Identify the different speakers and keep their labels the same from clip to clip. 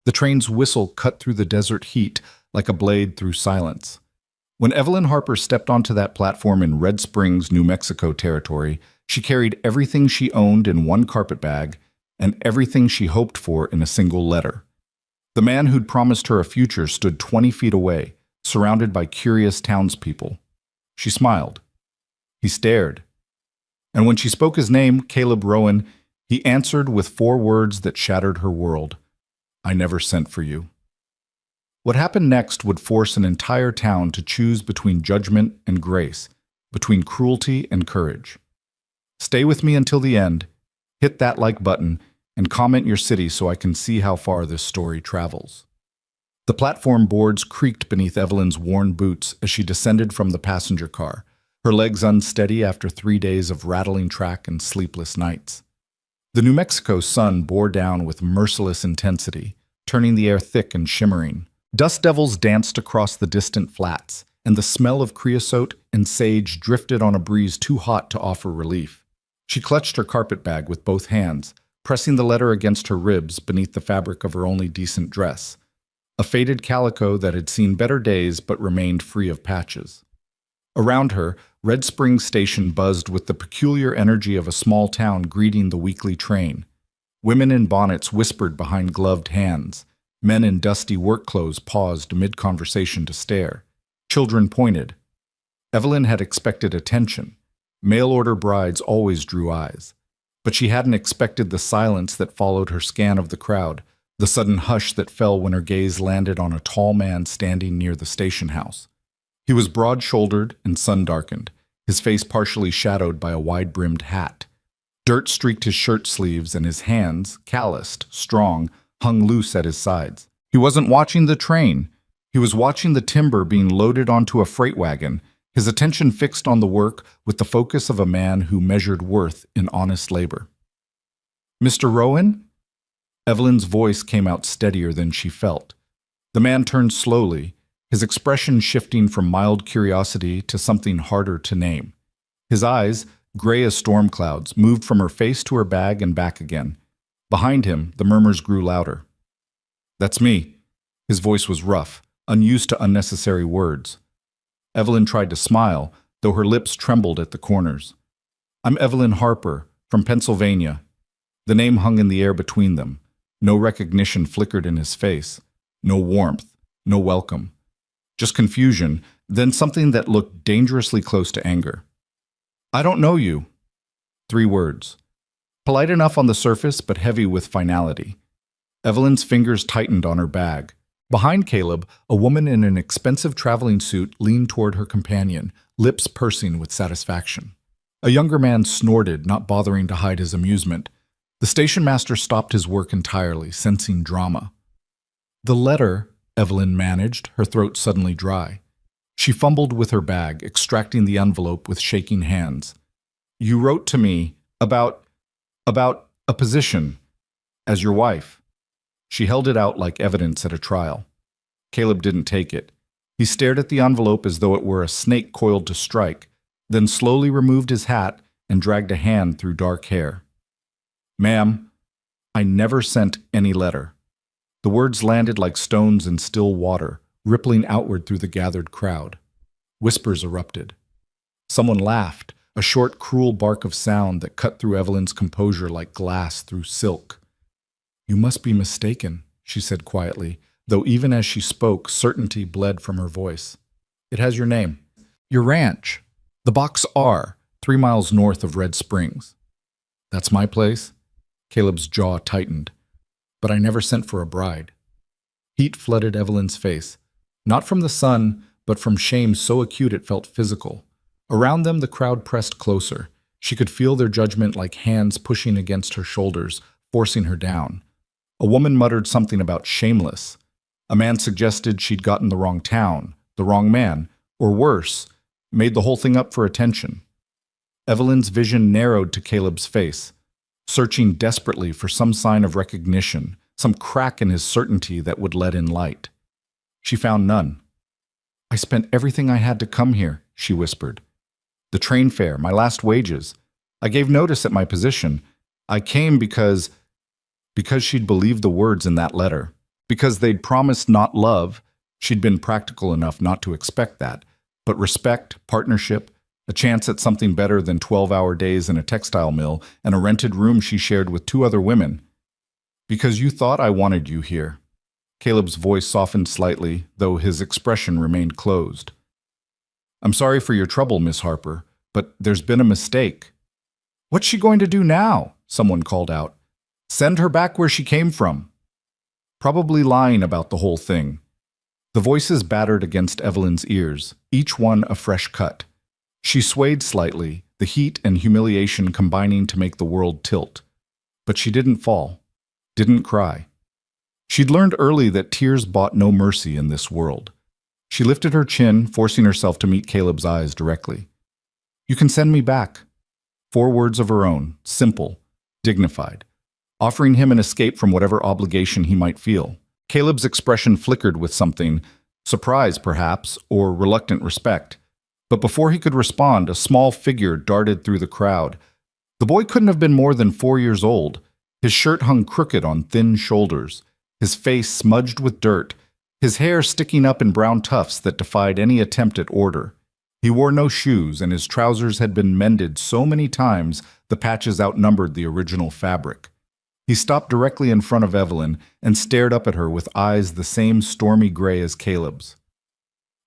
Speaker 1: The train's whistle cut through the desert heat like a blade through silence. When Evelyn Harper stepped onto that platform in Red Springs, New Mexico territory, she carried everything she owned in one carpet bag and everything she hoped for in a single letter. The man who'd promised her a future stood 20 feet away, surrounded by curious townspeople. She smiled. He stared. And when she spoke his name, Caleb Rowan, he answered with 4 words that shattered her world. I never sent for you. What happened next would force an entire town to choose between judgment and grace, between cruelty and courage. Stay with me until the end, hit that like button, and comment your city so I can see how far this story travels. The platform boards creaked beneath Evelyn's worn boots as she descended from the passenger car, her legs unsteady after 3 days of rattling track and sleepless nights. The New Mexico sun bore down with merciless intensity, turning the air thick and shimmering. Dust devils danced across the distant flats, and the smell of creosote and sage drifted on a breeze too hot to offer relief. She clutched her carpet bag with both hands, pressing the letter against her ribs beneath the fabric of her only decent dress, a faded calico that had seen better days but remained free of patches. Around her, Red Springs Station buzzed with the peculiar energy of a small town greeting the weekly train. Women in bonnets whispered behind gloved hands. Men in dusty work clothes paused mid-conversation to stare. Children pointed. Evelyn had expected attention. Mail-order brides always drew eyes. But she hadn't expected the silence that followed her scan of the crowd, the sudden hush that fell when her gaze landed on a tall man standing near the station house. He was broad-shouldered and sun-darkened, his face partially shadowed by a wide-brimmed hat. Dirt streaked his shirt sleeves and his hands, calloused, strong, hung loose at his sides. He wasn't watching the train. He was watching the timber being loaded onto a freight wagon, his attention fixed on the work with the focus of a man who measured worth in honest labor. "Mr. Rowan?" Evelyn's voice came out steadier than she felt. The man turned slowly, his expression shifting from mild curiosity to something harder to name. His eyes, gray as storm clouds, moved from her face to her bag and back again. Behind him, the murmurs grew louder. "That's me." His voice was rough, unused to unnecessary words. Evelyn tried to smile, though her lips trembled at the corners. "I'm Evelyn Harper, from Pennsylvania." The name hung in the air between them. No recognition flickered in his face. No warmth, no welcome. Just confusion, then something that looked dangerously close to anger. "I don't know you." 3 words. Polite enough on the surface, but heavy with finality. Evelyn's fingers tightened on her bag. Behind Caleb, a woman in an expensive traveling suit leaned toward her companion, lips pursing with satisfaction. A younger man snorted, not bothering to hide his amusement. The station master stopped his work entirely, sensing drama. "The letter," Evelyn managed, her throat suddenly dry. She fumbled with her bag, extracting the envelope with shaking hands. "You wrote to me about a position as your wife." She held it out like evidence at a trial. Caleb didn't take it. He stared at the envelope as though it were a snake coiled to strike, then slowly removed his hat and dragged a hand through dark hair. "Ma'am, I never sent any letter." The words landed like stones in still water, rippling outward through the gathered crowd. Whispers erupted. Someone laughed, a short, cruel bark of sound that cut through Evelyn's composure like glass through silk. "You must be mistaken," she said quietly, though even as she spoke, certainty bled from her voice. "It has your name. Your ranch. The Box R, 3 miles north of Red Springs." "That's my place?" Caleb's jaw tightened. "But I never sent for a bride." Heat flooded Evelyn's face, not from the sun, but from shame so acute it felt physical. Around them, the crowd pressed closer. She could feel their judgment like hands pushing against her shoulders, forcing her down. A woman muttered something about shameless. A man suggested she'd gotten the wrong town, the wrong man, or worse, made the whole thing up for attention. Evelyn's vision narrowed to Caleb's face, searching desperately for some sign of recognition, some crack in his certainty that would let in light. She found none. "I spent everything I had to come here," she whispered. "The train fare, my last wages. I gave notice at my position. I came because she'd believed the words in that letter. Because they'd promised not love, she'd been practical enough not to expect that, but respect, partnership, a chance at something better than 12-hour days in a textile mill and a rented room she shared with 2 other women. Because you thought I wanted you here. Caleb's voice softened slightly, though his expression remained closed. I'm sorry for your trouble, Miss Harper, but there's been a mistake. What's she going to do now? Someone called out. Send her back where she came from. Probably lying about the whole thing. The voices battered against Evelyn's ears, each one a fresh cut. She swayed slightly, the heat and humiliation combining to make the world tilt. But she didn't fall, didn't cry. She'd learned early that tears bought no mercy in this world. She lifted her chin, forcing herself to meet Caleb's eyes directly. You can send me back. 4 words of her own, simple, dignified, offering him an escape from whatever obligation he might feel. Caleb's expression flickered with something, surprise perhaps, or reluctant respect. But before he could respond, a small figure darted through the crowd. The boy couldn't have been more than 4 years old. His shirt hung crooked on thin shoulders, his face smudged with dirt, his hair sticking up in brown tufts that defied any attempt at order. He wore no shoes, and his trousers had been mended so many times the patches outnumbered the original fabric. He stopped directly in front of Evelyn and stared up at her with eyes the same stormy gray as Caleb's.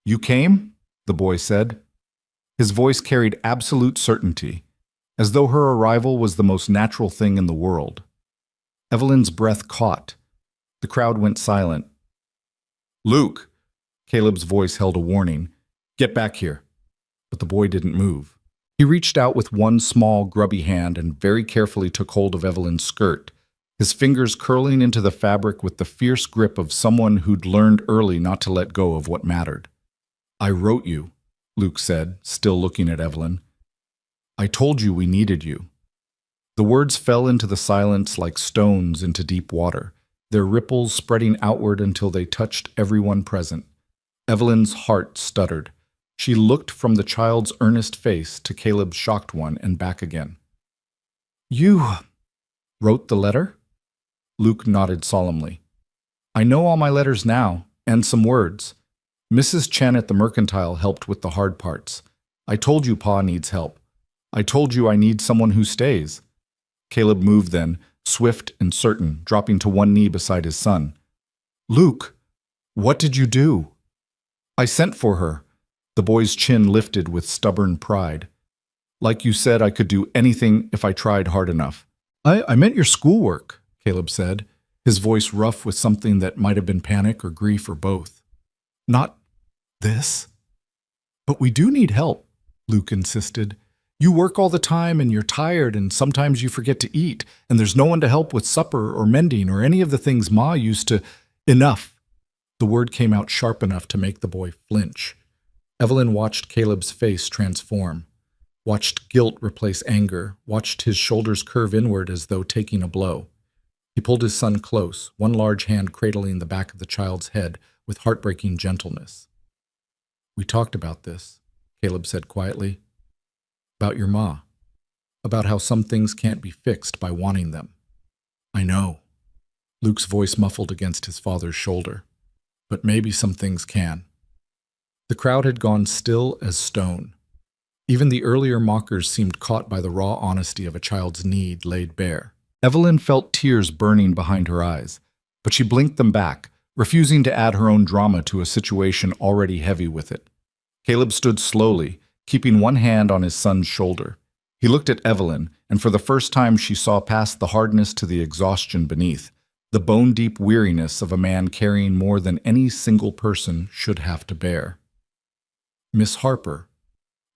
Speaker 1: You came? The boy said. His voice carried absolute certainty, as though her arrival was the most natural thing in the world. Evelyn's breath caught. The crowd went silent. Luke! Caleb's voice held a warning. Get back here. But the boy didn't move. He reached out with one small, grubby hand and very carefully took hold of Evelyn's skirt, his fingers curling into the fabric with the fierce grip of someone who'd learned early not to let go of what mattered. I wrote you, Luke said, still looking at Evelyn. I told you we needed you. The words fell into the silence like stones into deep water, their ripples spreading outward until they touched everyone present. Evelyn's heart stuttered. She looked from the child's earnest face to Caleb's shocked one and back again. You wrote the letter? Luke nodded solemnly. I know all my letters now, and some words. Mrs. Chen at the Mercantile helped with the hard parts. I told you Pa needs help. I told you I need someone who stays. Caleb moved then, swift and certain, dropping to one knee beside his son. Luke, what did you do? I sent for her. The boy's chin lifted with stubborn pride. Like you said, I could do anything if I tried hard enough. I meant your schoolwork, Caleb said, his voice rough with something that might have been panic or grief or both. Not this. But we do need help, Luke insisted. You work all the time and you're tired and sometimes you forget to eat, and there's no one to help with supper or mending or any of the things Ma used to. Enough. The word came out sharp enough to make the boy flinch. Evelyn watched Caleb's face transform, watched guilt replace anger, watched his shoulders curve inward as though taking a blow. He pulled his son close, one large hand cradling the back of the child's head with heartbreaking gentleness. We talked about this, Caleb said quietly. About your ma. About how some things can't be fixed by wanting them. I know. Luke's voice muffled against his father's shoulder. But maybe some things can. The crowd had gone still as stone. Even the earlier mockers seemed caught by the raw honesty of a child's need laid bare. Evelyn felt tears burning behind her eyes, but she blinked them back, refusing to add her own drama to a situation already heavy with it. Caleb stood slowly, keeping one hand on his son's shoulder. He looked at Evelyn, and for the first time she saw past the hardness to the exhaustion beneath, the bone-deep weariness of a man carrying more than any single person should have to bear. Miss Harper.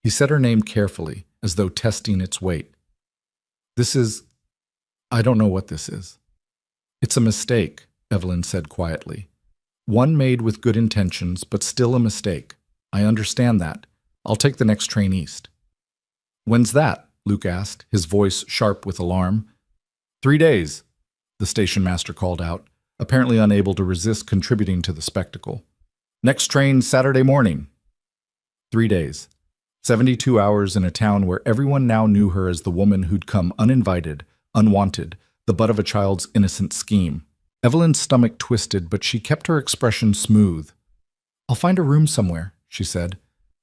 Speaker 1: He said her name carefully, as though testing its weight. I don't know what this is. It's a mistake, Evelyn said quietly. One made with good intentions, but still a mistake. I understand that. I'll take the next train east. When's that? Luke asked, his voice sharp with alarm. 3 days, the station master called out, apparently unable to resist contributing to the spectacle. Next train Saturday morning. 3 days. 72 hours in a town where everyone now knew her as the woman who'd come uninvited, unwanted, the butt of a child's innocent scheme. Evelyn's stomach twisted, but she kept her expression smooth. "I'll find a room somewhere," she said.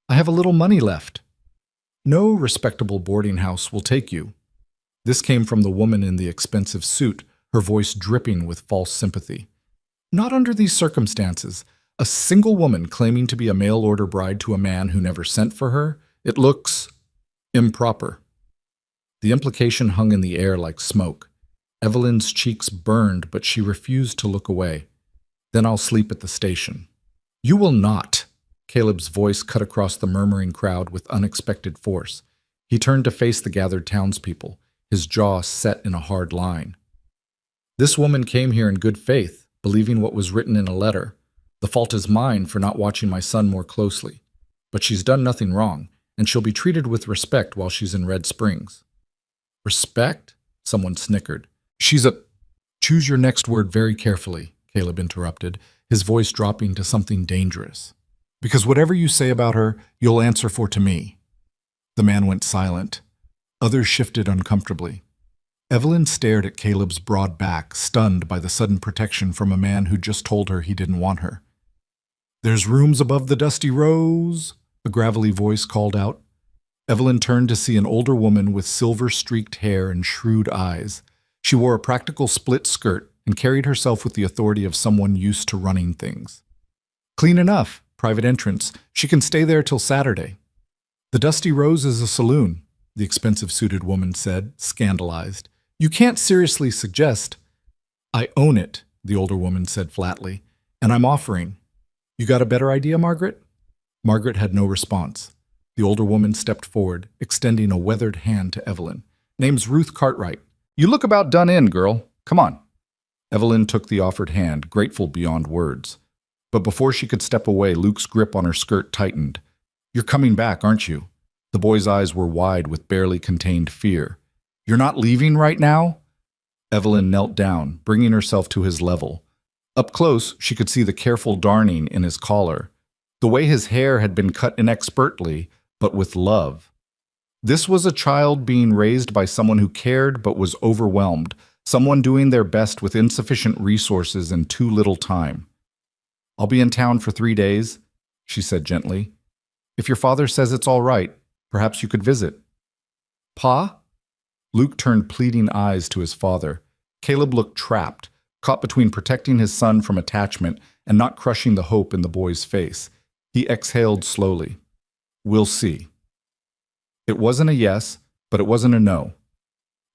Speaker 1: "I have a little money left." "No respectable boarding house will take you." This came from the woman in the expensive suit, her voice dripping with false sympathy. "Not under these circumstances. A single woman claiming to be a mail-order bride to a man who never sent for her? It looks improper." The implication hung in the air like smoke. Evelyn's cheeks burned, but she refused to look away. "Then I'll sleep at the station." "You will not." Caleb's voice cut across the murmuring crowd with unexpected force. He turned to face the gathered townspeople, his jaw set in a hard line. "This woman came here in good faith, believing what was written in a letter. The fault is mine for not watching my son more closely. But she's done nothing wrong, and she'll be treated with respect while she's in Red Springs." "Respect?" Someone snickered. "She's a—" "Choose your next word very carefully," Caleb interrupted, his voice dropping to something dangerous. "Because whatever you say about her, you'll answer for to me." The man went silent. Others shifted uncomfortably. Evelyn stared at Caleb's broad back, stunned by the sudden protection from a man who just told her he didn't want her. "There's rooms above the dusty rows," a gravelly voice called out. Evelyn turned to see an older woman with silver-streaked hair and shrewd eyes. She wore a practical split skirt and carried herself with the authority of someone used to running things. "Clean enough. Private entrance. She can stay there till Saturday." "The Dusty Rose is a saloon," the expensive-suited woman said, scandalized. "You can't seriously suggest—" "I own it," the older woman said flatly, "and I'm offering. You got a better idea, Margaret?" Margaret had no response. The older woman stepped forward, extending a weathered hand to Evelyn. "Name's Ruth Cartwright. You look about done in, girl. Come on." Evelyn took the offered hand, grateful beyond words. But before she could step away, Luke's grip on her skirt tightened. "You're coming back, aren't you?" The boy's eyes were wide with barely contained fear. "You're not leaving right now?" Evelyn knelt down, bringing herself to his level. Up close, she could see the careful darning in his collar. The way his hair had been cut inexpertly, but with love. This was a child being raised by someone who cared but was overwhelmed, someone doing their best with insufficient resources and too little time. "I'll be in town for 3 days," she said gently. "If your father says it's all right, perhaps you could visit." "Pa?" Luke turned pleading eyes to his father. Caleb looked trapped, caught between protecting his son from attachment and not crushing the hope in the boy's face. He exhaled slowly. "We'll see." It wasn't a yes, but it wasn't a no.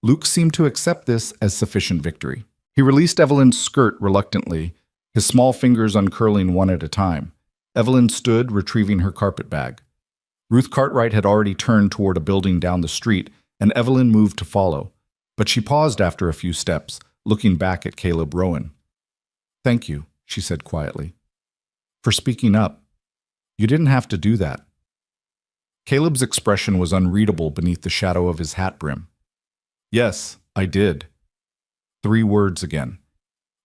Speaker 1: Luke seemed to accept this as sufficient victory. He released Evelyn's skirt reluctantly, his small fingers uncurling one at a time. Evelyn stood, retrieving her carpet bag. Ruth Cartwright had already turned toward a building down the street, and Evelyn moved to follow. But she paused after a few steps, looking back at Caleb Rowan. "Thank you," she said quietly, "for speaking up. You didn't have to do that." Caleb's expression was unreadable beneath the shadow of his hat brim. "Yes, I did." 3 words again.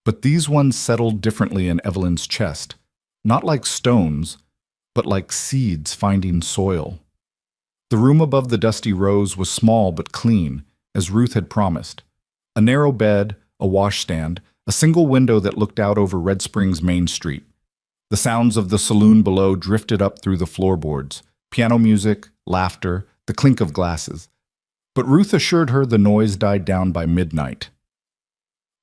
Speaker 1: But these ones settled differently in Evelyn's chest, not like stones, but like seeds finding soil. The room above the Dusty Rose was small but clean, as Ruth had promised. A narrow bed, a washstand, a single window that looked out over Red Springs Main Street. The sounds of the saloon below drifted up through the floorboards. Piano music, laughter, the clink of glasses. But Ruth assured her the noise died down by midnight.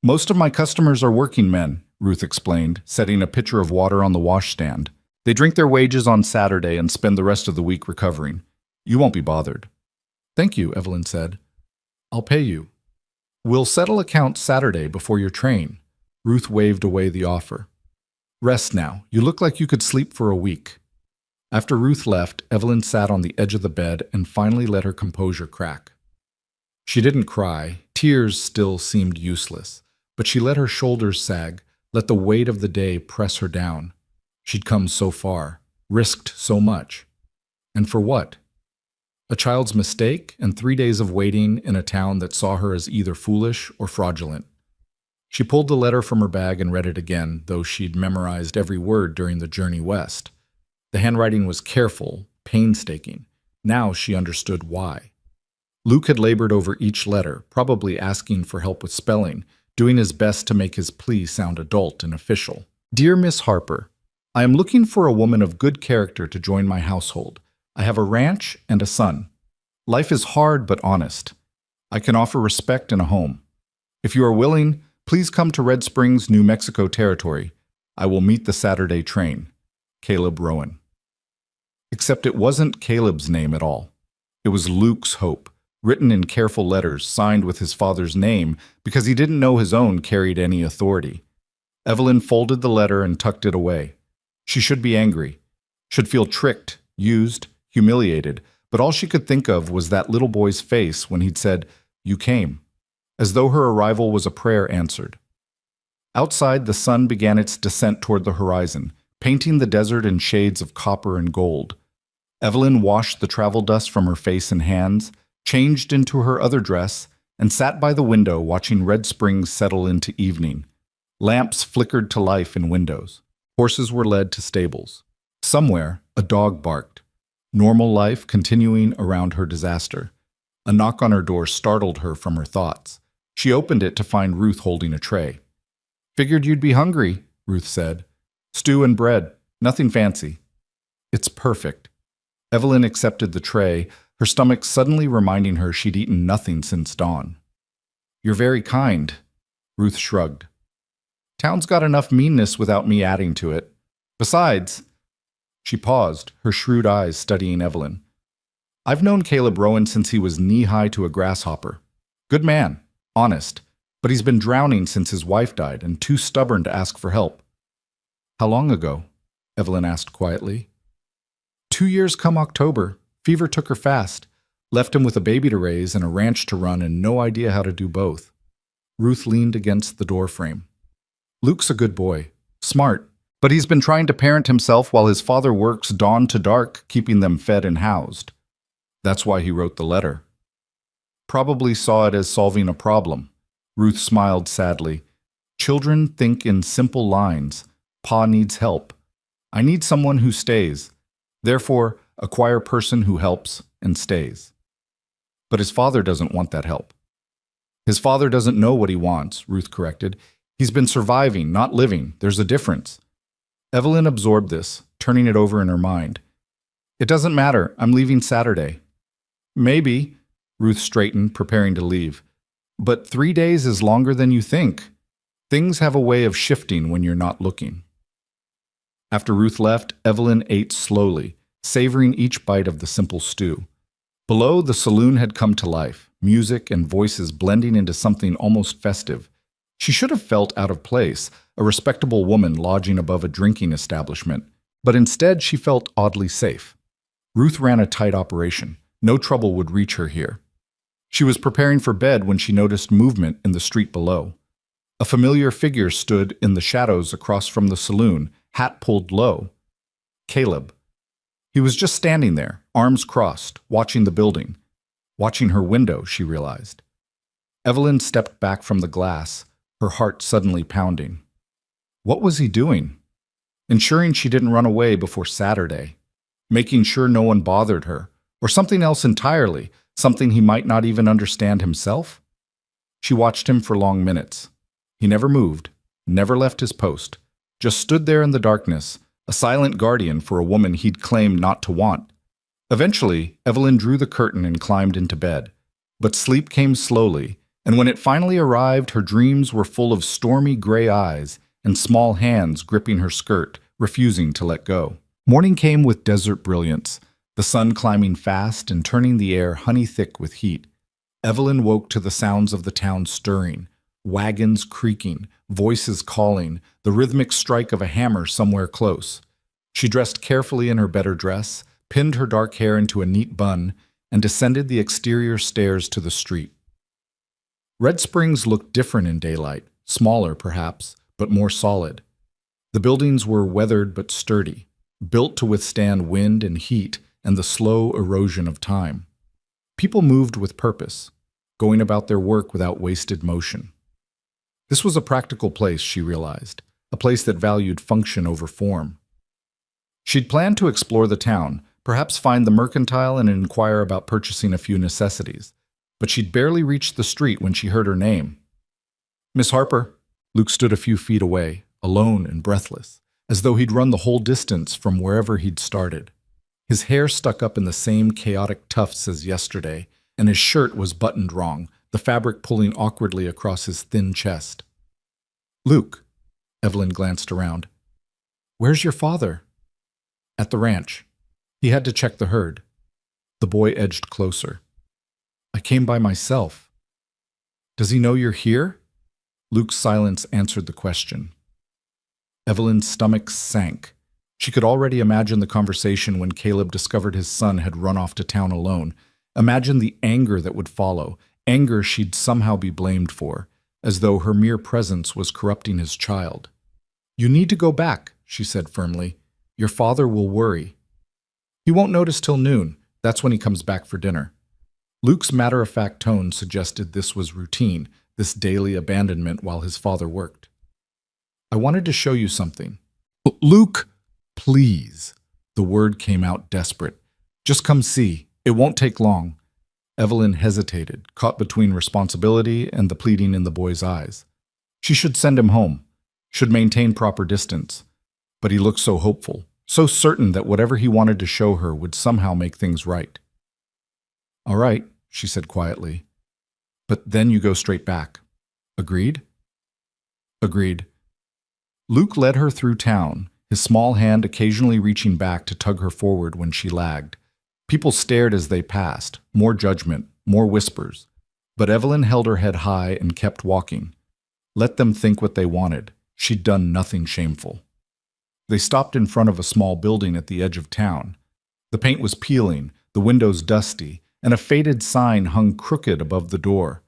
Speaker 1: "Most of my customers are working men," Ruth explained, setting a pitcher of water on the washstand. "They drink their wages on Saturday and spend the rest of the week recovering. You won't be bothered." "Thank you," Evelyn said. "I'll pay you." "We'll settle accounts Saturday before your train." Ruth waved away the offer. "Rest now. You look like you could sleep for a week." After Ruth left, Evelyn sat on the edge of the bed and finally let her composure crack. She didn't cry. Tears still seemed useless. But she let her shoulders sag, let the weight of the day press her down. She'd come so far, risked so much. And for what? A child's mistake and 3 days of waiting in a town that saw her as either foolish or fraudulent. She pulled the letter from her bag and read it again, though she'd memorized every word during the journey west. The handwriting was careful, painstaking. Now she understood why. Luke had labored over each letter, probably asking for help with spelling, doing his best to make his plea sound adult and official. Dear Miss Harper, I am looking for a woman of good character to join my household. I have a ranch and a son. Life is hard but honest. I can offer respect and a home. If you are willing, please come to Red Springs, New Mexico territory. I will meet the Saturday train. Caleb Rowan. Except it wasn't Caleb's name at all. It was Luke's Hope, written in careful letters, signed with his father's name because he didn't know his own carried any authority. Evelyn folded the letter and tucked it away. She should be angry, should feel tricked, used, humiliated, but all she could think of was that little boy's face when he'd said, "You came," as though her arrival was a prayer answered. Outside, the sun began its descent toward the horizon, painting the desert in shades of copper and gold. Evelyn washed the travel dust from her face and hands, changed into her other dress, and sat by the window watching Red Springs settle into evening. Lamps flickered to life in windows. Horses were led to stables. Somewhere, a dog barked. Normal life continuing around her disaster. A knock on her door startled her from her thoughts. She opened it to find Ruth holding a tray. "Figured you'd be hungry," Ruth said. "Stew and bread, nothing fancy." "It's perfect." Evelyn accepted the tray, her stomach suddenly reminding her she'd eaten nothing since dawn. "You're very kind," Ruth shrugged. "Town's got enough meanness without me adding to it. Besides," she paused, her shrewd eyes studying Evelyn. "I've known Caleb Rowan since he was knee-high to a grasshopper. Good man, honest, but he's been drowning since his wife died and too stubborn to ask for help." "How long ago?" Evelyn asked quietly. 2 years come October. Fever took her fast, left him with a baby to raise and a ranch to run and no idea how to do both." Ruth leaned against the doorframe. "Luke's a good boy, smart, but he's been trying to parent himself while his father works dawn to dark, keeping them fed and housed. That's why he wrote the letter. Probably saw it as solving a problem." Ruth smiled sadly. "Children think in simple lines. Pa needs help. I need someone who stays. Therefore, acquire person who helps and stays." "But his father doesn't want that help." "His father doesn't know what he wants," Ruth corrected. "He's been surviving, not living. There's a difference." Evelyn absorbed this, turning it over in her mind. "It doesn't matter. I'm leaving Saturday." "Maybe," Ruth straightened, preparing to leave. "But 3 days is longer than you think. Things have a way of shifting when you're not looking." After Ruth left, Evelyn ate slowly, savoring each bite of the simple stew. Below, the saloon had come to life, music and voices blending into something almost festive. She should have felt out of place, a respectable woman lodging above a drinking establishment, but instead she felt oddly safe. Ruth ran a tight operation. No trouble would reach her here. She was preparing for bed when she noticed movement in the street below. A familiar figure stood in the shadows across from the saloon, hat pulled low. Caleb. He was just standing there, arms crossed, watching the building. Watching her window, she realized. Evelyn stepped back from the glass, her heart suddenly pounding. What was he doing? Ensuring she didn't run away before Saturday. Making sure no one bothered her. Or something else entirely, something he might not even understand himself? She watched him for long minutes. He never moved, never left his post, just stood there in the darkness, a silent guardian for a woman he'd claimed not to want. Eventually, Evelyn drew the curtain and climbed into bed. But sleep came slowly, and when it finally arrived, her dreams were full of stormy gray eyes and small hands gripping her skirt, refusing to let go. Morning came with desert brilliance, the sun climbing fast and turning the air honey-thick with heat. Evelyn woke to the sounds of the town stirring, wagons creaking, voices calling, the rhythmic strike of a hammer somewhere close. She dressed carefully in her better dress, pinned her dark hair into a neat bun, and descended the exterior stairs to the street. Red Springs looked different in daylight, smaller perhaps, but more solid. The buildings were weathered but sturdy, built to withstand wind and heat and the slow erosion of time. People moved with purpose, going about their work without wasted motion. This was a practical place, she realized, a place that valued function over form. She'd planned to explore the town, perhaps find the mercantile and inquire about purchasing a few necessities, but she'd barely reached the street when she heard her name. Miss Harper. Luke stood a few feet away, alone and breathless, as though he'd run the whole distance from wherever he'd started. His hair stuck up in the same chaotic tufts as yesterday, and his shirt was buttoned wrong, the fabric pulling awkwardly across his thin chest. Luke, Evelyn glanced around. Where's your father? At the ranch. He had to check the herd. The boy edged closer. I came by myself. Does he know you're here? Luke's silence answered the question. Evelyn's stomach sank. She could already imagine the conversation when Caleb discovered his son had run off to town alone. Imagine the anger that would follow, anger she'd somehow be blamed for, as though her mere presence was corrupting his child. You need to go back, she said firmly. Your father will worry. He won't notice till noon. That's when he comes back for dinner. Luke's matter-of-fact tone suggested this was routine, this daily abandonment while his father worked. I wanted to show you something. Luke, please. The word came out desperate. Just come see. It won't take long. Evelyn hesitated, caught between responsibility and the pleading in the boy's eyes. She should send him home, should maintain proper distance. But he looked so hopeful, so certain that whatever he wanted to show her would somehow make things right. All right, she said quietly. But then you go straight back. Agreed? Agreed. Luke led her through town, his small hand occasionally reaching back to tug her forward when she lagged. People stared as they passed, more judgment, more whispers. But Evelyn held her head high and kept walking. Let them think what they wanted. She'd done nothing shameful. They stopped in front of a small building at the edge of town. The paint was peeling, the windows dusty, and a faded sign hung crooked above the door.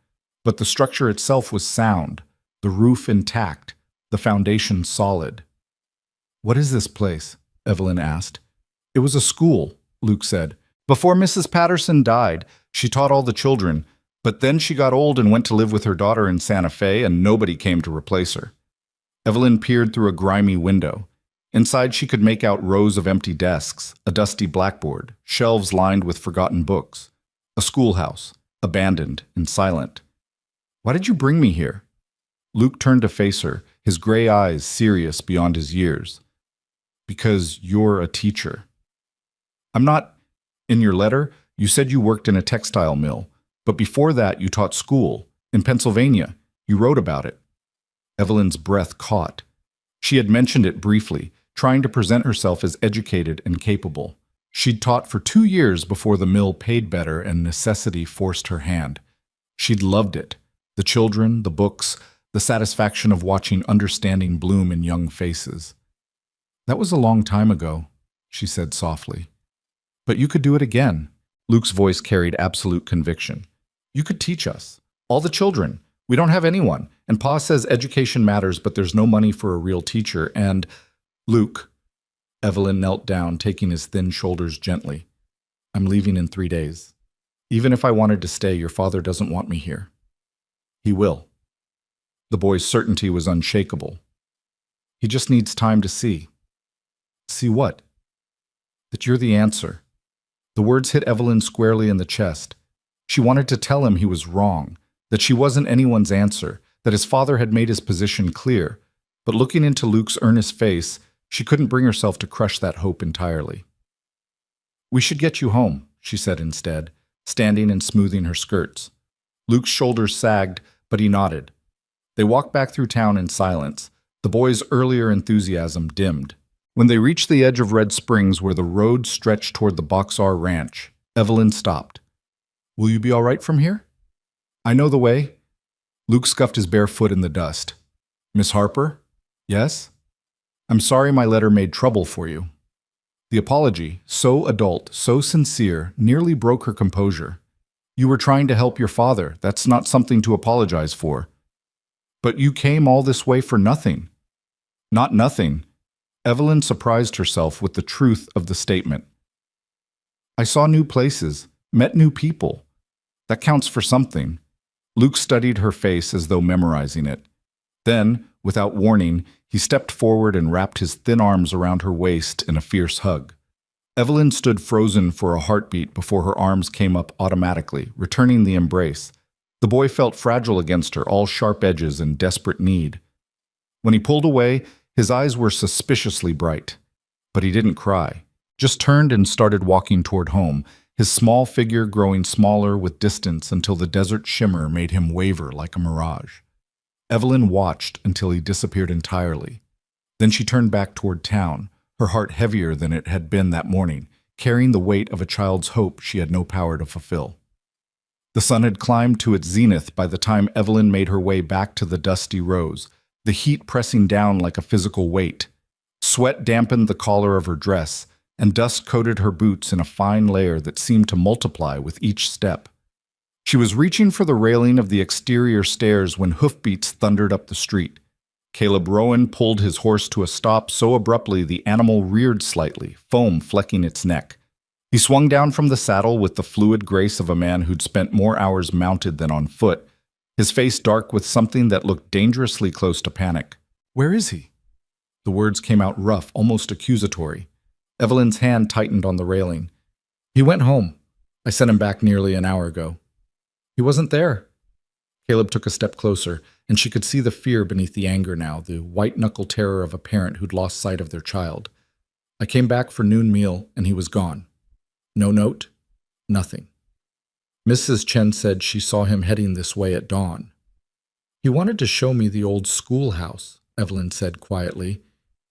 Speaker 1: But the structure itself was sound, the roof intact, the foundation solid. What is this place? Evelyn asked. It was a school, Luke said. Before Mrs. Patterson died, she taught all the children, but then she got old and went to live with her daughter in Santa Fe, and nobody came to replace her. Evelyn peered through a grimy window. Inside she could make out rows of empty desks, a dusty blackboard, shelves lined with forgotten books. A schoolhouse, abandoned and silent. Why did you bring me here? Luke turned to face her, his gray eyes serious beyond his years. Because you're a teacher. I'm not. In your letter, you said you worked in a textile mill, but before that you taught school, in Pennsylvania. You wrote about it. Evelyn's breath caught. She had mentioned it briefly, trying to present herself as educated and capable. She'd taught for 2 years before the mill paid better and necessity forced her hand. She'd loved it. The children, the books, the satisfaction of watching understanding bloom in young faces. That was a long time ago, she said softly. But you could do it again. Luke's voice carried absolute conviction. You could teach us. All the children. We don't have anyone. And Pa says education matters, but there's no money for a real teacher. And, Luke, Evelyn knelt down, taking his thin shoulders gently. I'm leaving in 3 days. Even if I wanted to stay, your father doesn't want me here. He will. The boy's certainty was unshakable. He just needs time to see. See what? That you're the answer. The words hit Evelyn squarely in the chest. She wanted to tell him he was wrong, that she wasn't anyone's answer, that his father had made his position clear, but looking into Luke's earnest face, she couldn't bring herself to crush that hope entirely. We should get you home, she said instead, standing and smoothing her skirts. Luke's shoulders sagged, but he nodded. They walked back through town in silence. The boy's earlier enthusiasm dimmed. When they reached the edge of Red Springs where the road stretched toward the Boxar Ranch, Evelyn stopped. Will you be all right from here? I know the way. Luke scuffed his bare foot in the dust. Miss Harper? Yes? I'm sorry my letter made trouble for you. The apology, so adult, so sincere, nearly broke her composure. You were trying to help your father. That's not something to apologize for. But you came all this way for nothing. Not nothing. Evelyn surprised herself with the truth of the statement. I saw new places, met new people. That counts for something. Luke studied her face as though memorizing it. Then, without warning, he stepped forward and wrapped his thin arms around her waist in a fierce hug. Evelyn stood frozen for a heartbeat before her arms came up automatically, returning the embrace. The boy felt fragile against her, all sharp edges and desperate need. When he pulled away, his eyes were suspiciously bright. But he didn't cry, just turned and started walking toward home, his small figure growing smaller with distance until the desert shimmer made him waver like a mirage. Evelyn watched until he disappeared entirely. Then she turned back toward town, her heart heavier than it had been that morning, carrying the weight of a child's hope she had no power to fulfill. The sun had climbed to its zenith by the time Evelyn made her way back to the dusty rows, the heat pressing down like a physical weight. Sweat dampened the collar of her dress, and dust coated her boots in a fine layer that seemed to multiply with each step. She was reaching for the railing of the exterior stairs when hoofbeats thundered up the street. Caleb Rowan pulled his horse to a stop so abruptly the animal reared slightly, foam flecking its neck. He swung down from the saddle with the fluid grace of a man who'd spent more hours mounted than on foot, his face dark with something that looked dangerously close to panic. "Where is he?" The words came out rough, almost accusatory. Evelyn's hand tightened on the railing. "He went home. I sent him back nearly an hour ago." "He wasn't there." Caleb took a step closer, and she could see the fear beneath the anger now, the white-knuckle terror of a parent who'd lost sight of their child. "I came back for noon meal, and he was gone. No note, nothing. Mrs. Chen said she saw him heading this way at dawn." "He wanted to show me the old schoolhouse," Evelyn said quietly.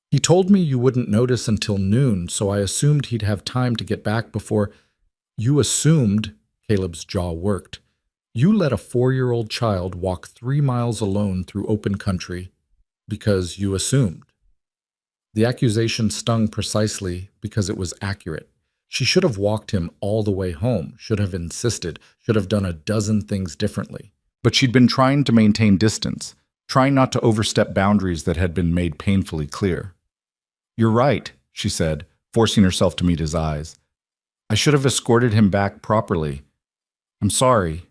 Speaker 1: "He told me you wouldn't notice until noon, so I assumed he'd have time to get back before—" "You assumed," Caleb's jaw worked. "You let a 4-year-old child walk 3 miles alone through open country because you assumed." The accusation stung precisely because it was accurate. She should have walked him all the way home, should have insisted, should have done a dozen things differently. But she'd been trying to maintain distance, trying not to overstep boundaries that had been made painfully clear. "You're right," she said, forcing herself to meet his eyes. "I should have escorted him back properly. I'm sorry."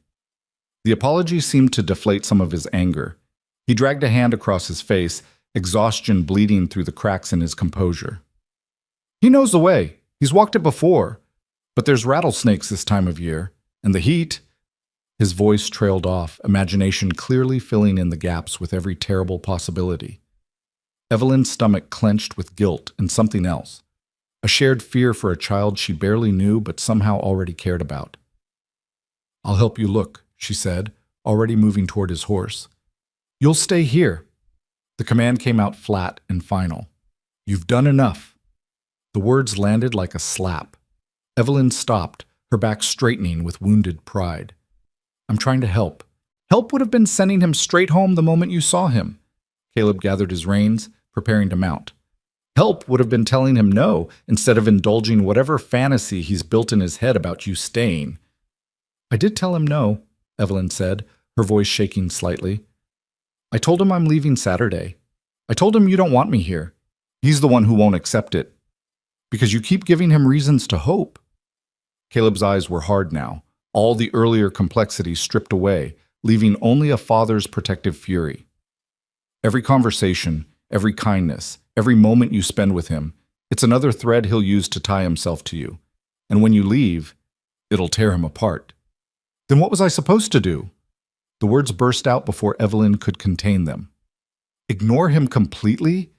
Speaker 1: The apology seemed to deflate some of his anger. He dragged a hand across his face, exhaustion bleeding through the cracks in his composure. "He knows the way. He's walked it before. But there's rattlesnakes this time of year, and the heat." His voice trailed off, imagination clearly filling in the gaps with every terrible possibility. Evelyn's stomach clenched with guilt and something else, a shared fear for a child she barely knew but somehow already cared about. "I'll help you look," she said, already moving toward his horse. "You'll stay here." The command came out flat and final. "You've done enough." The words landed like a slap. Evelyn stopped, her back straightening with wounded pride. "I'm trying to help." "Help would have been sending him straight home the moment you saw him." Caleb gathered his reins, preparing to mount. "Help would have been telling him no, instead of indulging whatever fantasy he's built in his head about you staying." "I did tell him no," Evelyn said, her voice shaking slightly. "I told him I'm leaving Saturday. I told him you don't want me here. He's the one who won't accept it. Because you keep giving him reasons to hope." Caleb's eyes were hard now, all the earlier complexity stripped away, leaving only a father's protective fury. "Every conversation, every kindness, every moment you spend with him, it's another thread he'll use to tie himself to you. And when you leave, it'll tear him apart." "Then what was I supposed to do?" The words burst out before Evelyn could contain them. "Ignore him completely?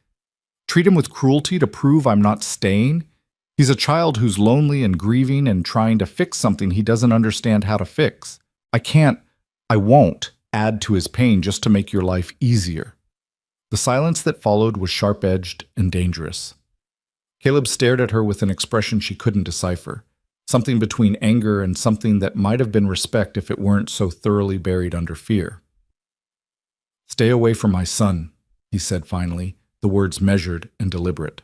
Speaker 1: Treat him with cruelty to prove I'm not staying? He's a child who's lonely and grieving and trying to fix something he doesn't understand how to fix. I won't add to his pain just to make your life easier." The silence that followed was sharp-edged and dangerous. Caleb stared at her with an expression she couldn't decipher, something between anger and something that might have been respect if it weren't so thoroughly buried under fear. "Stay away from my son," he said finally, the words measured and deliberate.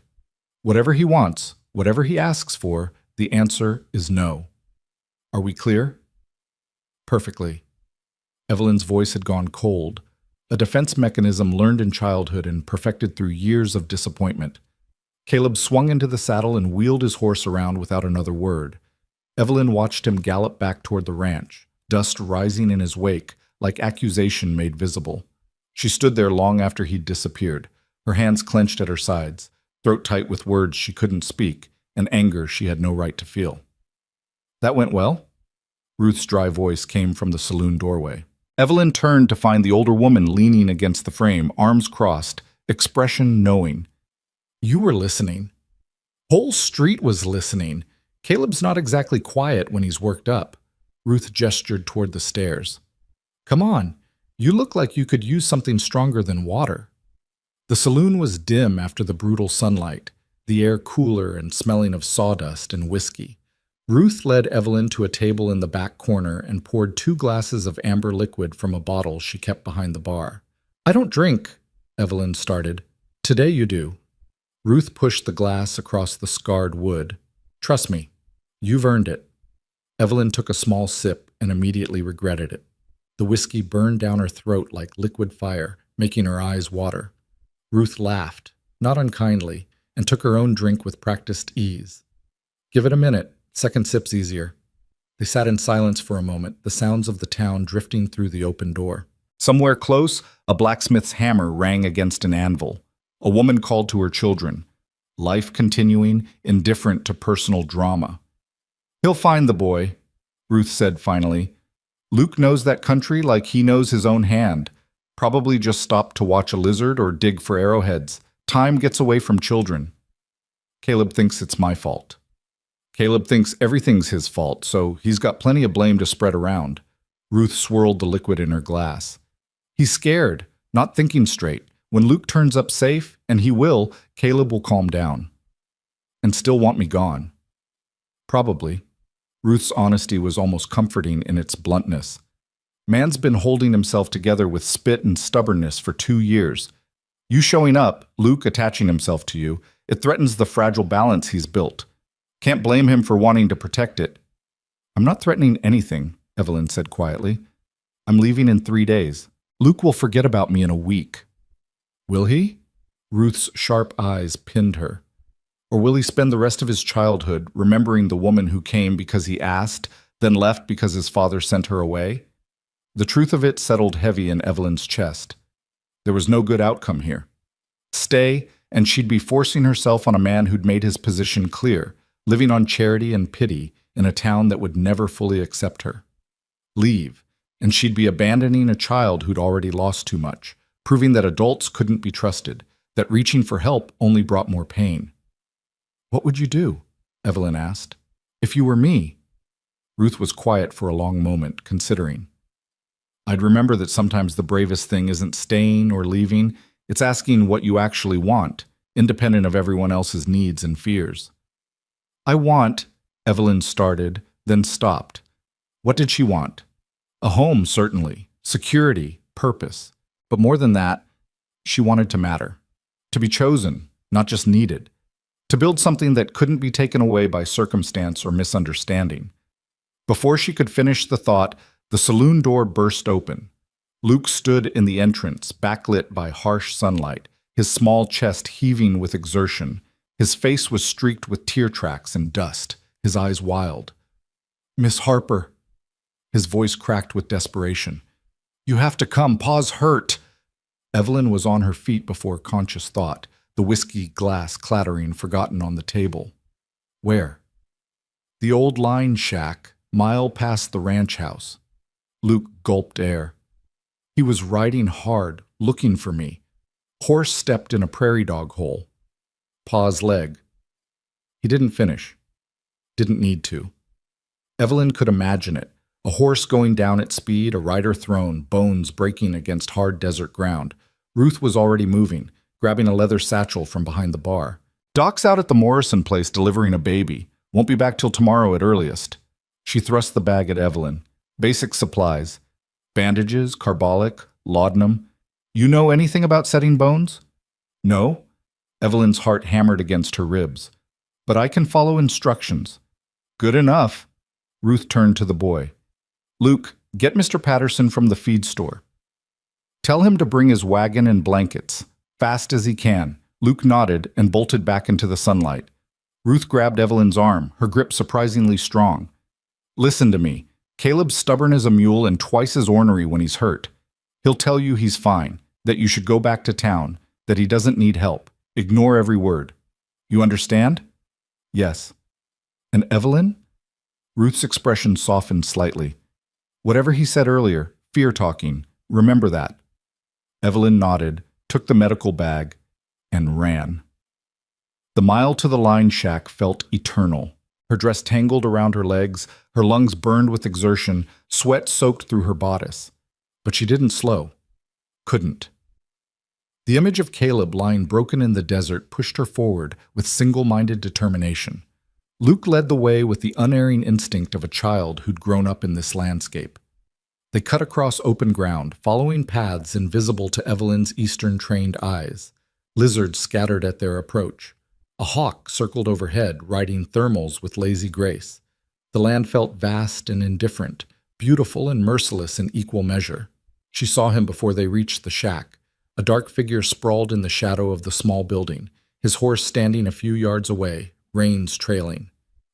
Speaker 1: "Whatever he wants, whatever he asks for, the answer is no. Are we clear?" "Perfectly." Evelyn's voice had gone cold, a defense mechanism learned in childhood and perfected through years of disappointment. Caleb swung into the saddle and wheeled his horse around without another word. Evelyn watched him gallop back toward the ranch, dust rising in his wake, like accusation made visible. She stood there long after he'd disappeared, her hands clenched at her sides, throat tight with words she couldn't speak, and anger she had no right to feel. "That went well?" Ruth's dry voice came from the saloon doorway. Evelyn turned to find the older woman leaning against the frame, arms crossed, expression knowing. You were listening. Whole street was listening. Caleb's not exactly quiet when he's worked up. Ruth gestured toward the stairs. Come on, you look like you could use something stronger than water. The saloon was dim after the brutal sunlight, the air cooler and smelling of sawdust and whiskey. Ruth led Evelyn to a table in the back corner and poured 2 glasses of amber liquid from a bottle she kept behind the bar. I don't drink, Evelyn started. Today you do. Ruth pushed the glass across the scarred wood. Trust me, you've earned it. Evelyn took a small sip and immediately regretted it. The whiskey burned down her throat like liquid fire, making her eyes water. Ruth laughed, not unkindly, and took her own drink with practiced ease. Give it a minute. Second sip's easier. They sat in silence for a moment, the sounds of the town drifting through the open door. Somewhere close, a blacksmith's hammer rang against an anvil. A woman called to her children. Life continuing, indifferent to personal drama. He'll find the boy, Ruth said finally. Luke knows that country like he knows his own hand. Probably just stopped to watch a lizard or dig for arrowheads. Time gets away from children. Caleb thinks it's my fault. Caleb thinks everything's his fault, so he's got plenty of blame to spread around. Ruth swirled the liquid in her glass. He's scared, not thinking straight. When Luke turns up safe, and he will, Caleb will calm down. And still want me gone. Probably. Ruth's honesty was almost comforting in its bluntness. Man's been holding himself together with spit and stubbornness for 2 years. You showing up, Luke attaching himself to you, it threatens the fragile balance he's built. Can't blame him for wanting to protect it. I'm not threatening anything, Evelyn said quietly. I'm leaving in 3 days. Luke will forget about me in a week. Will he? Ruth's sharp eyes pinned her. Or will he spend the rest of his childhood remembering the woman who came because he asked, then left because his father sent her away? The truth of it settled heavy in Evelyn's chest. There was no good outcome here. Stay, and she'd be forcing herself on a man who'd made his position clear, living on charity and pity in a town that would never fully accept her. Leave, and she'd be abandoning a child who'd already lost too much, proving that adults couldn't be trusted, that reaching for help only brought more pain. What would you do? Evelyn asked. If you were me? Ruth was quiet for a long moment, considering. I'd remember that sometimes the bravest thing isn't staying or leaving, it's asking what you actually want, independent of everyone else's needs and fears. I want, Evelyn started, then stopped. What did she want? A home, certainly, security, purpose. But more than that, she wanted to matter. To be chosen, not just needed. To build something that couldn't be taken away by circumstance or misunderstanding. Before she could finish the thought, the saloon door burst open. Luke stood in the entrance, backlit by harsh sunlight, his small chest heaving with exertion. His face was streaked with tear tracks and dust, his eyes wild. Miss Harper. His voice cracked with desperation. You have to come. Pa's hurt. Evelyn was on her feet before conscious thought, the whiskey glass clattering forgotten on the table. Where? The old line shack, mile past the ranch house. Luke gulped air. He was riding hard, looking for me. Horse stepped in a prairie dog hole. Pa's leg. He didn't finish. Didn't need to. Evelyn could imagine it. A horse going down at speed, a rider thrown, bones breaking against hard desert ground. Ruth was already moving, grabbing a leather satchel from behind the bar. Doc's out at the Morrison place delivering a baby. Won't be back till tomorrow at earliest. She thrust the bag at Evelyn. Basic supplies. Bandages, carbolic, laudanum. You know anything about setting bones? No. Evelyn's heart hammered against her ribs. But I can follow instructions. Good enough. Ruth turned to the boy. Luke, get Mr. Patterson from the feed store. Tell him to bring his wagon and blankets, fast as he can. Luke nodded and bolted back into the sunlight. Ruth grabbed Evelyn's arm, her grip surprisingly strong. Listen to me. Caleb's stubborn as a mule and twice as ornery when he's hurt. He'll tell you he's fine, that you should go back to town, that he doesn't need help. Ignore every word. You understand? Yes. And Evelyn? Ruth's expression softened slightly. Whatever he said earlier, Fear talking. Remember that. Evelyn nodded, took the medical bag, and ran. The mile to the line shack felt eternal. Her dress tangled around her legs, her lungs burned with exertion, sweat soaked through her bodice. But she didn't slow. Couldn't. The image of Caleb lying broken in the desert pushed her forward with single-minded determination. Luke led the way with the unerring instinct of a child who'd grown up in this landscape. They cut across open ground, following paths invisible to Evelyn's Eastern-trained eyes. Lizards scattered at their approach. A hawk circled overhead, riding thermals with lazy grace. The land felt vast and indifferent, beautiful and merciless in equal measure. She saw him before they reached the shack. A dark figure sprawled in the shadow of the small building, his horse standing a few yards away, reins trailing.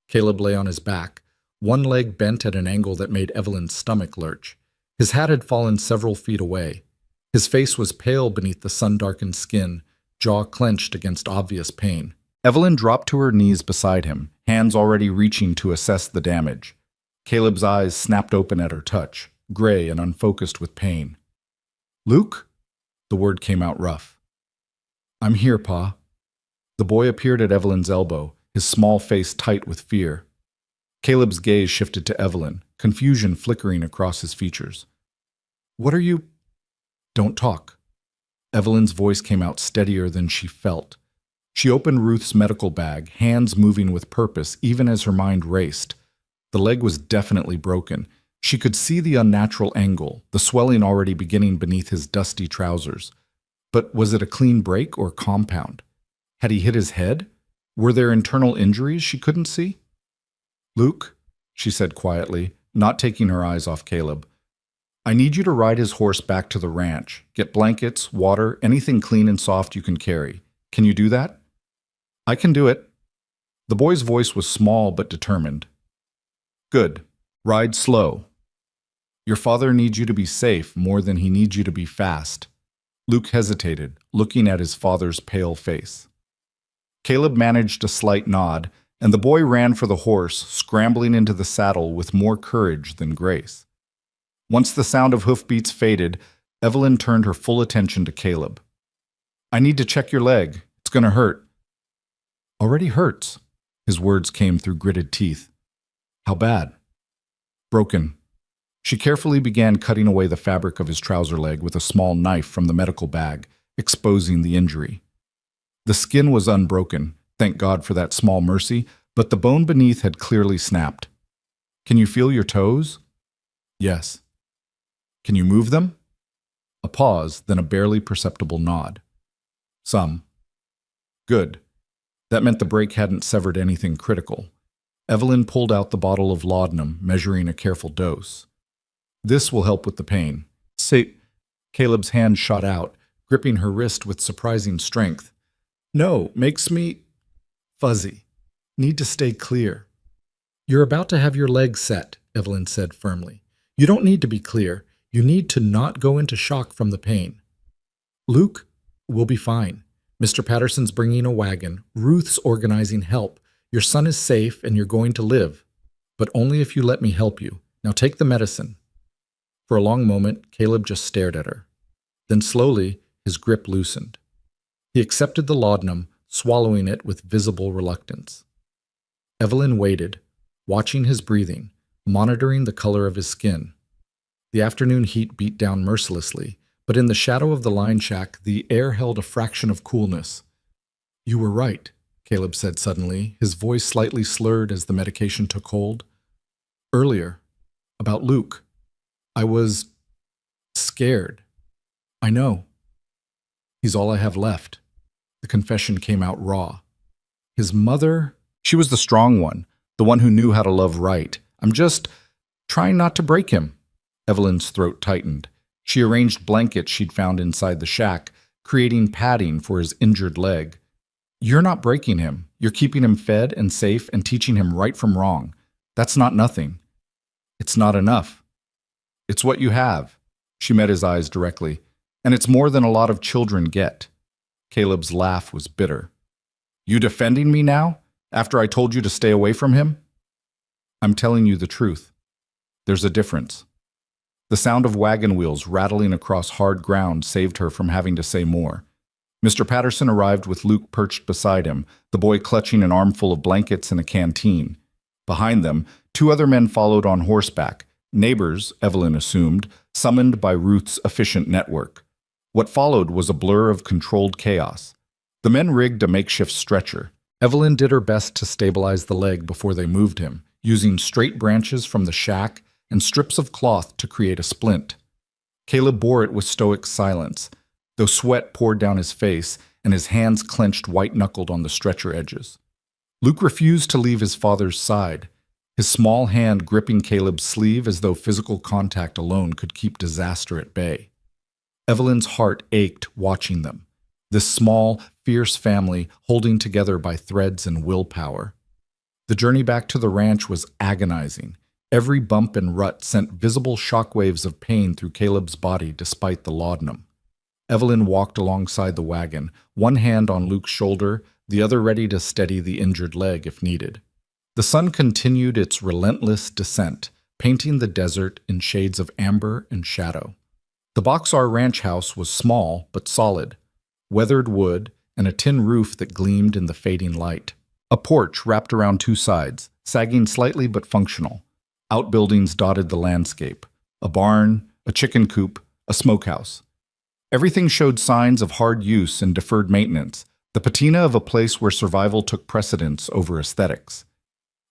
Speaker 1: Caleb lay on his back, one leg bent at an angle that made Evelyn's stomach lurch. His hat had fallen several feet away. His face was pale beneath the sun-darkened skin, jaw clenched against obvious pain. Evelyn dropped to her knees beside him, hands already reaching to assess the damage. Caleb's eyes snapped open at her touch, gray and unfocused with pain. "Luke?" The word came out rough. "I'm here, Pa." The boy appeared at Evelyn's elbow, his small face tight with fear. Caleb's gaze shifted to Evelyn, confusion flickering across his features. "What are you—" "Don't talk." Evelyn's voice came out steadier than she felt. She opened Ruth's medical bag, hands moving with purpose even as her mind raced. The leg was definitely broken. She could see the unnatural angle, the swelling already beginning beneath his dusty trousers. But was it a clean break or compound? Had he hit his head? Were there internal injuries she couldn't see? "Luke," she said quietly, not taking her eyes off Caleb, "I need you to ride his horse back to the ranch. Get blankets, water, anything clean and soft you can carry. Can you do that?" "I can do it." The boy's voice was small but determined. "Good. Ride slow. Your father needs you to be safe more than he needs you to be fast." Luke hesitated, looking at his father's pale face. Caleb managed a slight nod, and the boy ran for the horse, scrambling into the saddle with more courage than grace. Once the sound of hoofbeats faded, Evelyn turned her full attention to Caleb. "I need to check your leg. It's going to hurt." "Already hurts." His words came through gritted teeth. "How bad?" "Broken." She carefully began cutting away the fabric of his trouser leg with a small knife from the medical bag, exposing the injury. The skin was unbroken, thank God for that small mercy, but the bone beneath had clearly snapped. "Can you feel your toes?" "Yes." "Can you move them?" A pause, then a barely perceptible nod. "Some." "Good." That meant the break hadn't severed anything critical. Evelyn pulled out the bottle of laudanum, measuring a careful dose. "This will help with the pain." "Say—" Caleb's hand shot out, gripping her wrist with surprising strength. "No, makes me fuzzy. Need to stay clear." "You're about to have your leg set," Evelyn said firmly. "You don't need to be clear. You need to not go into shock from the pain." "Luke, we'll be fine. Mr. Patterson's bringing a wagon. Ruth's organizing help. Your son is safe and you're going to live. But only if you let me help you. Now take the medicine." For a long moment, Caleb just stared at her. Then slowly, his grip loosened. He accepted the laudanum, swallowing it with visible reluctance. Evelyn waited, watching his breathing, monitoring the color of his skin. The afternoon heat beat down mercilessly, but in the shadow of the line shack, the air held a fraction of coolness. "You were right," Caleb said suddenly, his voice slightly slurred as the medication took hold. "Earlier, about Luke. I was scared. I know. He's all I have left." The confession came out raw. His mother, she was the strong one, the one who knew how to love right. "I'm just trying not to break him." Evelyn's throat tightened. She arranged blankets she'd found inside the shack, creating padding for his injured leg. "You're not breaking him. You're keeping him fed and safe and teaching him right from wrong. That's not nothing. It's not enough. It's what you have." She met his eyes directly. "And it's more than a lot of children get." Caleb's laugh was bitter. "You defending me now, after I told you to stay away from him?" "I'm telling you the truth. There's a difference." The sound of wagon wheels rattling across hard ground saved her from having to say more. Mr. Patterson arrived with Luke perched beside him, the boy clutching an armful of blankets and a canteen. Behind them, two other men followed on horseback, neighbors, Evelyn assumed, summoned by Ruth's efficient network. What followed was a blur of controlled chaos. The men rigged a makeshift stretcher. Evelyn did her best to stabilize the leg before they moved him, using straight branches from the shack and strips of cloth to create a splint. Caleb bore it with stoic silence, though sweat poured down his face and his hands clenched white-knuckled on the stretcher edges. Luke refused to leave his father's side, his small hand gripping Caleb's sleeve as though physical contact alone could keep disaster at bay. Evelyn's heart ached watching them, this small, fierce family holding together by threads and willpower. The journey back to the ranch was agonizing. Every bump and rut sent visible shockwaves of pain through Caleb's body despite the laudanum. Evelyn walked alongside the wagon, one hand on Luke's shoulder, the other ready to steady the injured leg if needed. The sun continued its relentless descent, painting the desert in shades of amber and shadow. The Boxar ranch house was small but solid, weathered wood and a tin roof that gleamed in the fading light. A porch wrapped around two sides, sagging slightly but functional. Outbuildings dotted the landscape, a barn, a chicken coop, a smokehouse. Everything showed signs of hard use and deferred maintenance, the patina of a place where survival took precedence over aesthetics.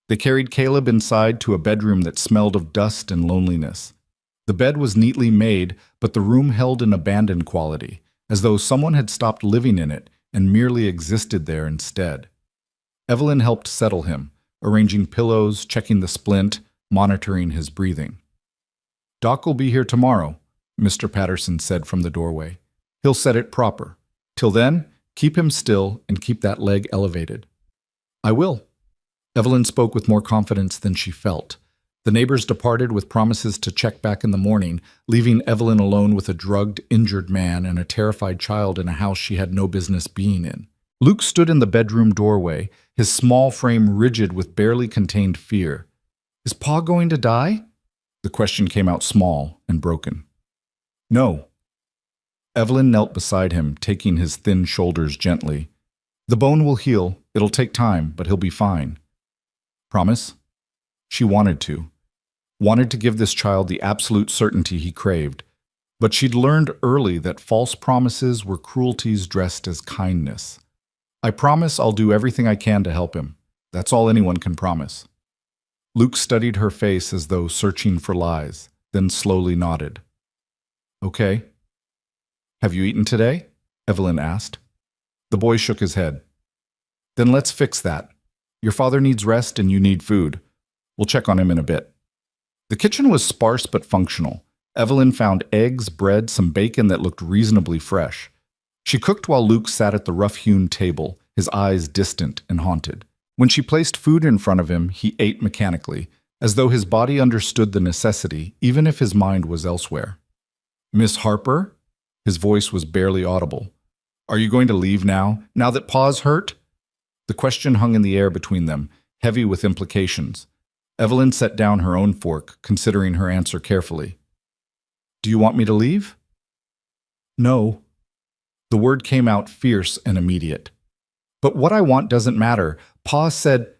Speaker 1: They carried Caleb inside to a bedroom that smelled of dust and loneliness. The bed was neatly made, but the room held an abandoned quality, as though someone had stopped living in it and merely existed there instead. Evelyn helped settle him, arranging pillows, checking the splint, monitoring his breathing. "Doc will be here tomorrow," Mr. Patterson said from the doorway. "He'll set it proper. Till then, keep him still and keep that leg elevated." "I will." Evelyn spoke with more confidence than she felt. The neighbors departed with promises to check back in the morning, leaving Evelyn alone with a drugged, injured man and a terrified child in a house she had no business being in. Luke stood in the bedroom doorway, his small frame rigid with barely contained fear. "Is Pa going to die?" The question came out small and broken. "No." Evelyn knelt beside him, taking his thin shoulders gently. "The bone will heal. It'll take time, but he'll be fine." "Promise?" She wanted to give this child the absolute certainty he craved, but she'd learned early that false promises were cruelties dressed as kindness. "I promise I'll do everything I can to help him. That's all anyone can promise." Luke studied her face as though searching for lies, then slowly nodded. "Okay." "Have you eaten today?" Evelyn asked. The boy shook his head. "Then let's fix that. Your father needs rest and you need food. We'll check on him in a bit." The kitchen was sparse but functional. Evelyn found eggs, bread, some bacon that looked reasonably fresh. She cooked while Luke sat at the rough-hewn table, his eyes distant and haunted. When she placed food in front of him, he ate mechanically, as though his body understood the necessity, even if his mind was elsewhere. "Miss Harper?" His voice was barely audible. "Are you going to leave now that Pa's hurt?" The question hung in the air between them, heavy with implications. Evelyn set down her own fork, considering her answer carefully. "Do you want me to leave?" "No." The word came out fierce and immediate. "But what I want doesn't matter. Pa said—"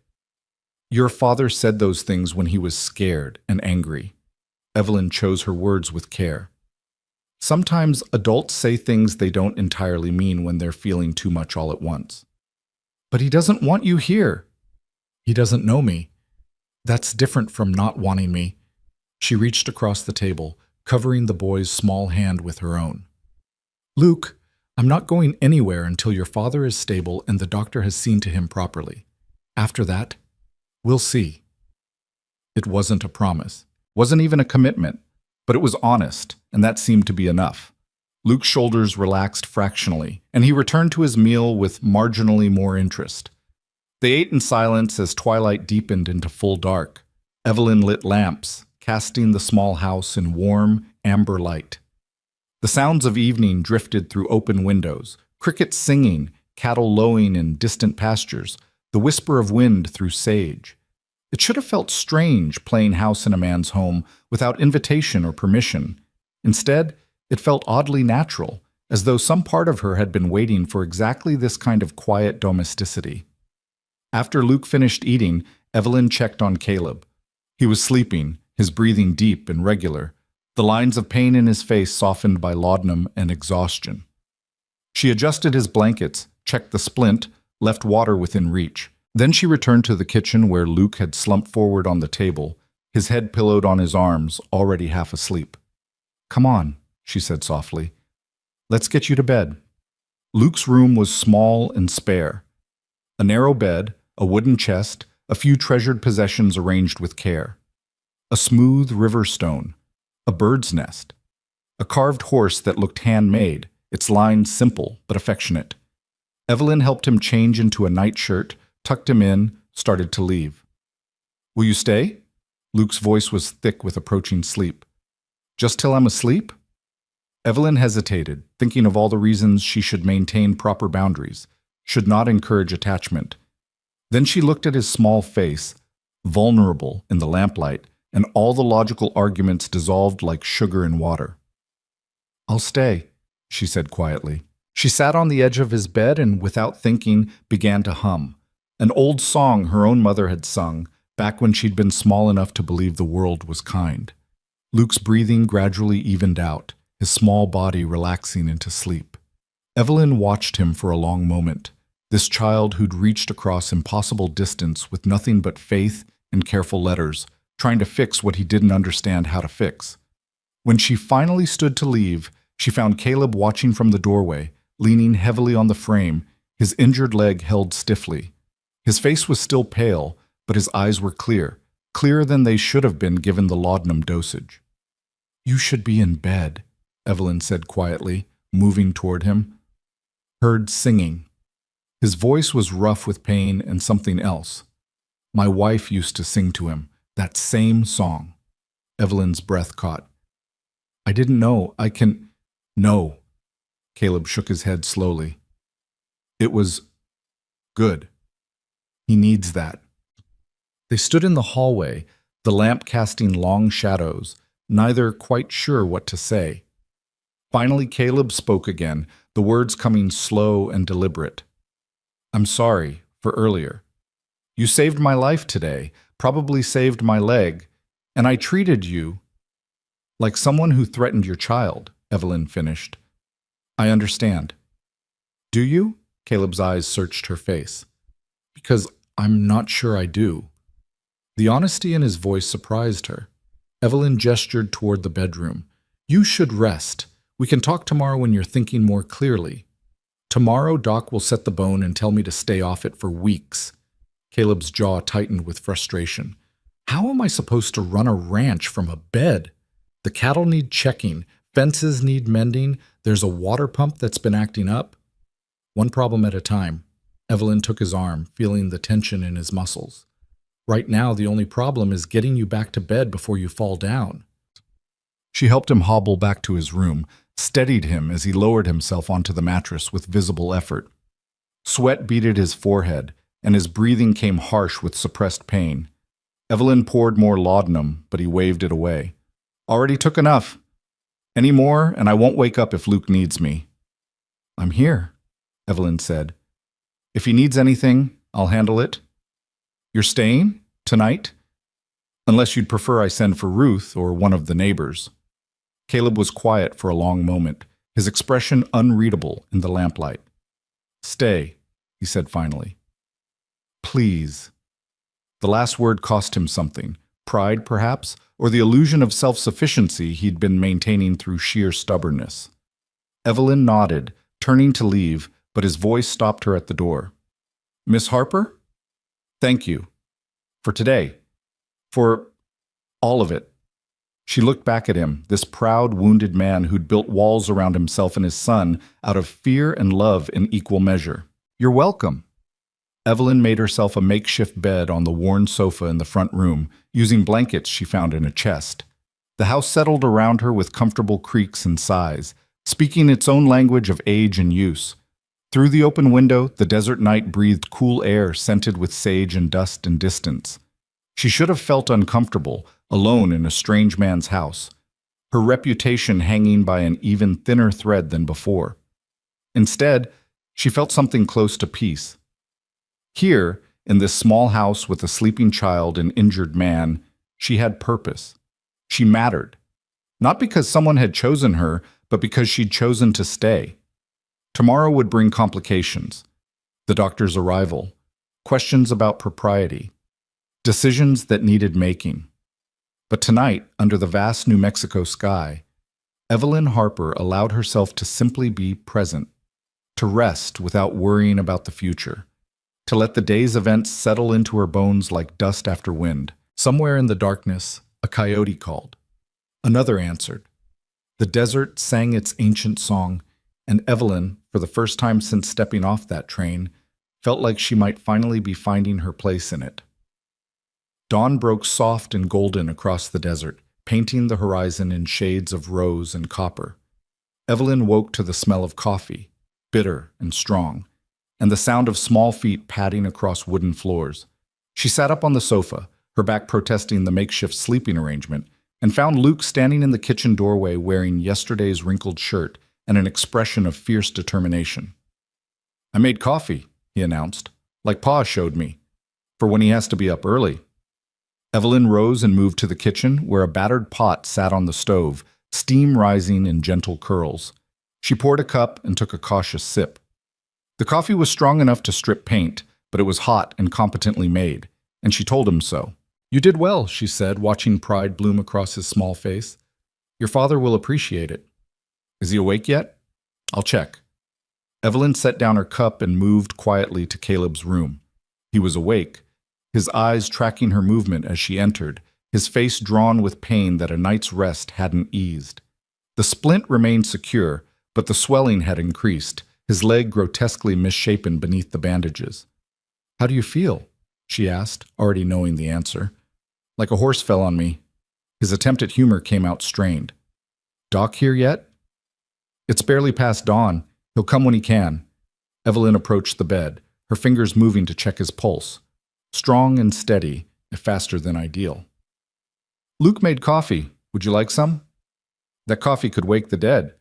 Speaker 1: "Your father said those things when he was scared and angry." Evelyn chose her words with care. "Sometimes adults say things they don't entirely mean when they're feeling too much all at once." "But he doesn't want you here." "He doesn't know me. That's different from not wanting me." She reached across the table, covering the boy's small hand with her own. "Luke, I'm not going anywhere until your father is stable and the doctor has seen to him properly. After that, we'll see." It wasn't a promise, wasn't even a commitment, but it was honest, and that seemed to be enough. Luke's shoulders relaxed fractionally, and he returned to his meal with marginally more interest. They ate in silence as twilight deepened into full dark. Evelyn lit lamps, casting the small house in warm, amber light. The sounds of evening drifted through open windows, crickets singing, cattle lowing in distant pastures, the whisper of wind through sage. It should have felt strange playing house in a man's home without invitation or permission. Instead, it felt oddly natural, as though some part of her had been waiting for exactly this kind of quiet domesticity. After Luke finished eating, Evelyn checked on Caleb. He was sleeping, his breathing deep and regular, the lines of pain in his face softened by laudanum and exhaustion. She adjusted his blankets, checked the splint, left water within reach. Then she returned to the kitchen where Luke had slumped forward on the table, his head pillowed on his arms, already half asleep. "Come on," she said softly. "Let's get you to bed." Luke's room was small and spare. A narrow bed, a wooden chest, a few treasured possessions arranged with care. A smooth river stone, a bird's nest, a carved horse that looked handmade, its lines simple but affectionate. Evelyn helped him change into a nightshirt, tucked him in, started to leave. "Will you stay?" Luke's voice was thick with approaching sleep. "Just till I'm asleep?" Evelyn hesitated, thinking of all the reasons she should maintain proper boundaries, should not encourage attachment. Then she looked at his small face, vulnerable in the lamplight, and all the logical arguments dissolved like sugar in water. "I'll stay," she said quietly. She sat on the edge of his bed and, without thinking, began to hum. An old song her own mother had sung, back when she'd been small enough to believe the world was kind. Luke's breathing gradually evened out, his small body relaxing into sleep. Evelyn watched him for a long moment, this child who'd reached across impossible distance with nothing but faith and careful letters, trying to fix what he didn't understand how to fix. When she finally stood to leave, she found Caleb watching from the doorway, leaning heavily on the frame, his injured leg held stiffly. His face was still pale, but his eyes were clear, clearer than they should have been given the laudanum dosage. "You should be in bed," Evelyn said quietly, moving toward him. Heard singing. His voice was rough with pain and something else. My wife used to sing to him, that same song. Evelyn's breath caught. "I didn't know. I can—" "No." Caleb shook his head slowly. "It was good. He needs that." They stood in the hallway, the lamp casting long shadows, neither quite sure what to say. Finally, Caleb spoke again, the words coming slow and deliberate. "I'm sorry for earlier. You saved my life today, probably saved my leg, and I treated you like someone who threatened your child," Evelyn finished. "I understand." "Do you?" Caleb's eyes searched her face. "Because I'm not sure I do." The honesty in his voice surprised her. Evelyn gestured toward the bedroom. "You should rest. We can talk tomorrow when you're thinking more clearly." "Tomorrow, Doc will set the bone and tell me to stay off it for weeks." Caleb's jaw tightened with frustration. "How am I supposed to run a ranch from a bed? The cattle need checking, fences need mending, there's a water pump that's been acting up." One problem at a time. Evelyn took his arm, feeling the tension in his muscles. "Right now, the only problem is getting you back to bed before you fall down." She helped him hobble back to his room, steadied him as he lowered himself onto the mattress with visible effort. Sweat beaded his forehead, and his breathing came harsh with suppressed pain. Evelyn poured more laudanum, but he waved it away. "Already took enough. Any more, and I won't wake up if Luke needs me." "I'm here," Evelyn said. "If he needs anything, I'll handle it." "You're staying? Tonight? Unless you'd prefer I send for Ruth or one of the neighbors." Caleb was quiet for a long moment, his expression unreadable in the lamplight. "Stay," he said finally. "Please." The last word cost him something, pride perhaps, or the illusion of self-sufficiency he'd been maintaining through sheer stubbornness. Evelyn nodded, turning to leave, but his voice stopped her at the door. "Miss Harper? Thank you. For today. For all of it." She looked back at him, this proud, wounded man who'd built walls around himself and his son out of fear and love in equal measure. "You're welcome." Evelyn made herself a makeshift bed on the worn sofa in the front room, using blankets she found in a chest. The house settled around her with comfortable creaks and sighs, speaking its own language of age and use. Through the open window, the desert night breathed cool air scented with sage and dust and distance. She should have felt uncomfortable, alone in a strange man's house, her reputation hanging by an even thinner thread than before. Instead, she felt something close to peace. Here, in this small house with a sleeping child and injured man, she had purpose. She mattered. Not because someone had chosen her, but because she'd chosen to stay. Tomorrow would bring complications. The doctor's arrival, questions about propriety, decisions that needed making. But tonight, under the vast New Mexico sky, Evelyn Harper allowed herself to simply be present, to rest without worrying about the future, to let the day's events settle into her bones like dust after wind. Somewhere in the darkness, a coyote called. Another answered. The desert sang its ancient song, and Evelyn, for the first time since stepping off that train, felt like she might finally be finding her place in it. Dawn broke soft and golden across the desert, painting the horizon in shades of rose and copper. Evelyn woke to the smell of coffee, bitter and strong, and the sound of small feet padding across wooden floors. She sat up on the sofa, her back protesting the makeshift sleeping arrangement, and found Luke standing in the kitchen doorway wearing yesterday's wrinkled shirt and an expression of fierce determination. "I made coffee," he announced, "like Pa showed me, for when he has to be up early." Evelyn rose and moved to the kitchen, where a battered pot sat on the stove, steam rising in gentle curls. She poured a cup and took a cautious sip. The coffee was strong enough to strip paint, but it was hot and competently made, and she told him so. "You did well," she said, watching pride bloom across his small face. "Your father will appreciate it." "Is he awake yet?" "I'll check." Evelyn set down her cup and moved quietly to Caleb's room. He was awake, his eyes tracking her movement as she entered, his face drawn with pain that a night's rest hadn't eased. The splint remained secure, but the swelling had increased, his leg grotesquely misshapen beneath the bandages. "How do you feel?" she asked, already knowing the answer. "Like a horse fell on me." His attempt at humor came out strained. "Doc here yet?" "It's barely past dawn. He'll come when he can." Evelyn approached the bed, her fingers moving to check his pulse. Strong and steady, if faster than ideal. "Luke made coffee. Would you like some?" That coffee could wake the dead,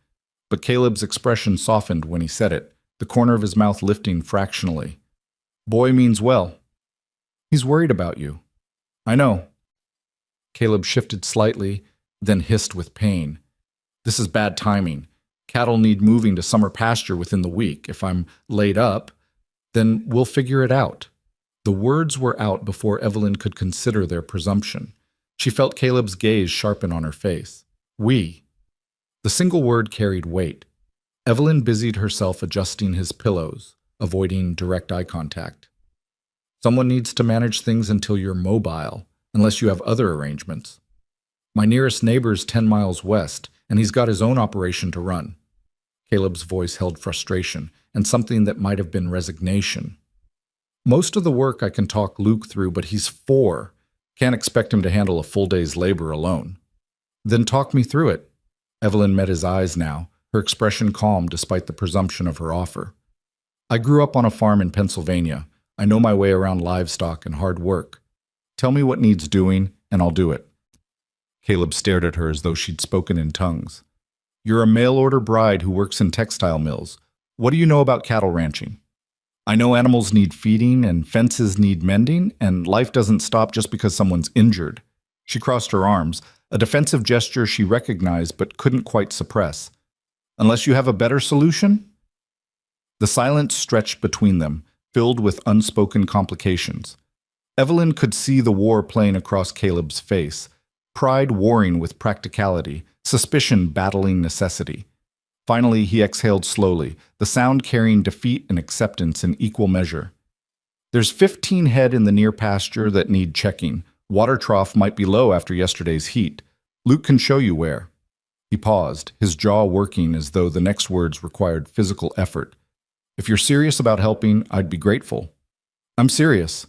Speaker 1: but Caleb's expression softened when he said it, the corner of his mouth lifting fractionally. "Boy means well." "He's worried about you." "I know." Caleb shifted slightly, then hissed with pain. "This is bad timing. Cattle need moving to summer pasture within the week. If I'm laid up, then we'll figure it out." The words were out before Evelyn could consider their presumption. She felt Caleb's gaze sharpen on her face. "We." The single word carried weight. Evelyn busied herself adjusting his pillows, avoiding direct eye contact. "Someone needs to manage things until you're mobile, unless you have other arrangements. My nearest neighbor's 10 miles west, and he's got his own operation to run." Caleb's voice held frustration, and something that might have been resignation. "Most of the work I can talk Luke through, but he's 4. Can't expect him to handle a full day's labor alone." "Then talk me through it." Evelyn met his eyes now, her expression calm despite the presumption of her offer. "I grew up on a farm in Pennsylvania. I know my way around livestock and hard work. Tell me what needs doing, and I'll do it." Caleb stared at her as though she'd spoken in tongues. "You're a mail-order bride who works in textile mills. What do you know about cattle ranching?" "I know animals need feeding and fences need mending, and life doesn't stop just because someone's injured." She crossed her arms, a defensive gesture she recognized but couldn't quite suppress. "Unless you have a better solution?" The silence stretched between them, filled with unspoken complications. Evelyn could see the war playing across Caleb's face, pride warring with practicality, suspicion battling necessity. Finally, he exhaled slowly, the sound carrying defeat and acceptance in equal measure. "There's 15 head in the near pasture that need checking. Water trough might be low after yesterday's heat. Luke can show you where." He paused, his jaw working as though the next words required physical effort. "If you're serious about helping, I'd be grateful." "I'm serious."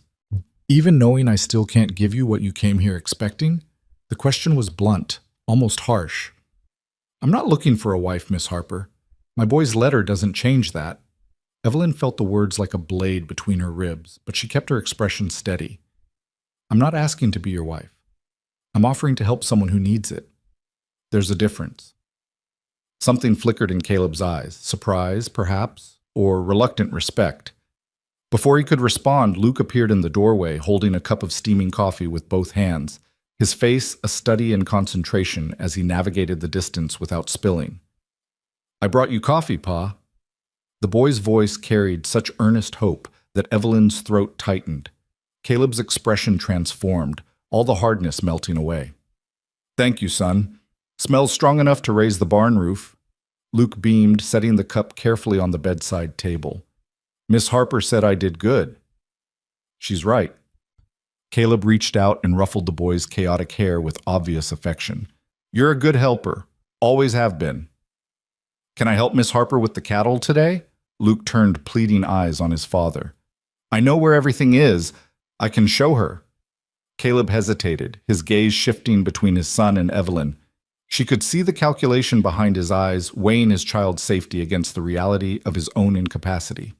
Speaker 1: "Even knowing I still can't give you what you came here expecting?" The question was blunt, almost harsh. "I'm not looking for a wife, Miss Harper. My boy's letter doesn't change that." Evelyn felt the words like a blade between her ribs, but she kept her expression steady. I'm not asking to be your wife. I'm offering to help someone who needs it. There's a difference. Something flickered in Caleb's eyes, surprise, perhaps, or reluctant respect. Before he could respond, Luke appeared in the doorway, holding a cup of steaming coffee with both hands, his face a study in concentration as he navigated the distance without spilling. "I brought you coffee, Pa." The boy's voice carried such earnest hope that Evelyn's throat tightened. Caleb's expression transformed, all the hardness melting away. "Thank you, son. Smells strong enough to raise the barn roof." Luke beamed, setting the cup carefully on the bedside table. "Miss Harper said I did good." "She's right." Caleb reached out and ruffled the boy's chaotic hair with obvious affection. "You're a good helper. Always have been." "Can I help Miss Harper with the cattle today?" Luke turned pleading eyes on his father. "I know where everything is. I can show her." Caleb hesitated, his gaze shifting between his son and Evelyn. She could see the calculation behind his eyes, weighing his child's safety against the reality of his own incapacity.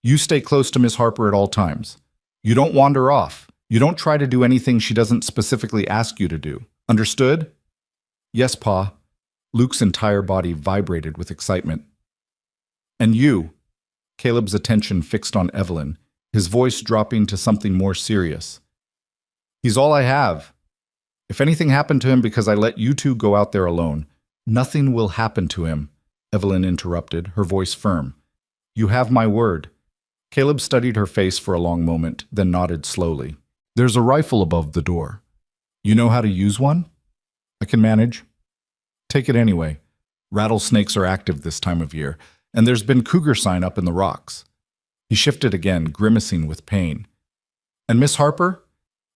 Speaker 1: "You stay close to Miss Harper at all times. You don't wander off. You don't try to do anything she doesn't specifically ask you to do. Understood?" "Yes, Pa." Luke's entire body vibrated with excitement. "And you?" Caleb's attention fixed on Evelyn, his voice dropping to something more serious. "He's all I have. If anything happened to him because I let you two go out there alone, nothing will happen to him," Evelyn interrupted, her voice firm. "You have my word." Caleb studied her face for a long moment, then nodded slowly. "There's a rifle above the door. You know how to use one?" "I can manage." "Take it anyway. Rattlesnakes are active this time of year, and there's been cougar sign up in the rocks." He shifted again, grimacing with pain. "And Miss Harper?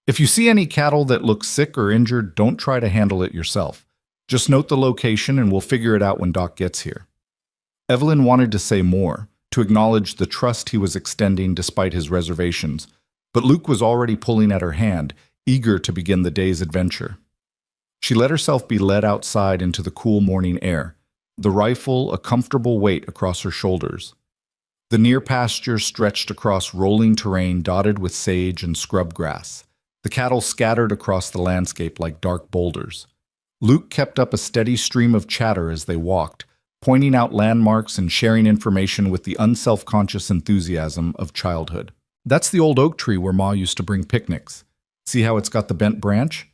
Speaker 1: If you see any cattle that look sick or injured, don't try to handle it yourself. Just note the location and we'll figure it out when Doc gets here." Evelyn wanted to say more, to acknowledge the trust he was extending despite his reservations, but Luke was already pulling at her hand, eager to begin the day's adventure. She let herself be led outside into the cool morning air, the rifle a comfortable weight across her shoulders. The near pasture stretched across rolling terrain dotted with sage and scrub grass. The cattle scattered across the landscape like dark boulders. Luke kept up a steady stream of chatter as they walked, pointing out landmarks and sharing information with the unselfconscious enthusiasm of childhood. "That's the old oak tree where Ma used to bring picnics. See how it's got the bent branch?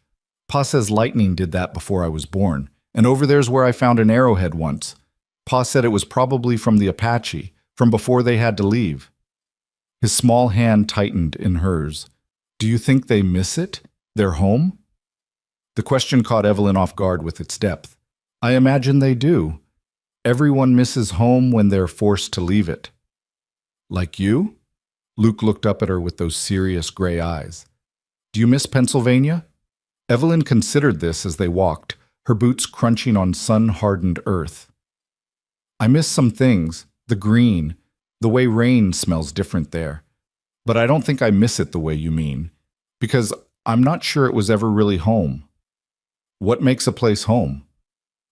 Speaker 1: Pa says lightning did that before I was born. And over there's where I found an arrowhead once. Pa said it was probably from the Apache, from before they had to leave." His small hand tightened in hers. "Do you think they miss it? Their home?" The question caught Evelyn off guard with its depth. "I imagine they do. Everyone misses home when they're forced to leave it." "Like you?" Luke looked up at her with those serious gray eyes. "Do you miss Pennsylvania?" Evelyn considered this as they walked, her boots crunching on sun-hardened earth. "I miss some things, the green, the way rain smells different there. But I don't think I miss it the way you mean, because I'm not sure it was ever really home." "What makes a place home?"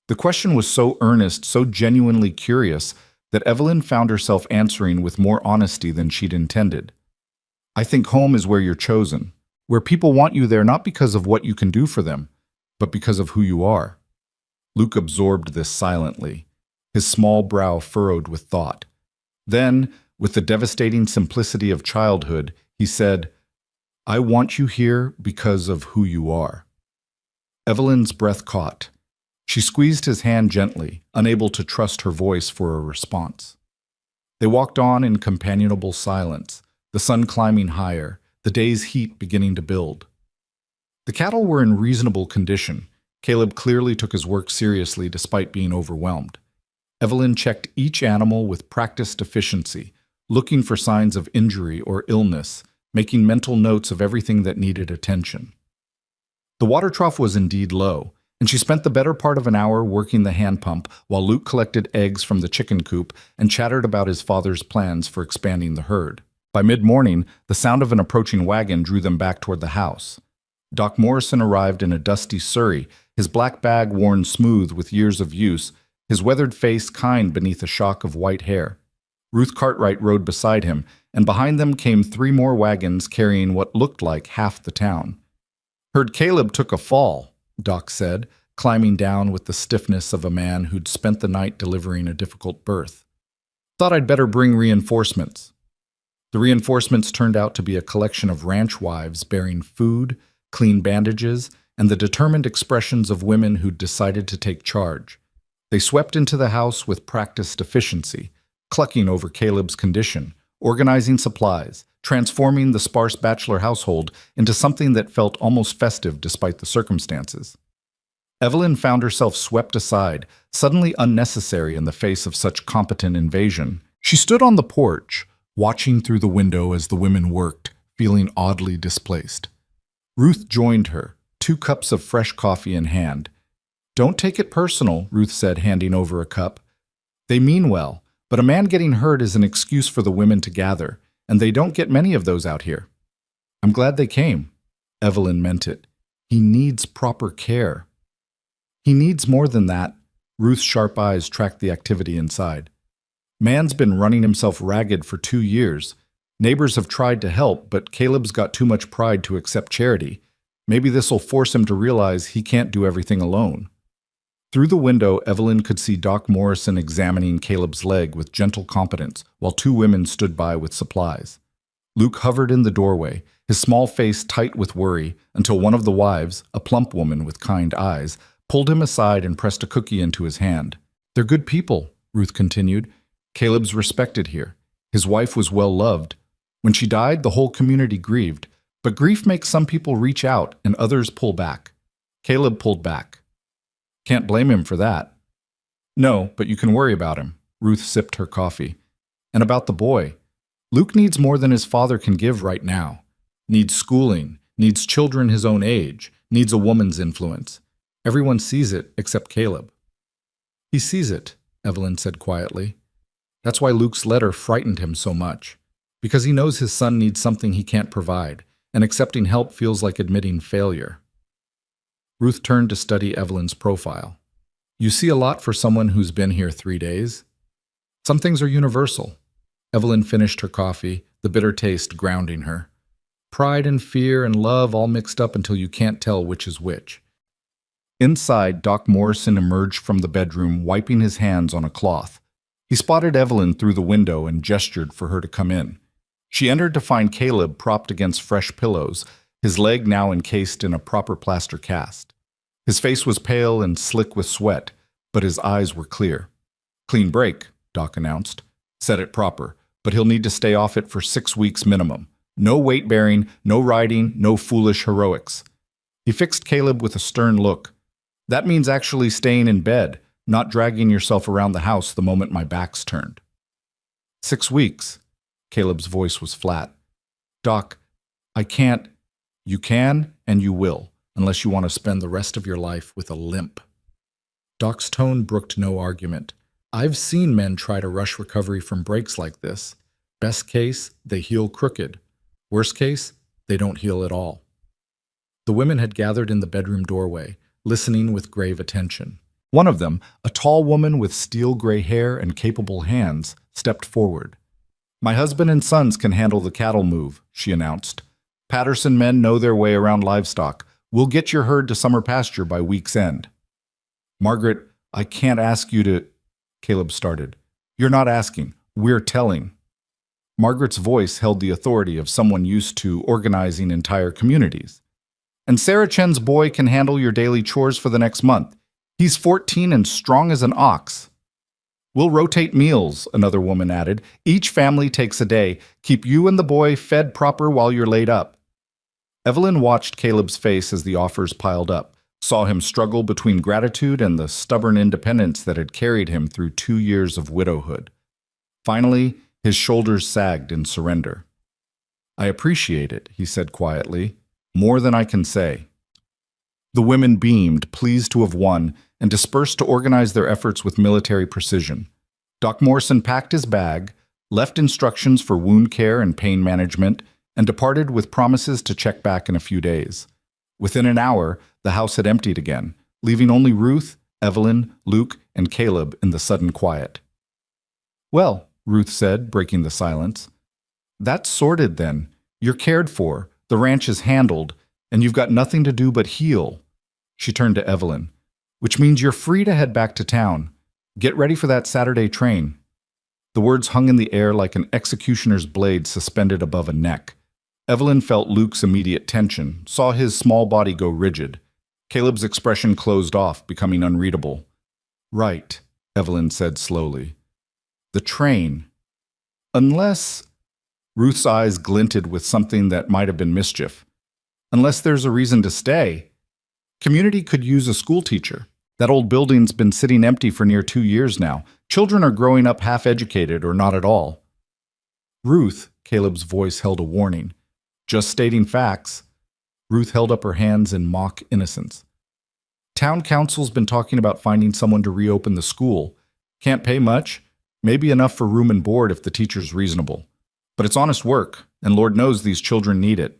Speaker 1: The question was so earnest, so genuinely curious, that Evelyn found herself answering with more honesty than she'd intended. "I think home is where you're chosen, where people want you there not because of what you can do for them, but because of who you are." Luke absorbed this silently, his small brow furrowed with thought. Then, with the devastating simplicity of childhood, he said, "I want you here because of who you are." Evelyn's breath caught. She squeezed his hand gently, unable to trust her voice for a response. They walked on in companionable silence, the sun climbing higher, the day's heat beginning to build. The cattle were in reasonable condition. Caleb clearly took his work seriously despite being overwhelmed. Evelyn checked each animal with practiced efficiency, looking for signs of injury or illness, making mental notes of everything that needed attention. The water trough was indeed low, and she spent the better part of an hour working the hand pump while Luke collected eggs from the chicken coop and chattered about his father's plans for expanding the herd. By mid-morning, the sound of an approaching wagon drew them back toward the house. Doc Morrison arrived in a dusty surrey, his black bag worn smooth with years of use, his weathered face kind beneath a shock of white hair. Ruth Cartwright rode beside him, and behind them came 3 more wagons carrying what looked like half the town. "Heard Caleb took a fall," Doc said, climbing down with the stiffness of a man who'd spent the night delivering a difficult birth. "Thought I'd better bring reinforcements." The reinforcements turned out to be a collection of ranch wives bearing food, clean bandages, and the determined expressions of women who'd decided to take charge. They swept into the house with practiced efficiency, clucking over Caleb's condition, organizing supplies, transforming the sparse bachelor household into something that felt almost festive despite the circumstances. Evelyn found herself swept aside, suddenly unnecessary in the face of such competent invasion. She stood on the porch, watching through the window as the women worked, feeling oddly displaced. Ruth joined her, 2 cups of fresh coffee in hand. "Don't take it personal," Ruth said, handing over a cup. "They mean well, but a man getting hurt is an excuse for the women to gather, and they don't get many of those out here." "I'm glad they came." Evelyn meant it. "He needs proper care." "He needs more than that." Ruth's sharp eyes tracked the activity inside. "Man's been running himself ragged for 2 years. Neighbors have tried to help, but Caleb's got too much pride to accept charity. Maybe this'll force him to realize he can't do everything alone." Through the window, Evelyn could see Doc Morrison examining Caleb's leg with gentle competence, while 2 women stood by with supplies. Luke hovered in the doorway, his small face tight with worry, until one of the wives, a plump woman with kind eyes, pulled him aside and pressed a cookie into his hand. "They're good people," Ruth continued. "Caleb's respected here. His wife was well loved. When she died, the whole community grieved. But grief makes some people reach out and others pull back. Caleb pulled back. Can't blame him for that." "No, but you can worry about him." Ruth sipped her coffee. "And about the boy. Luke needs more than his father can give right now. Needs schooling, needs children his own age, needs a woman's influence. Everyone sees it except Caleb." "He sees it," Evelyn said quietly. "That's why Luke's letter frightened him so much. Because he knows his son needs something he can't provide, and accepting help feels like admitting failure." Ruth turned to study Evelyn's profile. "You see a lot for someone who's been here 3 days. Some things are universal." Evelyn finished her coffee, the bitter taste grounding her. "Pride and fear and love all mixed up until you can't tell which is which." Inside, Doc Morrison emerged from the bedroom, wiping his hands on a cloth. He spotted Evelyn through the window and gestured for her to come in. She entered to find Caleb propped against fresh pillows, his leg now encased in a proper plaster cast. His face was pale and slick with sweat, but his eyes were clear. "Clean break," Doc announced. "Set it proper, but he'll need to stay off it for 6 weeks minimum. No weight-bearing, no riding, no foolish heroics." He fixed Caleb with a stern look. "That means actually staying in bed, not dragging yourself around the house the moment my back's turned." 6 weeks. Caleb's voice was flat. "Doc, I can't." "You can, and you will, unless you want to spend the rest of your life with a limp." Doc's tone brooked no argument. "I've seen men try to rush recovery from breaks like this. Best case, they heal crooked. Worst case, they don't heal at all." The women had gathered in the bedroom doorway, listening with grave attention. One of them, a tall woman with steel-gray hair and capable hands, stepped forward. "My husband and sons can handle the cattle move," she announced. "Patterson men know their way around livestock. We'll get your herd to summer pasture by week's end." "Margaret, I can't ask you to—" Caleb started. "You're not asking. We're telling." Margaret's voice held the authority of someone used to organizing entire communities. "And Sarah Chen's boy can handle your daily chores for the next month. He's 14 and strong as an ox." "We'll rotate meals," another woman added. "Each family takes a day. Keep you and the boy fed proper while you're laid up." Evelyn watched Caleb's face as the offers piled up, saw him struggle between gratitude and the stubborn independence that had carried him through 2 years of widowhood. Finally, his shoulders sagged in surrender. "I appreciate it," he said quietly, "more than I can say." The women beamed, pleased to have won, and dispersed to organize their efforts with military precision. Doc Morrison packed his bag, left instructions for wound care and pain management, and departed with promises to check back in a few days. Within an hour, the house had emptied again, leaving only Ruth, Evelyn, Luke, and Caleb in the sudden quiet. "Well," Ruth said, breaking the silence, That's sorted then. You're cared for, the ranch is handled, and you've got nothing to do but heal. She turned to Evelyn. Which means you're free to head back to town. Get ready for that Saturday train. The words hung in the air like an executioner's blade suspended above a neck. Evelyn felt Luke's immediate tension, saw his small body go rigid. Caleb's expression closed off, becoming unreadable. Right, Evelyn said slowly. The train. Unless... Ruth's eyes glinted with something that might have been mischief. Unless there's a reason to stay. Community could use a school teacher. That old building's been sitting empty for near 2 years now. Children are growing up half-educated or not at all. Ruth, Caleb's voice held a warning. Just stating facts. Ruth held up her hands in mock innocence. Town council's been talking about finding someone to reopen the school. Can't pay much. Maybe enough for room and board if the teacher's reasonable. But it's honest work, and Lord knows these children need it.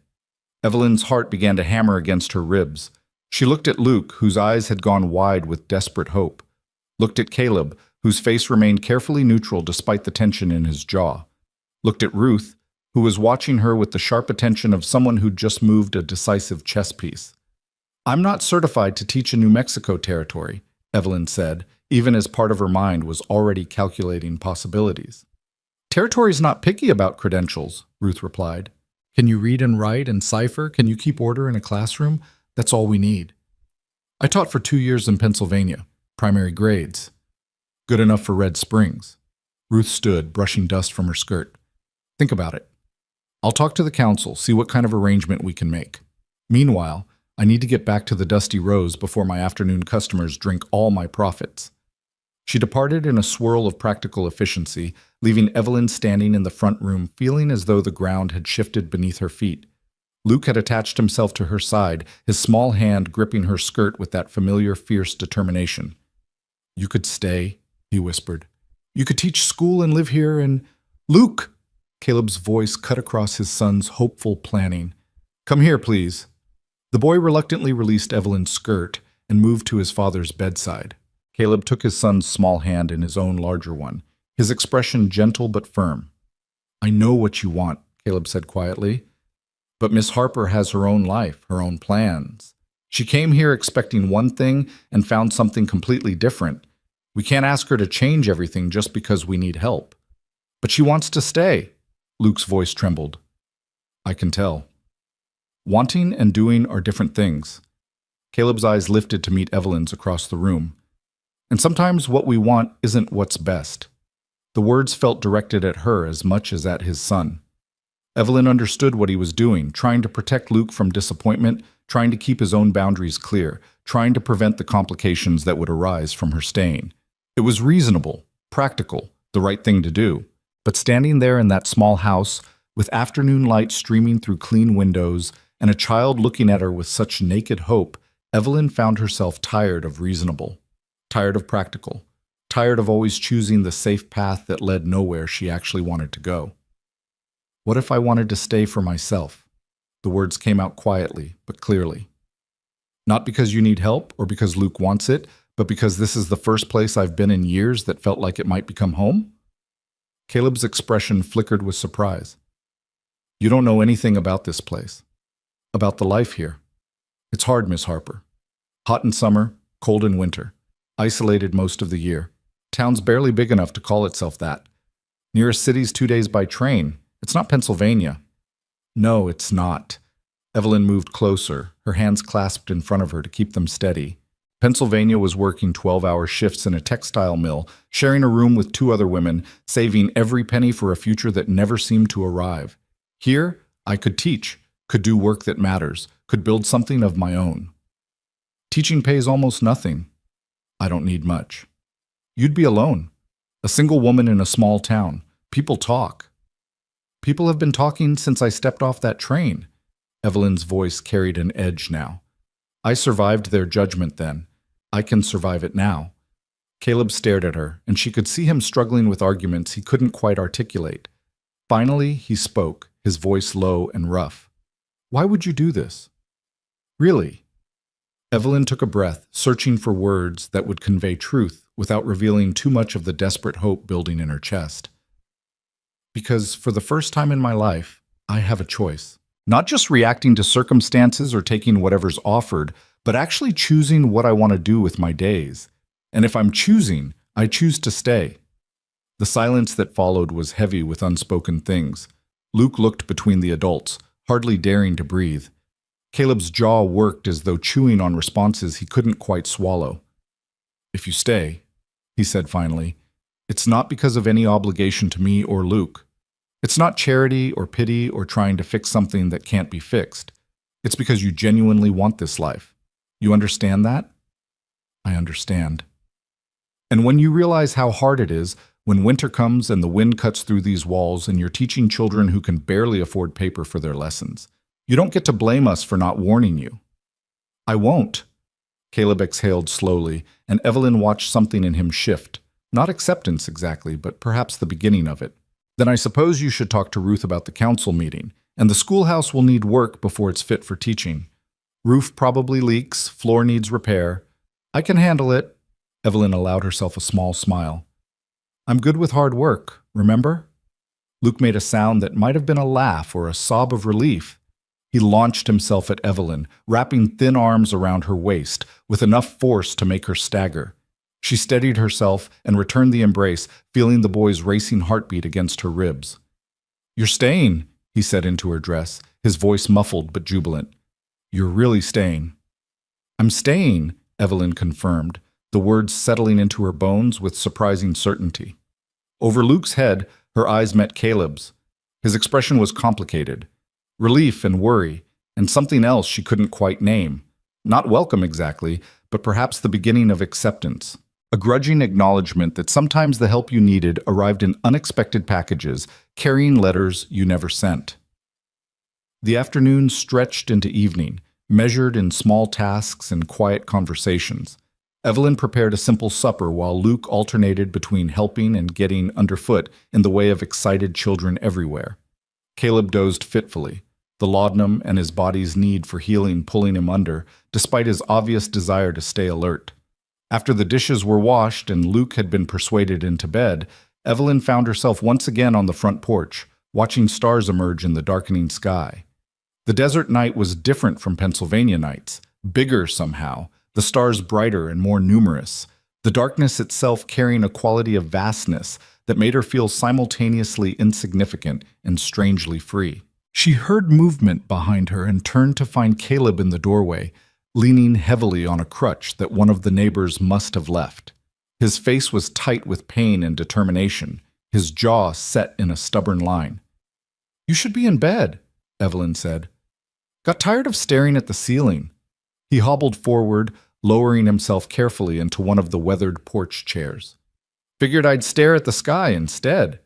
Speaker 1: Evelyn's heart began to hammer against her ribs. She looked at Luke, whose eyes had gone wide with desperate hope. Looked at Caleb, whose face remained carefully neutral despite the tension in his jaw. Looked at Ruth, who was watching her with the sharp attention of someone who'd just moved a decisive chess piece. I'm not certified to teach in New Mexico territory, Evelyn said, even as part of her mind was already calculating possibilities. Territory's not picky about credentials, Ruth replied. Can you read and write and cipher? Can you keep order in a classroom? That's all we need. I taught for 2 years in Pennsylvania, primary grades. Good enough for Red Springs. Ruth stood, brushing dust from her skirt. Think about it. I'll talk to the council, see what kind of arrangement we can make. Meanwhile, I need to get back to the Dusty Rose before my afternoon customers drink all my profits. She departed in a swirl of practical efficiency, leaving Evelyn standing in the front room feeling as though the ground had shifted beneath her feet. Luke had attached himself to her side, his small hand gripping her skirt with that familiar, fierce determination. You could stay, he whispered. You could teach school and live here and... Luke! Caleb's voice cut across his son's hopeful planning. Come here, please. The boy reluctantly released Evelyn's skirt and moved to his father's bedside. Caleb took his son's small hand in his own larger one, his expression gentle but firm. I know what you want, Caleb said quietly. But Miss Harper has her own life, her own plans. She came here expecting one thing and found something completely different. We can't ask her to change everything just because we need help. But she wants to stay. Luke's voice trembled. I can tell. Wanting and doing are different things. Caleb's eyes lifted to meet Evelyn's across the room. And sometimes what we want isn't what's best. The words felt directed at her as much as at his son. Evelyn understood what he was doing, trying to protect Luke from disappointment, trying to keep his own boundaries clear, trying to prevent the complications that would arise from her staying. It was reasonable, practical, the right thing to do. But standing there in that small house, with afternoon light streaming through clean windows and a child looking at her with such naked hope, Evelyn found herself tired of reasonable, tired of practical, tired of always choosing the safe path that led nowhere she actually wanted to go. What if I wanted to stay for myself? The words came out quietly, but clearly. Not because you need help or because Luke wants it, but because this is the first place I've been in years that felt like it might become home? Caleb's expression flickered with surprise. You don't know anything about this place, about the life here. It's hard, Miss Harper. Hot in summer, cold in winter, isolated most of the year. Town's barely big enough to call itself that. Nearest city's 2 days by train. It's not Pennsylvania. No, it's not. Evelyn moved closer, her hands clasped in front of her to keep them steady. Pennsylvania was working 12-hour shifts in a textile mill, sharing a room with 2 other women, saving every penny for a future that never seemed to arrive. Here, I could teach, could do work that matters, could build something of my own. Teaching pays almost nothing. I don't need much. You'd be alone. A single woman in a small town. People talk. People have been talking since I stepped off that train. Evelyn's voice carried an edge now. I survived their judgment then. I can survive it now. Caleb stared at her, and she could see him struggling with arguments he couldn't quite articulate. Finally, he spoke, his voice low and rough. Why would you do this? Really? Evelyn took a breath, searching for words that would convey truth without revealing too much of the desperate hope building in her chest. Because for the first time in my life, I have a choice. Not just reacting to circumstances or taking whatever's offered, but actually choosing what I want to do with my days. And if I'm choosing, I choose to stay. The silence that followed was heavy with unspoken things. Luke looked between the adults, hardly daring to breathe. Caleb's jaw worked as though chewing on responses he couldn't quite swallow. "If you stay," he said finally, "it's not because of any obligation to me or Luke. It's not charity or pity or trying to fix something that can't be fixed. It's because you genuinely want this life. You understand that?" "I understand." And when you realize how hard it is, when winter comes and the wind cuts through these walls and you're teaching children who can barely afford paper for their lessons, you don't get to blame us for not warning you. "I won't." Caleb exhaled slowly, and Evelyn watched something in him shift. Not acceptance exactly, but perhaps the beginning of it. "Then I suppose you should talk to Ruth about the council meeting, and the schoolhouse will need work before it's fit for teaching. Roof probably leaks, floor needs repair. I can handle it." Evelyn allowed herself a small smile. "I'm good with hard work, remember?" Luke made a sound that might have been a laugh or a sob of relief. He launched himself at Evelyn, wrapping thin arms around her waist, with enough force to make her stagger. She steadied herself and returned the embrace, feeling the boy's racing heartbeat against her ribs. "You're staying," he said into her dress, his voice muffled but jubilant. "You're really staying." "I'm staying," Evelyn confirmed, the words settling into her bones with surprising certainty. Over Luke's head, her eyes met Caleb's. His expression was complicated. Relief and worry, and something else she couldn't quite name. Not welcome exactly, but perhaps the beginning of acceptance. A grudging acknowledgement that sometimes the help you needed arrived in unexpected packages, carrying letters you never sent. The afternoon stretched into evening, measured in small tasks and quiet conversations. Evelyn prepared a simple supper while Luke alternated between helping and getting underfoot in the way of excited children everywhere. Caleb dozed fitfully, the laudanum and his body's need for healing pulling him under, despite his obvious desire to stay alert. After the dishes were washed and Luke had been persuaded into bed, Evelyn found herself once again on the front porch, watching stars emerge in the darkening sky. The desert night was different from Pennsylvania nights, bigger somehow, the stars brighter and more numerous, the darkness itself carrying a quality of vastness that made her feel simultaneously insignificant and strangely free. She heard movement behind her and turned to find Caleb in the doorway, leaning heavily on a crutch that one of the neighbors must have left. His face was tight with pain and determination, his jaw set in a stubborn line. "You should be in bed," Evelyn said. "Got tired of staring at the ceiling." He hobbled forward, lowering himself carefully into one of the weathered porch chairs. "Figured I'd stare at the sky instead."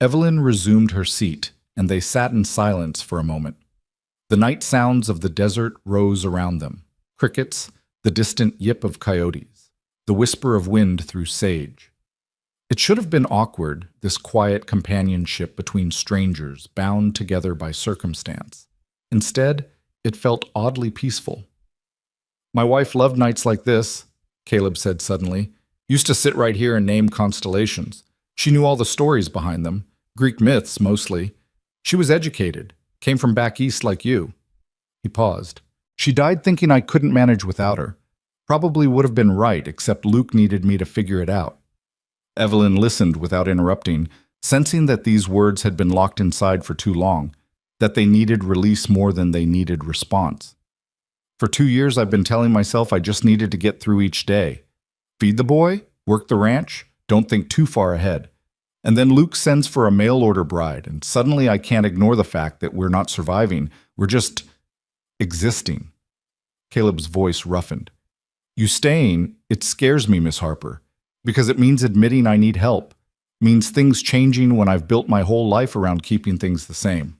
Speaker 1: Evelyn resumed her seat, and they sat in silence for a moment. The night sounds of the desert rose around them. Crickets, the distant yip of coyotes, the whisper of wind through sage. It should have been awkward, this quiet companionship between strangers bound together by circumstance. Instead, it felt oddly peaceful. "My wife loved nights like this," Caleb said suddenly. "Used to sit right here and name constellations. She knew all the stories behind them, Greek myths mostly. She was educated, came from back east like you." He paused. "She died thinking I couldn't manage without her. Probably would have been right, except Luke needed me to figure it out." Evelyn listened without interrupting, sensing that these words had been locked inside for too long, that they needed release more than they needed response. "For 2 years I've been telling myself I just needed to get through each day. Feed the boy, work the ranch, don't think too far ahead. And then Luke sends for a mail-order bride, and suddenly I can't ignore the fact that we're not surviving, we're just existing." Caleb's voice roughened. "You staying, it scares me, Miss Harper, because it means admitting I need help, means things changing when I've built my whole life around keeping things the same."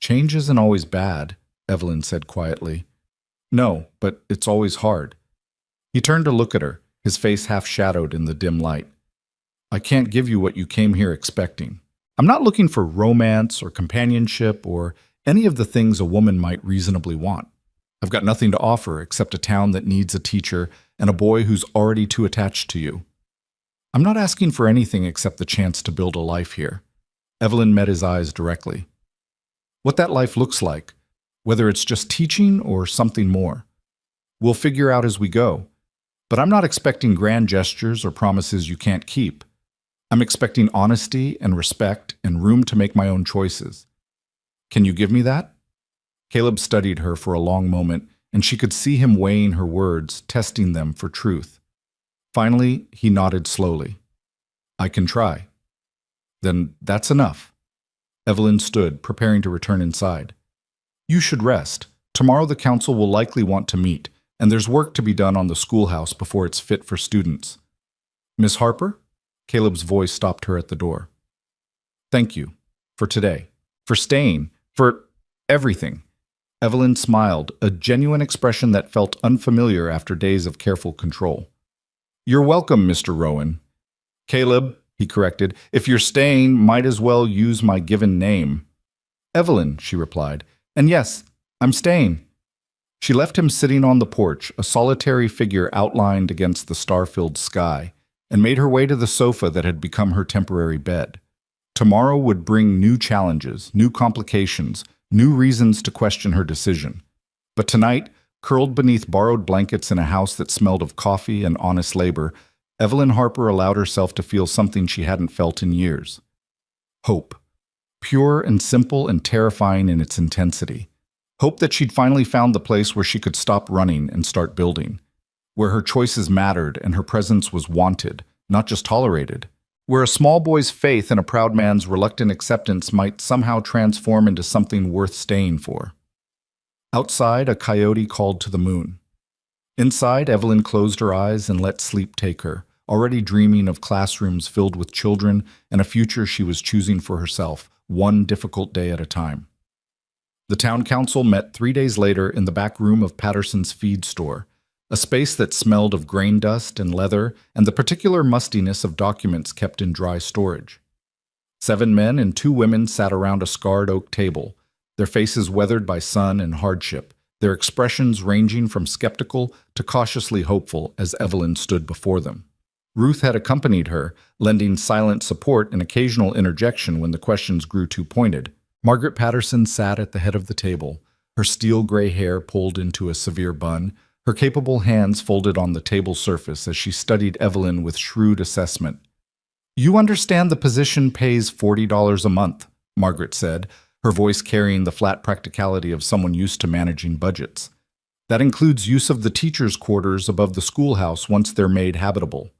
Speaker 1: "Change isn't always bad," Evelyn said quietly. "No, but it's always hard." He turned to look at her, his face half-shadowed in the dim light. "I can't give you what you came here expecting. I'm not looking for romance or companionship or any of the things a woman might reasonably want. I've got nothing to offer except a town that needs a teacher and a boy who's already too attached to you. I'm not asking for anything except the chance to build a life here. Evelyn met his eyes directly. What that life looks like, whether it's just teaching or something more. We'll figure out as we go. But I'm not expecting grand gestures or promises you can't keep. I'm expecting honesty and respect and room to make my own choices. Can you give me that? Caleb studied her for a long moment, and she could see him weighing her words, testing them for truth. Finally, he nodded slowly. I can try. Then that's enough. Evelyn stood, preparing to return inside. You should rest. Tomorrow the council will likely want to meet, and there's work to be done on the schoolhouse before it's fit for students. Miss Harper? Caleb's voice stopped her at the door. Thank you. For today. For staying. For everything. Evelyn smiled, a genuine expression that felt unfamiliar after days of careful control. You're welcome, Mr. Rowan. Caleb, he corrected, if you're staying, might as well use my given name. Evelyn, she replied. And yes, I'm staying. She left him sitting on the porch, a solitary figure outlined against the star-filled sky, and made her way to the sofa that had become her temporary bed. Tomorrow would bring new challenges, new complications, new reasons to question her decision. But tonight, curled beneath borrowed blankets in a house that smelled of coffee and honest labor, Evelyn Harper allowed herself to feel something she hadn't felt in years. Hope. Pure and simple and terrifying in its intensity. Hope that she'd finally found the place where she could stop running and start building. Where her choices mattered and her presence was wanted, not just tolerated. Where a small boy's faith and a proud man's reluctant acceptance might somehow transform into something worth staying for. Outside, a coyote called to the moon. Inside, Evelyn closed her eyes and let sleep take her, already dreaming of classrooms filled with children and a future she was choosing for herself, one difficult day at a time. The town council met 3 days later in the back room of Patterson's feed store, a space that smelled of grain dust and leather and the particular mustiness of documents kept in dry storage. 7 men and 2 women sat around a scarred oak table, their faces weathered by sun and hardship, their expressions ranging from skeptical to cautiously hopeful as Evelyn stood before them. Ruth had accompanied her, lending silent support and occasional interjection when the questions grew too pointed. Margaret Patterson sat at the head of the table, her steel-gray hair pulled into a severe bun, her capable hands folded on the table surface as she studied Evelyn with shrewd assessment. You understand the position pays $40 a month, Margaret said, her voice carrying the flat practicality of someone used to managing budgets. That includes use of the teachers' quarters above the schoolhouse once they're made habitable.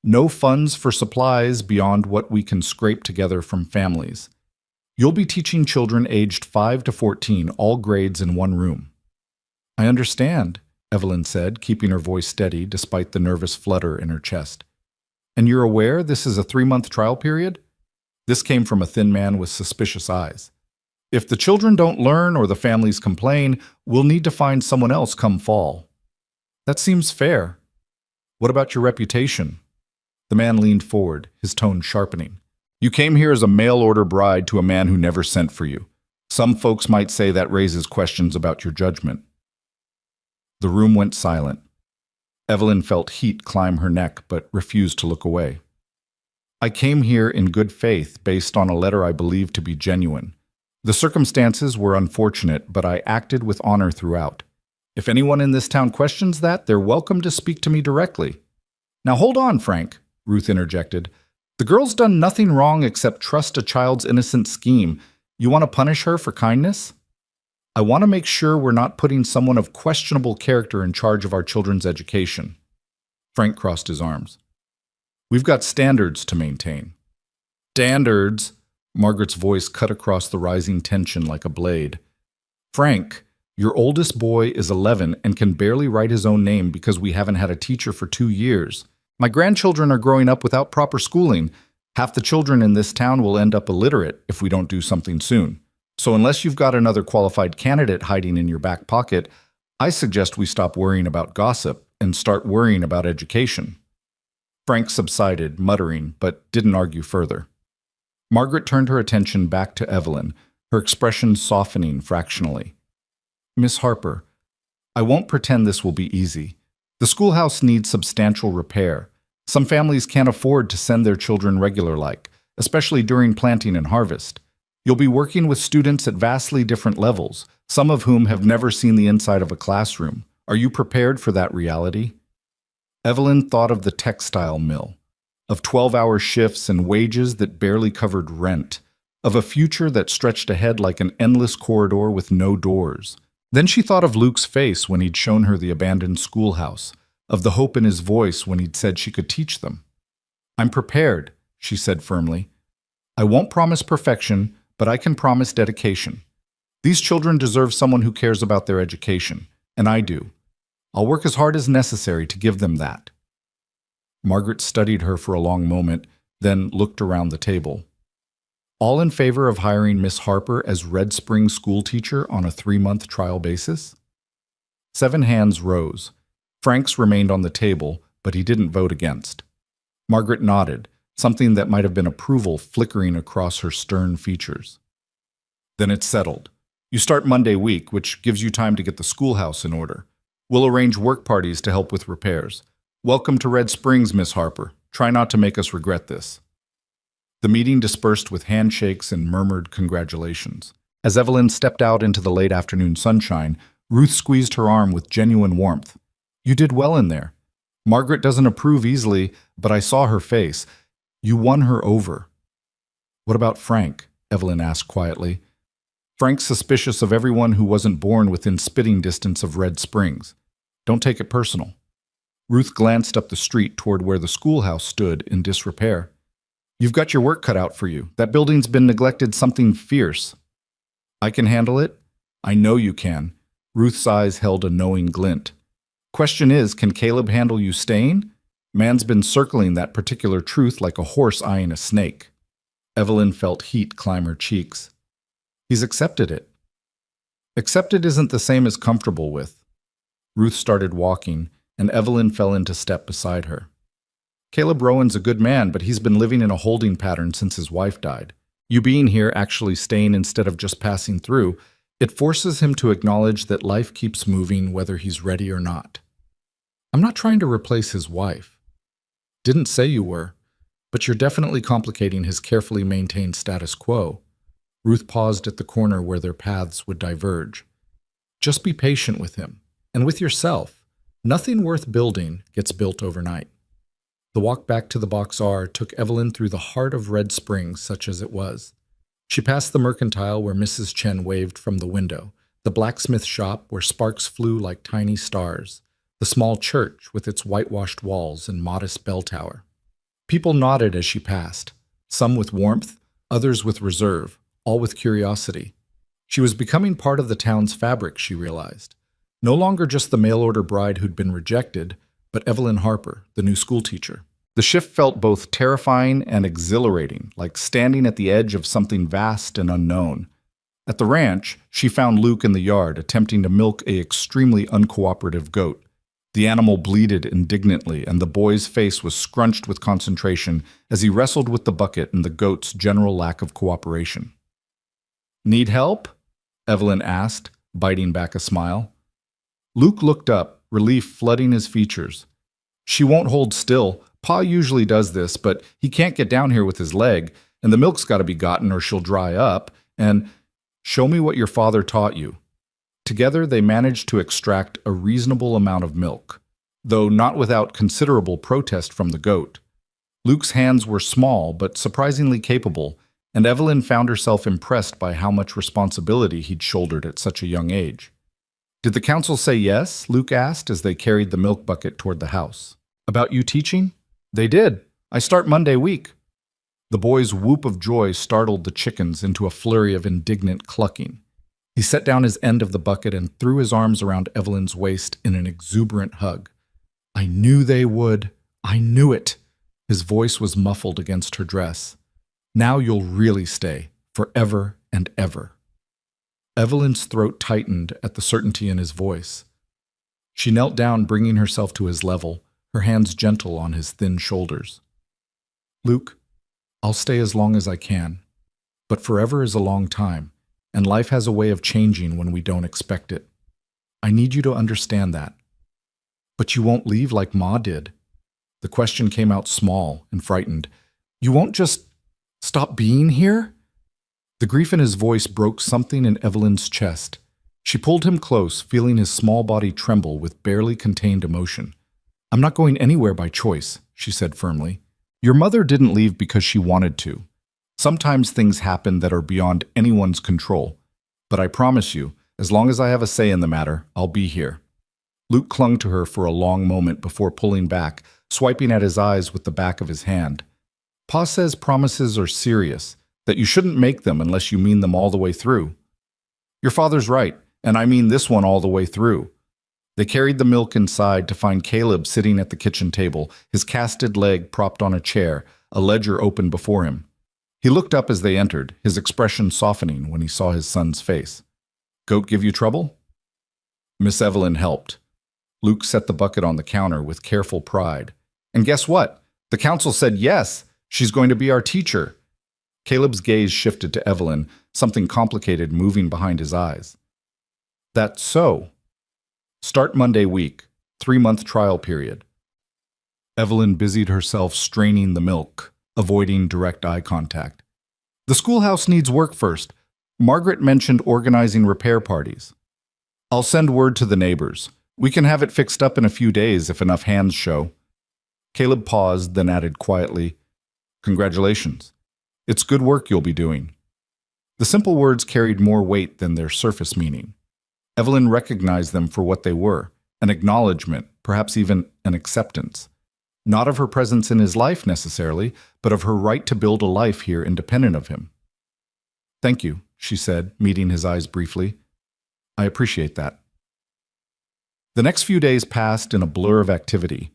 Speaker 1: No funds for supplies beyond what we can scrape together from families. You'll be teaching children aged 5 to 14, all grades in one room. I understand, Evelyn said, keeping her voice steady despite the nervous flutter in her chest. And you're aware this is a 3-month trial period? This came from a thin man with suspicious eyes. If the children don't learn or the families complain, we'll need to find someone else come fall. That seems fair. What about your reputation? The man leaned forward, his tone sharpening. You came here as a mail-order bride to a man who never sent for you. Some folks might say that raises questions about your judgment. The room went silent. Evelyn felt heat climb her neck, but refused to look away. I came here in good faith based on a letter I believed to be genuine. The circumstances were unfortunate, but I acted with honor throughout. If anyone in this town questions that, they're welcome to speak to me directly. Now hold on, Frank, Ruth interjected. The girl's done nothing wrong except trust a child's innocent scheme. You want to punish her for kindness? I want to make sure we're not putting someone of questionable character in charge of our children's education. Frank crossed his arms. We've got standards to maintain. Standards? Margaret's voice cut across the rising tension like a blade. Frank, your oldest boy is 11 and can barely write his own name because we haven't had a teacher for 2 years. My grandchildren are growing up without proper schooling. Half the children in this town will end up illiterate if we don't do something soon. So unless you've got another qualified candidate hiding in your back pocket, I suggest we stop worrying about gossip and start worrying about education. Frank subsided, muttering, but didn't argue further. Margaret turned her attention back to Evelyn, her expression softening fractionally. Miss Harper, I won't pretend this will be easy. The schoolhouse needs substantial repair. Some families can't afford to send their children regular-like. especially during planting and harvest. You'll be working with students at vastly different levels, some of whom have never seen the inside of a classroom. Are you prepared for that reality? Evelyn thought of the textile mill, of 12-hour shifts and wages that barely covered rent, of a future that stretched ahead like an endless corridor with no doors. Then she thought of Luke's face when he'd shown her the abandoned schoolhouse, of the hope in his voice when he'd said she could teach them. "I'm prepared," she said firmly. "I won't promise perfection, but I can promise dedication. These children deserve someone who cares about their education, and I do. I'll work as hard as necessary to give them that." Margaret studied her for a long moment, then looked around the table. All in favor of hiring Miss Harper as Red Springs school teacher on a 3-month trial basis? 7 hands rose. Frank's remained on the table, but he didn't vote against. Margaret nodded, something that might have been approval flickering across her stern features. "Then it's settled. You start Monday week, which gives you time to get the schoolhouse in order. We'll arrange work parties to help with repairs. Welcome to Red Springs, Miss Harper. Try not to make us regret this." The meeting dispersed with handshakes and murmured congratulations. As Evelyn stepped out into the late afternoon sunshine, Ruth squeezed her arm with genuine warmth. "You did well in there. Margaret doesn't approve easily, but I saw her face. You won her over." "What about Frank?" Evelyn asked quietly. "Frank's suspicious of everyone who wasn't born within spitting distance of Red Springs. Don't take it personal." Ruth glanced up the street toward where the schoolhouse stood in disrepair. "You've got your work cut out for you. That building's been neglected something fierce." "I can handle it." "I know you can." Ruth's eyes held a knowing glint. "Question is, can Caleb handle you staying? Man's been circling that particular truth like a horse eyeing a snake." Evelyn felt heat climb her cheeks. "He's accepted it." "Accepted isn't the same as comfortable with." Ruth started walking, and Evelyn fell into step beside her. "Caleb Rowan's a good man, but he's been living in a holding pattern since his wife died. You being here, actually staying instead of just passing through, it forces him to acknowledge that life keeps moving whether he's ready or not." "I'm not trying to replace his wife." "Didn't say you were, but you're definitely complicating his carefully maintained status quo." Ruth paused at the corner where their paths would diverge. "Just be patient with him, and with yourself. Nothing worth building gets built overnight." The walk back to the Box R took Evelyn through the heart of Red Springs, such as it was. She passed the mercantile where Mrs. Chen waved from the window, the blacksmith shop where sparks flew like tiny stars, the small church with its whitewashed walls and modest bell tower. People nodded as she passed, some with warmth, others with reserve, all with curiosity. She was becoming part of the town's fabric, she realized. No longer just the mail-order bride who'd been rejected, but Evelyn Harper, the new schoolteacher. The shift felt both terrifying and exhilarating, like standing at the edge of something vast and unknown. At the ranch, she found Luke in the yard attempting to milk an extremely uncooperative goat. The animal bleated indignantly, and the boy's face was scrunched with concentration as he wrestled with the bucket and the goat's general lack of cooperation. "Need help?" Evelyn asked, biting back a smile. Luke looked up, relief flooding his features. "She won't hold still. Pa usually does this, but he can't get down here with his leg, and the milk's got to be gotten or she'll dry up, and show me what your father taught you." Together they managed to extract a reasonable amount of milk, though not without considerable protest from the goat. Luke's hands were small but surprisingly capable, and Evelyn found herself impressed by how much responsibility he'd shouldered at such a young age. "Did the council say yes?" Luke asked as they carried the milk bucket toward the house. "About you teaching?" "They did. I start Monday week." The boy's whoop of joy startled the chickens into a flurry of indignant clucking. He set down his end of the bucket and threw his arms around Evelyn's waist in an exuberant hug. "I knew they would. I knew it." His voice was muffled against her dress. "Now you'll really stay, forever and ever." Evelyn's throat tightened at the certainty in his voice. She knelt down, bringing herself to his level, her hands gentle on his thin shoulders. "Luke, I'll stay as long as I can, but forever is a long time, and life has a way of changing when we don't expect it. I need you to understand that." "But you won't leave like Ma did." The question came out small and frightened. "You won't just Stop being here? The grief in his voice broke something in Evelyn's chest. She pulled him close, feeling his small body tremble with barely contained emotion. I'm not going anywhere by choice, she said firmly. Your mother didn't leave because she wanted to. Sometimes things happen that are beyond anyone's control. But I promise you, as long as I have a say in the matter, I'll be here. Luke clung to her for a long moment before pulling back, swiping at his eyes with the back of his hand. Pa says promises are serious, that you shouldn't make them unless you mean them all the way through. Your father's right, and I mean this one all the way through. They carried the milk inside to find Caleb sitting at the kitchen table, his casted leg propped on a chair, a ledger open before him. He looked up as they entered, his expression softening when he saw his son's face. Goat give you trouble? Miss Evelyn helped. Luke set the bucket on the counter with careful pride. And guess what? The council said yes, she's going to be our teacher. Caleb's gaze shifted to Evelyn, something complicated moving behind his eyes. That's so. Start Monday week, 3-month trial period. Evelyn busied herself straining the milk, avoiding direct eye contact. The schoolhouse needs work first. Margaret mentioned organizing repair parties. I'll send word to the neighbors. We can have it fixed up in a few days if enough hands show. Caleb paused, then added quietly, Congratulations. It's good work you'll be doing. The simple words carried more weight than their surface meaning. Evelyn recognized them for what they were, an acknowledgement, perhaps even an acceptance. Not of her presence in his life necessarily, but of her right to build a life here independent of him. Thank you, she said, meeting his eyes briefly. I appreciate that. The next few days passed in a blur of activity.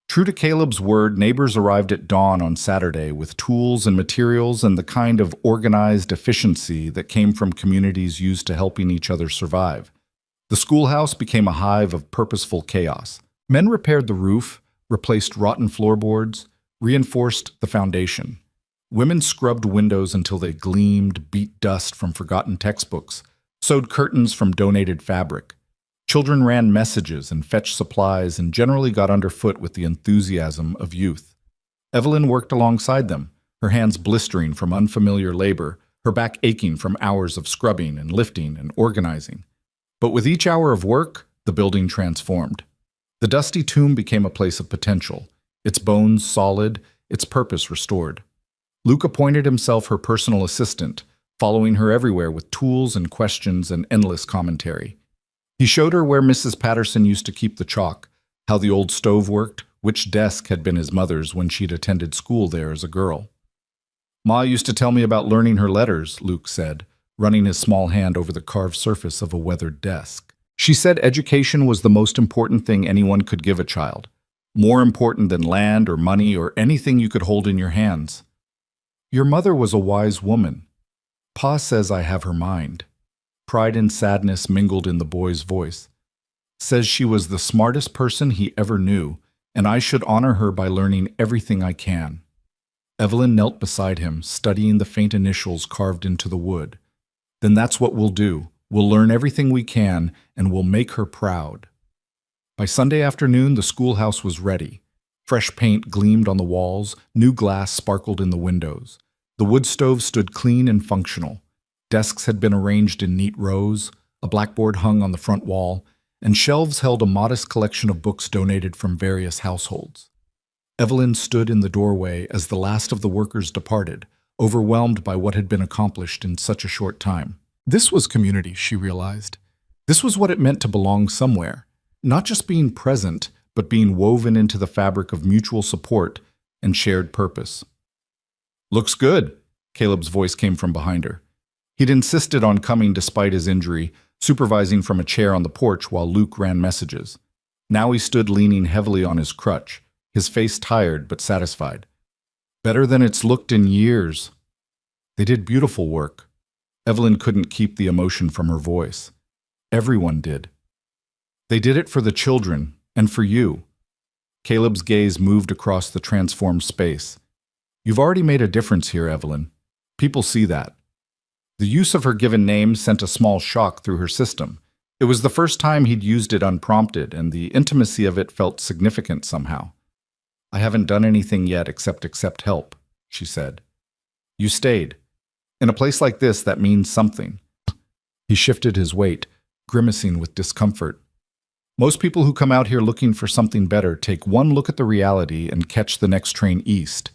Speaker 1: True to Caleb's word, neighbors arrived at dawn on Saturday with tools and materials and the kind of organized efficiency that came from communities used to helping each other survive. The schoolhouse became a hive of purposeful chaos. Men repaired the roof, replaced rotten floorboards, reinforced the foundation. Women scrubbed windows until they gleamed, beat dust from forgotten textbooks, sewed curtains from donated fabric. Children ran messages and fetched supplies and generally got underfoot with the enthusiasm of youth. Evelyn worked alongside them, her hands blistering from unfamiliar labor, her back aching from hours of scrubbing and lifting and organizing. But with each hour of work, the building transformed. The dusty tomb became a place of potential, its bones solid, its purpose restored. Luke appointed himself her personal assistant, following her everywhere with tools and questions and endless commentary. He showed her where Mrs. Patterson used to keep the chalk, how the old stove worked, which desk had been his mother's when she'd attended school there as a girl. Ma used to tell me about learning her letters, Luke said, running his small hand over the carved surface of a weathered desk. She said education was the most important thing anyone could give a child, more important than land or money or anything you could hold in your hands. Your mother was a wise woman. Pa says I have her mind. Pride and sadness mingled in the boy's voice. Says she was the smartest person he ever knew, and I should honor her by learning everything I can. Evelyn knelt beside him, studying the faint initials carved into the wood. Then that's what we'll do. We'll learn everything we can, and we'll make her proud. By Sunday afternoon, the schoolhouse was ready. Fresh paint gleamed on the walls, new glass sparkled in the windows. The wood stove stood clean and functional. Desks had been arranged in neat rows, a blackboard hung on the front wall, and shelves held a modest collection of books donated from various households. Evelyn stood in the doorway as the last of the workers departed, overwhelmed by what had been accomplished in such a short time. This was community, she realized. This was what it meant to belong somewhere, not just being present, but being woven into the fabric of mutual support and shared purpose. Looks good, Caleb's voice came from behind her. He'd insisted on coming despite his injury, supervising from a chair on the porch while Luke ran messages. Now he stood leaning heavily on his crutch, his face tired but satisfied. Better than it's looked in years. They did beautiful work. Evelyn couldn't keep the emotion from her voice. Everyone did. They did it for the children and for you. Caleb's gaze moved across the transformed space. You've already made a difference here, Evelyn. People see that. The use of her given name sent a small shock through her system. It was the first time he'd used it unprompted, and the intimacy of it felt significant somehow. I haven't done anything yet except accept help, she said. You stayed. In a place like this, that means something. He shifted his weight, grimacing with discomfort. Most people who come out here looking for something better take one look at the reality and catch the next train east.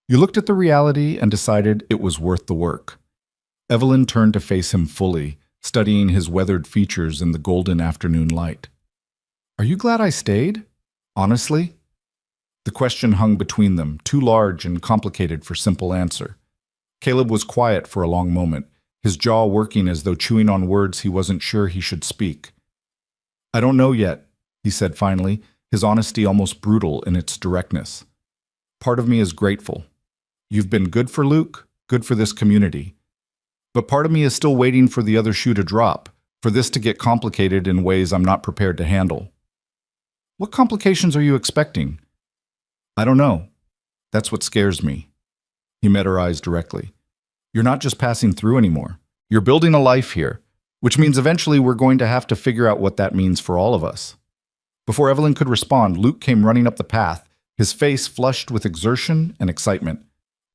Speaker 1: You looked at the reality and decided it was worth the work. Evelyn turned to face him fully, studying his weathered features in the golden afternoon light. Are you glad I stayed? Honestly? The question hung between them, too large and complicated for simple answer. Caleb was quiet for a long moment, his jaw working as though chewing on words he wasn't sure he should speak. I don't know yet, he said finally, his honesty almost brutal in its directness. Part of me is grateful. You've been good for Luke, good for this community. But part of me is still waiting for the other shoe to drop, for this to get complicated in ways I'm not prepared to handle. What complications are you expecting? I don't know. That's what scares me. He met her eyes directly. You're not just passing through anymore. You're building a life here, which means eventually we're going to have to figure out what that means for all of us. Before Evelyn could respond, Luke came running up the path, his face flushed with exertion and excitement.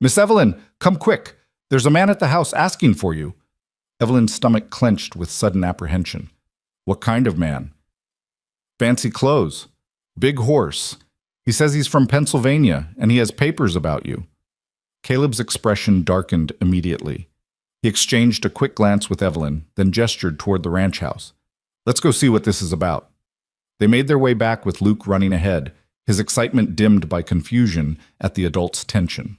Speaker 1: Miss Evelyn, come quick! There's a man at the house asking for you. Evelyn's stomach clenched with sudden apprehension. What kind of man? Fancy clothes. Big horse. He says he's from Pennsylvania, and he has papers about you. Caleb's expression darkened immediately. He exchanged a quick glance with Evelyn, then gestured toward the ranch house. Let's go see what this is about. They made their way back with Luke running ahead, his excitement dimmed by confusion at the adult's tension.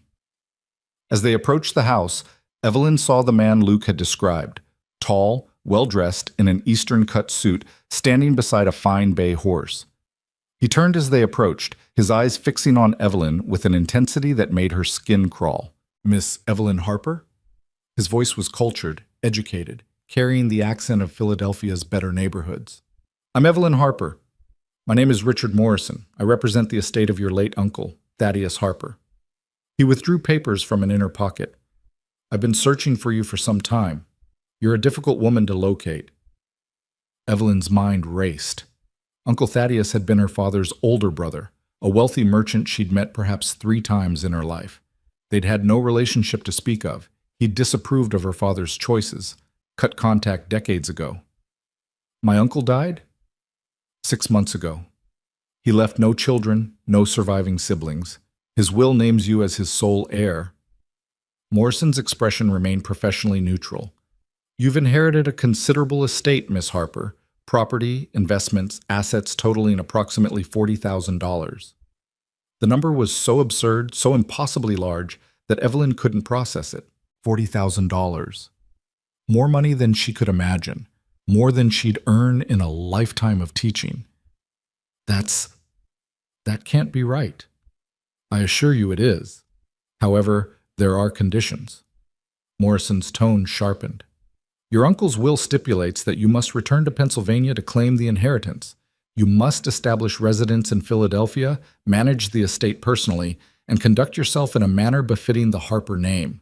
Speaker 1: As they approached the house, Evelyn saw the man Luke had described, tall, well-dressed in an Eastern-cut suit, standing beside a fine bay horse. He turned as they approached, his eyes fixing on Evelyn with an intensity that made her skin crawl. Miss Evelyn Harper? His voice was cultured, educated, carrying the accent of Philadelphia's better neighborhoods. I'm Evelyn Harper. My name is Richard Morrison. I represent the estate of your late uncle, Thaddeus Harper. He withdrew papers from an inner pocket. I've been searching for you for some time. You're a difficult woman to locate. Evelyn's mind raced. Uncle Thaddeus had been her father's older brother, a wealthy merchant she'd met perhaps 3 times in her life. They'd had no relationship to speak of. He'd disapproved of her father's choices, cut contact decades ago. My uncle died? 6 months ago. He left no children, no surviving siblings. His will names you as his sole heir. Morrison's expression remained professionally neutral. You've inherited a considerable estate, Miss Harper. Property, investments, assets totaling approximately $40,000. The number was so absurd, so impossibly large, that Evelyn couldn't process it. $40,000. More money than she could imagine. More than she'd earn in a lifetime of teaching. That can't be right. I assure you it is. However, there are conditions. Morrison's tone sharpened. Your uncle's will stipulates that you must return to Pennsylvania to claim the inheritance. You must establish residence in Philadelphia, manage the estate personally, and conduct yourself in a manner befitting the Harper name.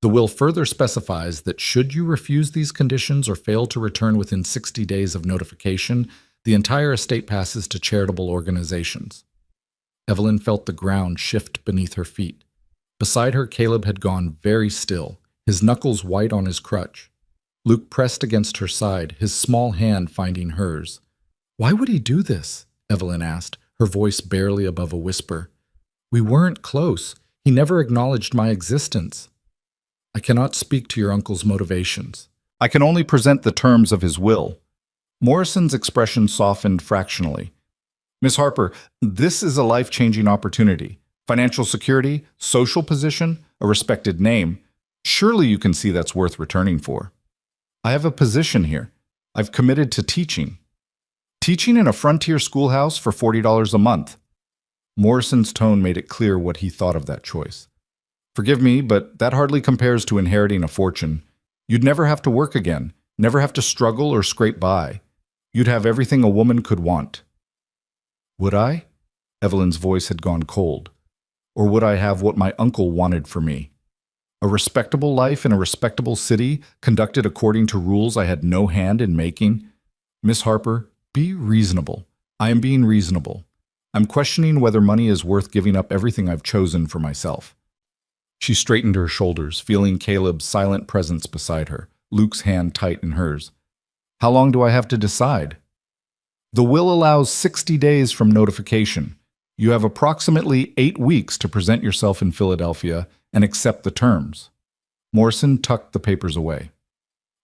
Speaker 1: The will further specifies that should you refuse these conditions or fail to return within 60 days of notification, the entire estate passes to charitable organizations. Evelyn felt the ground shift beneath her feet. Beside her, Caleb had gone very still, his knuckles white on his crutch. Luke pressed against her side, his small hand finding hers. Why would he do this? Evelyn asked, her voice barely above a whisper. We weren't close. He never acknowledged my existence. I cannot speak to your uncle's motivations. I can only present the terms of his will. Morrison's expression softened fractionally. Miss Harper, this is a life-changing opportunity. Financial security, social position, a respected name. Surely you can see that's worth returning for. I have a position here. I've committed to teaching. Teaching in a frontier schoolhouse for $40 a month. Morrison's tone made it clear what he thought of that choice. Forgive me, but that hardly compares to inheriting a fortune. You'd never have to work again, never have to struggle or scrape by. You'd have everything a woman could want. Would I? Evelyn's voice had gone cold. Or would I have what my uncle wanted for me? A respectable life in a respectable city, conducted according to rules I had no hand in making? Miss Harper, be reasonable. I am being reasonable. I'm questioning whether money is worth giving up everything I've chosen for myself. She straightened her shoulders, feeling Caleb's silent presence beside her, Luke's hand tight in hers. How long do I have to decide? The will allows 60 days from notification. You have approximately 8 weeks to present yourself in Philadelphia and accept the terms. Morrison tucked the papers away.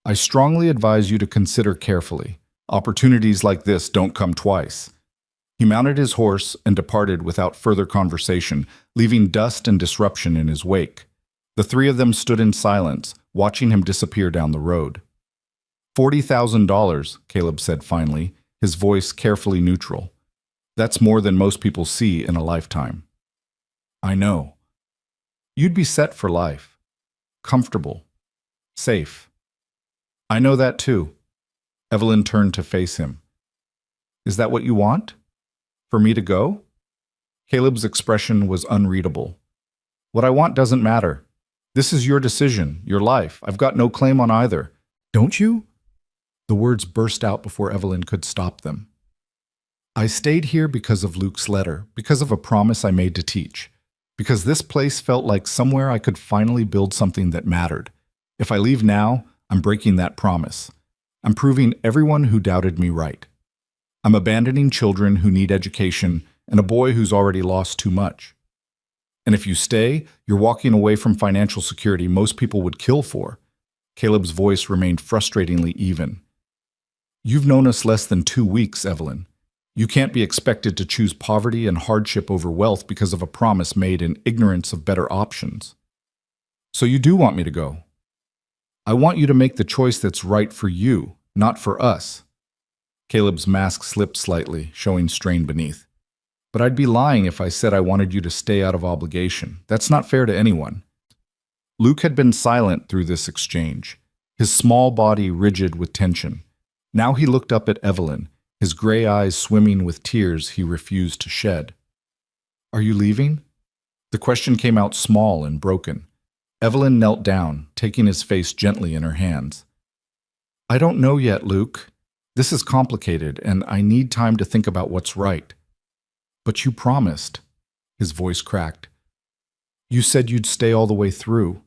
Speaker 1: I strongly advise you to consider carefully. Opportunities like this don't come twice. He mounted his horse and departed without further conversation, leaving dust and disruption in his wake. The three of them stood in silence, watching him disappear down the road. $40,000, Caleb said finally, his voice carefully neutral. That's more than most people see in a lifetime. I know. You'd be set for life. Comfortable. Safe. I know that too. Evelyn turned to face him. Is that what you want? For me to go? Caleb's expression was unreadable. What I want doesn't matter. This is your decision, your life. I've got no claim on either. Don't you? The words burst out before Evelyn could stop them. I stayed here because of Luke's letter, because of a promise I made to teach, because this place felt like somewhere I could finally build something that mattered. If I leave now, I'm breaking that promise. I'm proving everyone who doubted me right. I'm abandoning children who need education and a boy who's already lost too much. And if you stay, you're walking away from financial security most people would kill for. Caleb's voice remained frustratingly even. You've known us less than 2 weeks, Evelyn. You can't be expected to choose poverty and hardship over wealth because of a promise made in ignorance of better options. So you do want me to go. I want you to make the choice that's right for you, not for us. Caleb's mask slipped slightly, showing strain beneath. But I'd be lying if I said I wanted you to stay out of obligation. That's not fair to anyone. Luke had been silent through this exchange, his small body rigid with tension. Now he looked up at Evelyn, his gray eyes swimming with tears he refused to shed. Are you leaving? The question came out small and broken. Evelyn knelt down, taking his face gently in her hands. I don't know yet, Luke. This is complicated, and I need time to think about what's right. But you promised. His voice cracked. You said you'd stay all the way through.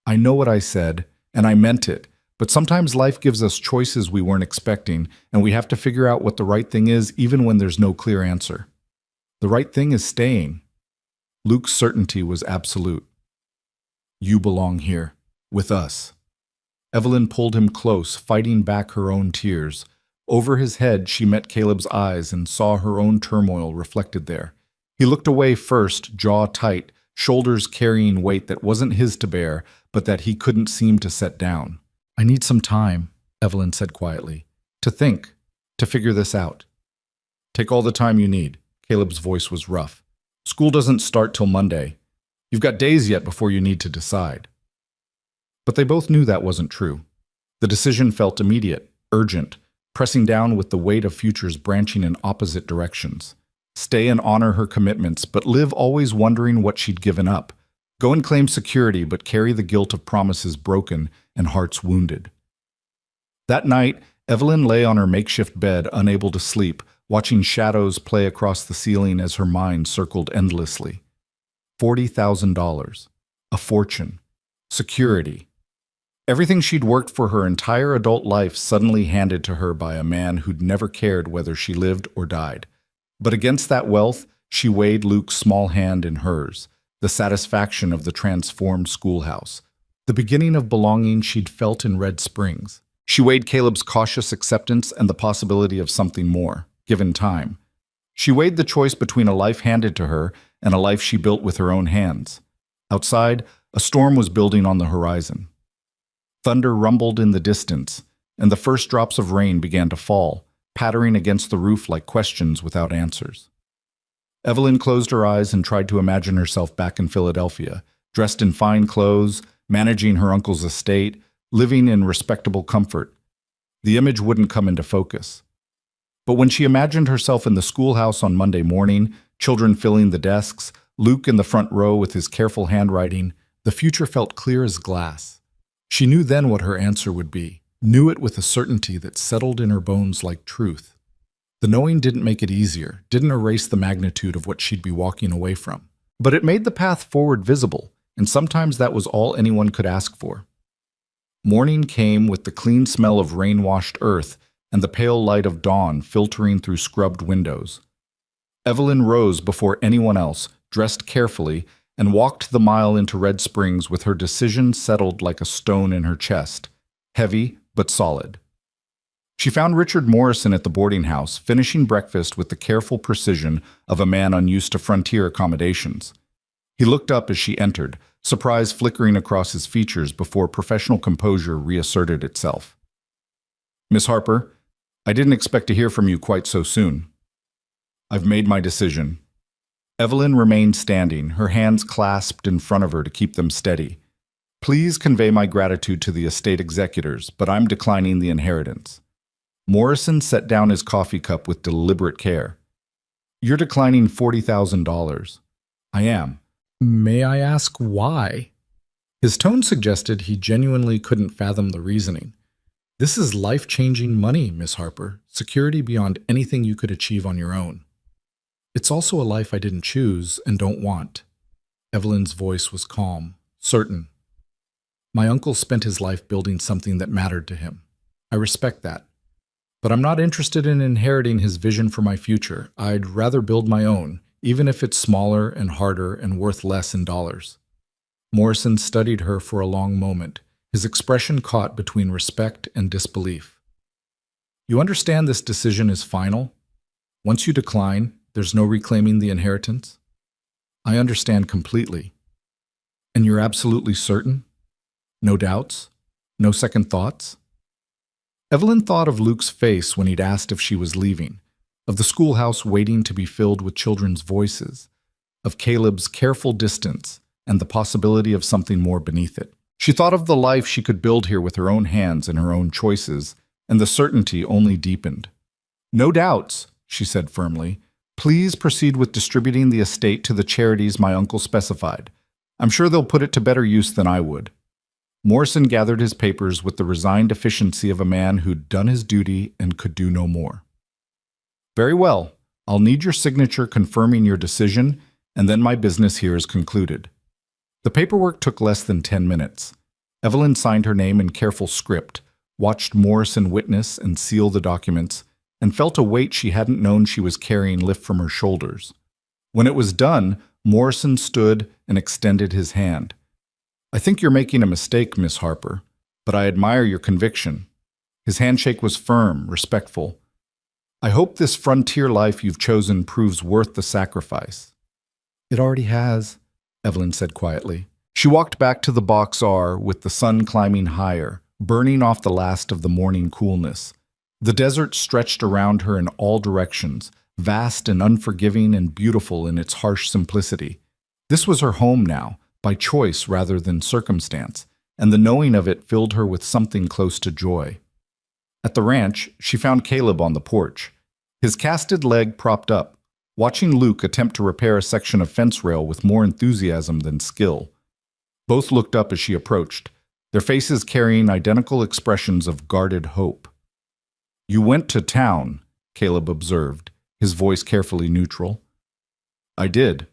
Speaker 1: I know what I said, and I meant it, but sometimes life gives us choices we weren't expecting, and we have to figure out what the right thing is even when there's no clear answer. The right thing is staying. Luke's certainty was absolute. You belong here, with us. Evelyn pulled him close, fighting back her own tears. Over his head, she met Caleb's eyes and saw her own turmoil reflected there. He looked away first, jaw tight, shoulders carrying weight that wasn't his to bear, but that he couldn't seem to set down. I need some time, Evelyn said quietly, to think, to figure this out. Take all the time you need. Caleb's voice was rough. School doesn't start till Monday. You've got days yet before you need to decide. But they both knew that wasn't true. The decision felt immediate, urgent, pressing down with the weight of futures branching in opposite directions. Stay and honor her commitments, but live always wondering what she'd given up. Go and claim security, but carry the guilt of promises broken and hearts wounded. That night, Evelyn lay on her makeshift bed, unable to sleep, watching shadows play across the ceiling as her mind circled endlessly. $40,000. A fortune. Security. Everything she'd worked for her entire adult life suddenly handed to her by a man who'd never cared whether she lived or died. But against that wealth, she weighed Luke's small hand in hers, the satisfaction of the transformed schoolhouse, the beginning of belonging she'd felt in Red Springs. She weighed Caleb's cautious acceptance and the possibility of something more, given time. She weighed the choice between a life handed to her and a life she built with her own hands. Outside, a storm was building on the horizon. Thunder rumbled in the distance, and the first drops of rain began to fall, pattering against the roof like questions without answers. Evelyn closed her eyes and tried to imagine herself back in Philadelphia, dressed in fine clothes, managing her uncle's estate, living in respectable comfort. The image wouldn't come into focus. But when she imagined herself in the schoolhouse on Monday morning, children filling the desks, Luke in the front row with his careful handwriting, the future felt clear as glass. She knew then what her answer would be, knew it with a certainty that settled in her bones like truth. The knowing didn't make it easier, didn't erase the magnitude of what she'd be walking away from. But it made the path forward visible. and sometimes that was all anyone could ask for. Morning came with the clean smell of rain-washed earth and the pale light of dawn filtering through scrubbed windows. Evelyn rose before anyone else, dressed carefully, and walked the mile into Red Springs with her decision settled like a stone in her chest, heavy but solid. She found Richard Morrison at the boarding house, finishing breakfast with the careful precision of a man unused to frontier accommodations. He looked up as she entered, surprise flickering across his features before professional composure reasserted itself. "Miss Harper, I didn't expect to hear from you quite so soon. I've made my decision." Evelyn remained standing, her hands clasped in front of her to keep them steady. "Please convey my gratitude to the estate executors, but I'm declining the inheritance." Morrison set down his coffee cup with deliberate care. "You're declining $40,000. "I am."
Speaker 2: "May I ask why?" His tone suggested he genuinely couldn't fathom the reasoning. "This is life-changing money, Miss Harper, security beyond anything you could achieve on your own. It's also a life I didn't choose and don't want." Evelyn's voice was calm, certain. "My uncle spent his life building something that mattered to him. I respect that. But I'm not interested in inheriting his vision for my future. I'd rather build my own, even if it's smaller and harder and worth less in dollars." Morrison studied her for a long moment, his expression caught between respect and disbelief. "You understand this decision is final? Once you decline, there's no reclaiming the inheritance?" "I understand completely." "And you're absolutely certain? No doubts? No second thoughts?" Evelyn thought of Luke's face when he'd asked if she was leaving, of the schoolhouse waiting to be filled with children's voices, of Caleb's careful distance and the possibility of something more beneath it. She thought of the life she could build here with her own hands and her own choices, and the certainty only deepened. "No doubts," she said firmly. "Please proceed with distributing the estate to the charities my uncle specified. I'm sure they'll put it to better use than I would." Morrison gathered his papers with the resigned efficiency of a man who'd done his duty and could do no more. "Very well. I'll need your signature confirming your decision, and then my business here is concluded." The paperwork took less than 10 minutes. Evelyn signed her name in careful script, watched Morrison witness and seal the documents, and felt a weight she hadn't known she was carrying lift from her shoulders. When it was done, Morrison stood and extended his hand. "I think you're making a mistake, Miss Harper, but I admire your conviction." His handshake was firm, respectful. "I hope this frontier life you've chosen proves worth the sacrifice." "It already has," Evelyn said quietly. She walked back to the Box R with the sun climbing higher, burning off the last of the morning coolness. The desert stretched around her in all directions, vast and unforgiving and beautiful in its harsh simplicity. This was her home now, by choice rather than circumstance, and the knowing of it filled her with something close to joy. At the ranch, she found Caleb on the porch, his casted leg propped up, watching Luke attempt to repair a section of fence rail with more enthusiasm than skill. Both looked up as she approached, their faces carrying identical expressions of guarded hope. "You went to town," Caleb observed, his voice carefully neutral. "I did.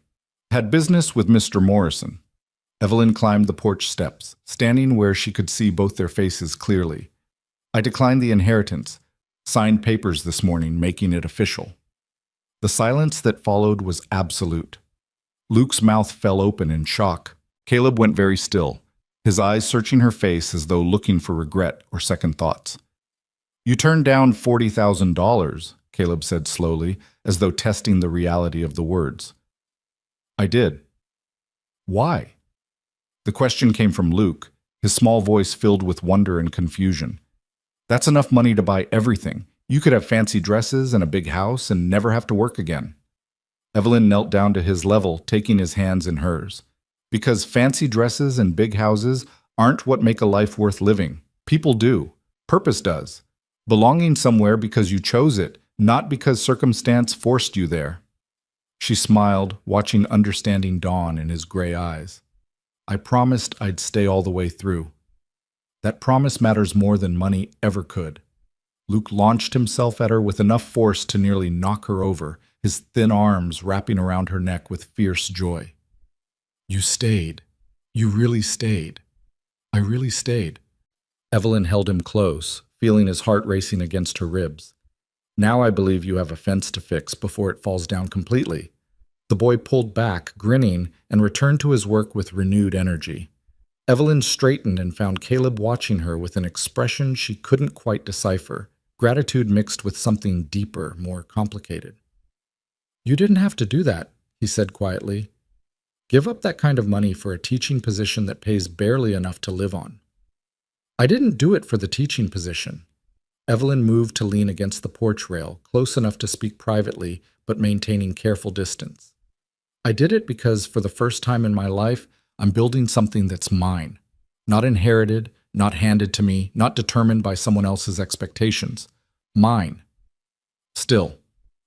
Speaker 2: Had business with Mr. Morrison." Evelyn climbed the porch steps, standing where she could see both their faces clearly. "I declined the inheritance. Signed papers this morning, making it official." The silence that followed was absolute. Luke's mouth fell open in shock. Caleb went very still, his eyes searching her face as though looking for regret or second thoughts. "You turned down $40,000, Caleb said slowly, as though testing the reality of the words. "I did." "Why?" The question came from Luke, his small voice filled with wonder and confusion. "That's enough money to buy everything. You could have fancy dresses and a big house and never have to work again." Evelyn knelt down to his level, taking his hands in hers. "Because fancy dresses and big houses aren't what make a life worth living. People do. Purpose does. Belonging somewhere because you chose it, not because circumstance forced you there." She smiled, watching understanding dawn in his gray eyes. "I promised I'd stay all the way through. That promise matters more than money ever could." Luke launched himself at her with enough force to nearly knock her over, his thin arms wrapping around her neck with fierce joy. "You stayed. You really stayed. I really stayed. Evelyn held him close, feeling his heart racing against her ribs. Now I believe you have a fence to fix before it falls down completely. The boy pulled back, grinning, and returned to his work with renewed energy. Evelyn straightened and found Caleb watching her with an expression she couldn't quite decipher, gratitude mixed with something deeper, more complicated. You didn't have to do that, he said quietly. Give up that kind of money for a teaching position that pays barely enough to live on. I didn't do it for the teaching position. Evelyn moved to lean against the porch rail, close enough to speak privately, but maintaining careful distance. I did it because, for the first time in my life, I'm building something that's mine. Not inherited, not handed to me, not determined by someone else's expectations. Mine. Still,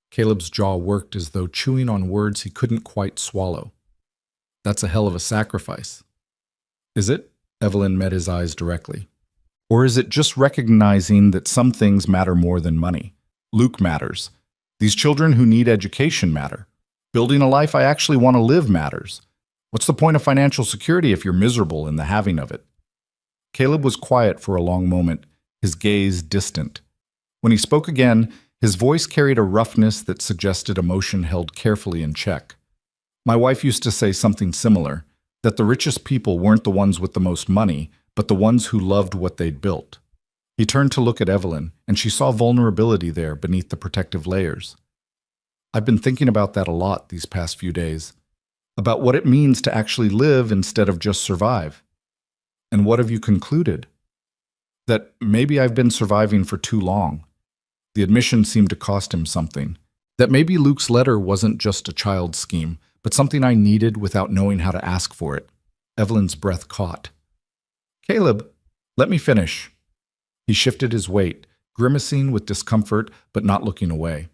Speaker 2: Caleb's jaw worked as though chewing on words he couldn't quite swallow. That's a hell of a sacrifice. Is it? Evelyn met his eyes directly. Or is it just recognizing that some things matter more than money? Luke matters. These children who need education matter. Building a life I actually want to live matters. What's the point of financial security if you're miserable in the having of it? Caleb was quiet for a long moment, his gaze distant. When he spoke again, his voice carried a roughness that suggested emotion held carefully in check. My wife used to say something similar, that the richest people weren't the ones with the most money, but the ones who loved what they'd built. He turned to look at Evelyn, and she saw vulnerability there beneath the protective layers. I've been thinking about that a lot these past few days, about what it means to actually live instead of just survive. And what have you concluded? That maybe I've been surviving for too long. The admission seemed to cost him something. That maybe Luke's letter wasn't just a child's scheme, but something I needed without knowing how to ask for it. Evelyn's breath caught. Caleb, let me finish. He shifted his weight, grimacing with discomfort but not looking away.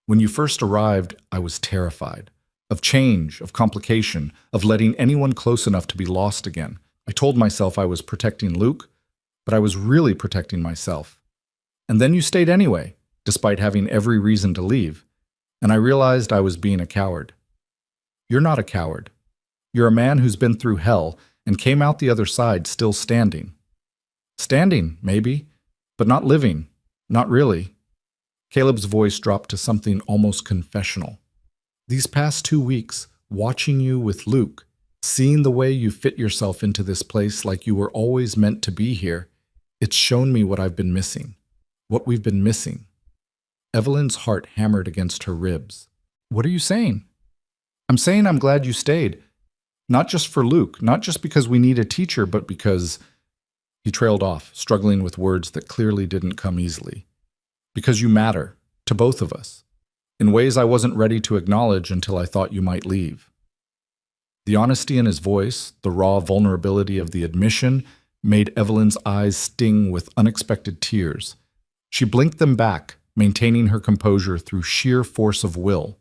Speaker 2: When you first arrived, I was terrified. Of change, of complication, of letting anyone close enough to be lost again. I told myself I was protecting Luke, but I was really protecting myself. And then you stayed anyway, despite having every reason to leave, and I realized I was being a coward. You're not a coward. You're a man who's been through hell and came out the other side still standing. Standing, maybe, but not living, not really. Caleb's voice dropped to something almost confessional. These past 2 weeks, watching you with Luke, seeing the way you fit yourself into this place like you were always meant to be here, it's shown me what I've been missing, what we've been missing. Evelyn's heart hammered against her ribs. What are you saying? I'm saying I'm glad you stayed. Not just for Luke, not just because we need a teacher, but because... He trailed off, struggling with words that clearly didn't come easily. Because you matter, to both of us, in ways I wasn't ready to acknowledge until I thought you might leave. The honesty in his voice, the raw vulnerability of the admission, made Evelyn's eyes sting with unexpected tears. She blinked them back, maintaining her composure through sheer force of will.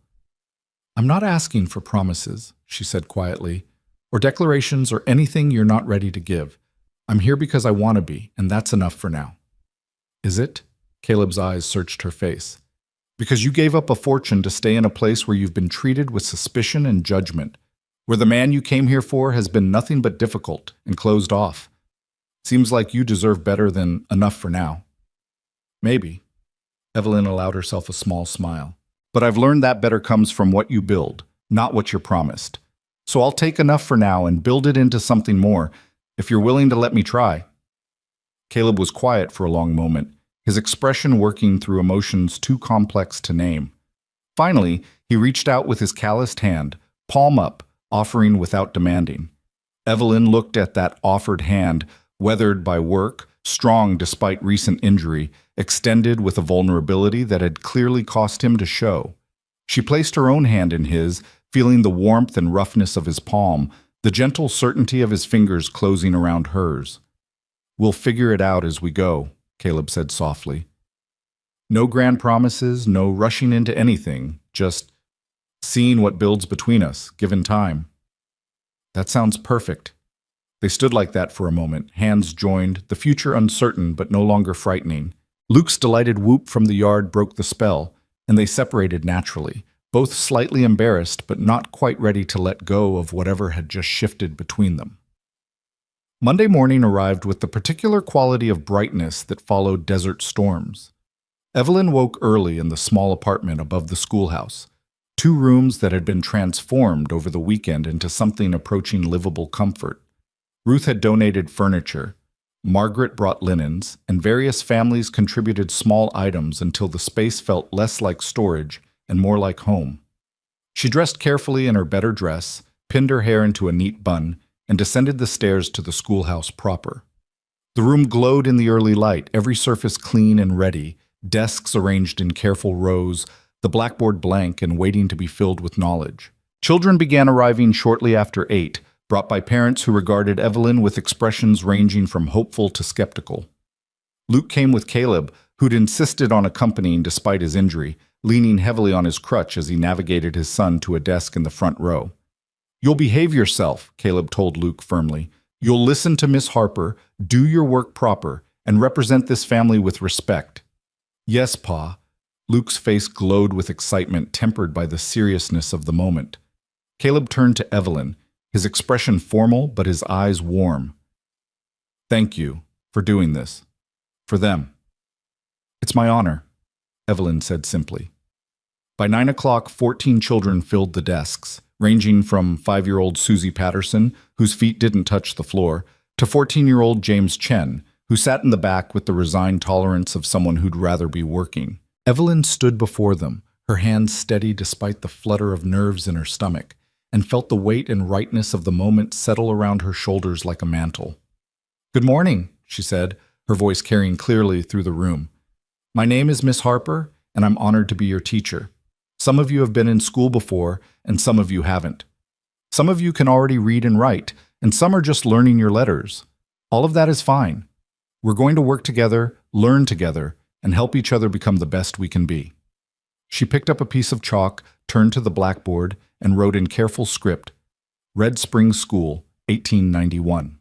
Speaker 2: I'm not asking for promises, she said quietly, or declarations or anything you're not ready to give. I'm here because I want to be, and that's enough for now. Is it? Caleb's eyes searched her face. Because you gave up a fortune to stay in a place where you've been treated with suspicion and judgment, where the man you came here for has been nothing but difficult and closed off. Seems like you deserve better than enough for now. Maybe. Evelyn allowed herself a small smile. But I've learned that better comes from what you build, not what you're promised. So I'll take enough for now and build it into something more, if you're willing to let me try. Caleb was quiet for a long moment, his expression working through emotions too complex to name. Finally, he reached out with his calloused hand, palm up, offering without demanding. Evelyn looked at that offered hand, weathered by work, strong despite recent injury, extended with a vulnerability that had clearly cost him to show. She placed her own hand in his, feeling the warmth and roughness of his palm, the gentle certainty of his fingers closing around hers. We'll figure it out as we go, Caleb said softly. No grand promises, no rushing into anything, just seeing what builds between us, given time. That sounds perfect. They stood like that for a moment, hands joined, the future uncertain but no longer frightening. Luke's delighted whoop from the yard broke the spell, and they separated naturally, both slightly embarrassed but not quite ready to let go of whatever had just shifted between them.
Speaker 1: Monday morning arrived with the particular quality of brightness that followed desert storms. Evelyn woke early in the small apartment above the schoolhouse, 2 rooms that had been transformed over the weekend into something approaching livable comfort. Ruth had donated furniture, Margaret brought linens, and various families contributed small items until the space felt less like storage and more like home. She dressed carefully in her better dress, pinned her hair into a neat bun, and descended the stairs to the schoolhouse proper. The room glowed in the early light, every surface clean and ready, desks arranged in careful rows, the blackboard blank and waiting to be filled with knowledge. Children began arriving shortly after 8, brought by parents who regarded Evelyn with expressions ranging from hopeful to skeptical. Luke came with Caleb, who'd insisted on accompanying despite his injury, leaning heavily on his crutch as he navigated his son to a desk in the front row. "You'll behave yourself," Caleb told Luke firmly. "You'll listen to Miss Harper, do your work proper, and represent this family with respect." "Yes, Pa." Luke's face glowed with excitement tempered by the seriousness of the moment. Caleb turned to Evelyn, his expression formal but his eyes warm. "Thank you for doing this. For them." "It's my honor," Evelyn said simply. By 9 o'clock, 14 children filled the desks, ranging from 5-year-old Susie Patterson, whose feet didn't touch the floor, to 14-year-old James Chen, who sat in the back with the resigned tolerance of someone who'd rather be working. Evelyn stood before them, her hands steady despite the flutter of nerves in her stomach, and felt the weight and rightness of the moment settle around her shoulders like a mantle. "Good morning," she said, her voice carrying clearly through the room. "My name is Miss Harper, and I'm honored to be your teacher. Some of you have been in school before, and some of you haven't. Some of you can already read and write, and some are just learning your letters. All of that is fine. We're going to work together, learn together, and help each other become the best we can be." She picked up a piece of chalk, turned to the blackboard, and wrote in careful script, "Red Springs School, 1891.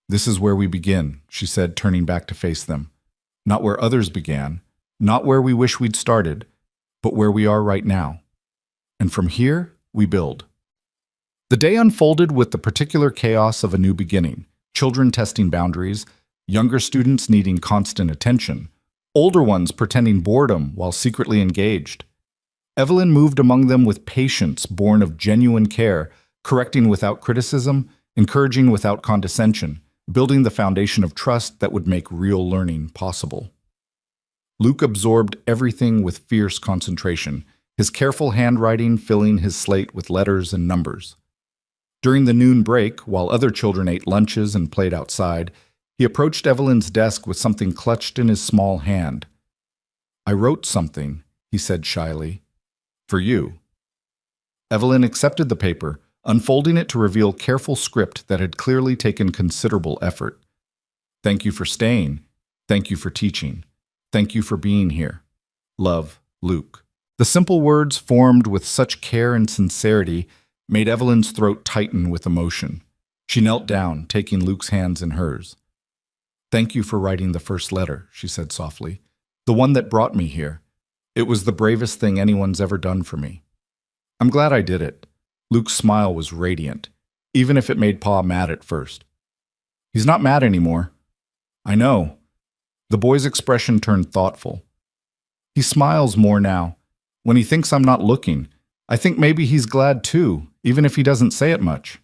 Speaker 1: "This is where we begin," she said, turning back to face them. "Not where others began, not where we wish we'd started, but where we are right now. And from here, we build." The day unfolded with the particular chaos of a new beginning, children testing boundaries, younger students needing constant attention, older ones pretending boredom while secretly engaged. Evelyn moved among them with patience born of genuine care, correcting without criticism, encouraging without condescension, building the foundation of trust that would make real learning possible. Luke absorbed everything with fierce concentration, his careful handwriting filling his slate with letters and numbers. During the noon break, while other children ate lunches and played outside, he approached Evelyn's desk with something clutched in his small hand. "I wrote something," he said shyly. "For you." Evelyn accepted the paper, unfolding it to reveal careful script that had clearly taken considerable effort. "Thank you for staying. Thank you for teaching. Thank you for being here. Love, Luke." The simple words, formed with such care and sincerity, made Evelyn's throat tighten with emotion. She knelt down, taking Luke's hands in hers. "Thank you for writing the first letter," she said softly. "The one that brought me here. It was the bravest thing anyone's ever done for me." "I'm glad I did it." Luke's smile was radiant, even if it made Pa mad at first. "He's not mad anymore." "I know." The boy's expression turned thoughtful. "He smiles more now. When he thinks I'm not looking, I think maybe he's glad too, even if he doesn't say it much."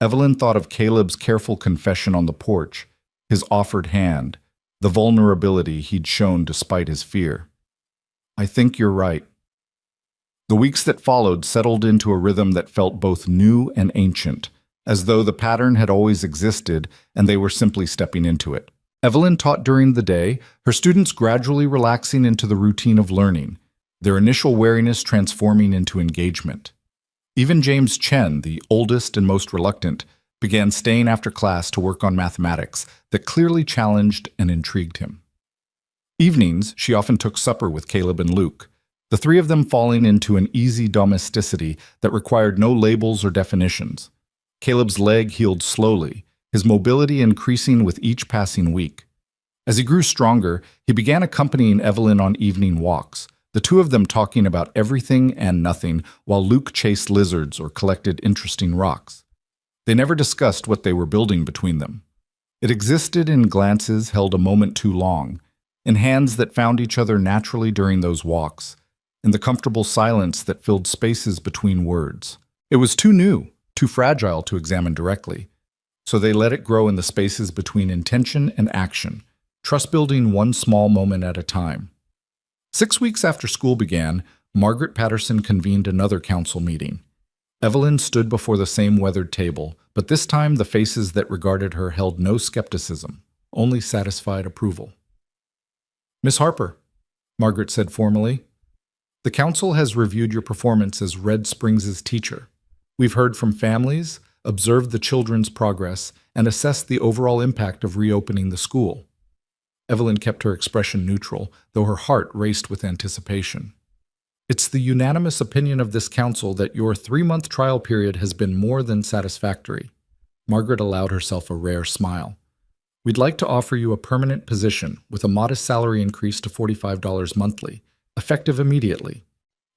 Speaker 1: Evelyn thought of Caleb's careful confession on the porch, his offered hand, the vulnerability he'd shown despite his fear. "I think you're right." The weeks that followed settled into a rhythm that felt both new and ancient, as though the pattern had always existed and they were simply stepping into it. Evelyn taught during the day, her students gradually relaxing into the routine of learning, their initial wariness transforming into engagement. Even James Chen, the oldest and most reluctant, began staying after class to work on mathematics that clearly challenged and intrigued him. Evenings, she often took supper with Caleb and Luke, the three of them falling into an easy domesticity that required no labels or definitions. Caleb's leg healed slowly, his mobility increasing with each passing week. As he grew stronger, he began accompanying Evelyn on evening walks, the two of them talking about everything and nothing while Luke chased lizards or collected interesting rocks. They never discussed what they were building between them. It existed in glances held a moment too long, in hands that found each other naturally during those walks, in the comfortable silence that filled spaces between words. It was too new, too fragile to examine directly, so they let it grow in the spaces between intention and action, trust building one small moment at a time. 6 weeks after school began, Margaret Patterson convened another council meeting. Evelyn stood before the same weathered table, but this time the faces that regarded her held no skepticism, only satisfied approval. "Miss Harper," Margaret said formally, "the council has reviewed your performance as Red Springs' teacher. We've heard from families, observed the children's progress, and assessed the overall impact of reopening the school." Evelyn kept her expression neutral, though her heart raced with anticipation. "It's the unanimous opinion of this council that your 3-month trial period has been more than satisfactory." Margaret allowed herself a rare smile. "We'd like to offer you a permanent position with a modest salary increase to $45 monthly, effective immediately."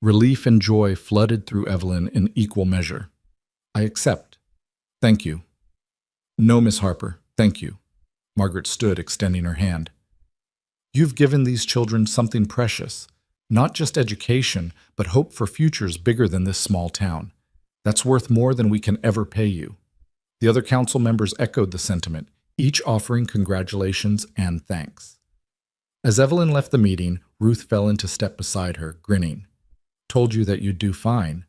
Speaker 1: Relief and joy flooded through Evelyn in equal measure. "I accept. Thank you." "No, Miss Harper, thank you." Margaret stood, extending her hand. "You've given these children something precious, not just education, but hope for futures bigger than this small town. That's worth more than we can ever pay you." The other council members echoed the sentiment, each offering congratulations and thanks. As Evelyn left the meeting, Ruth fell into step beside her, grinning. "Told you that you'd do fine.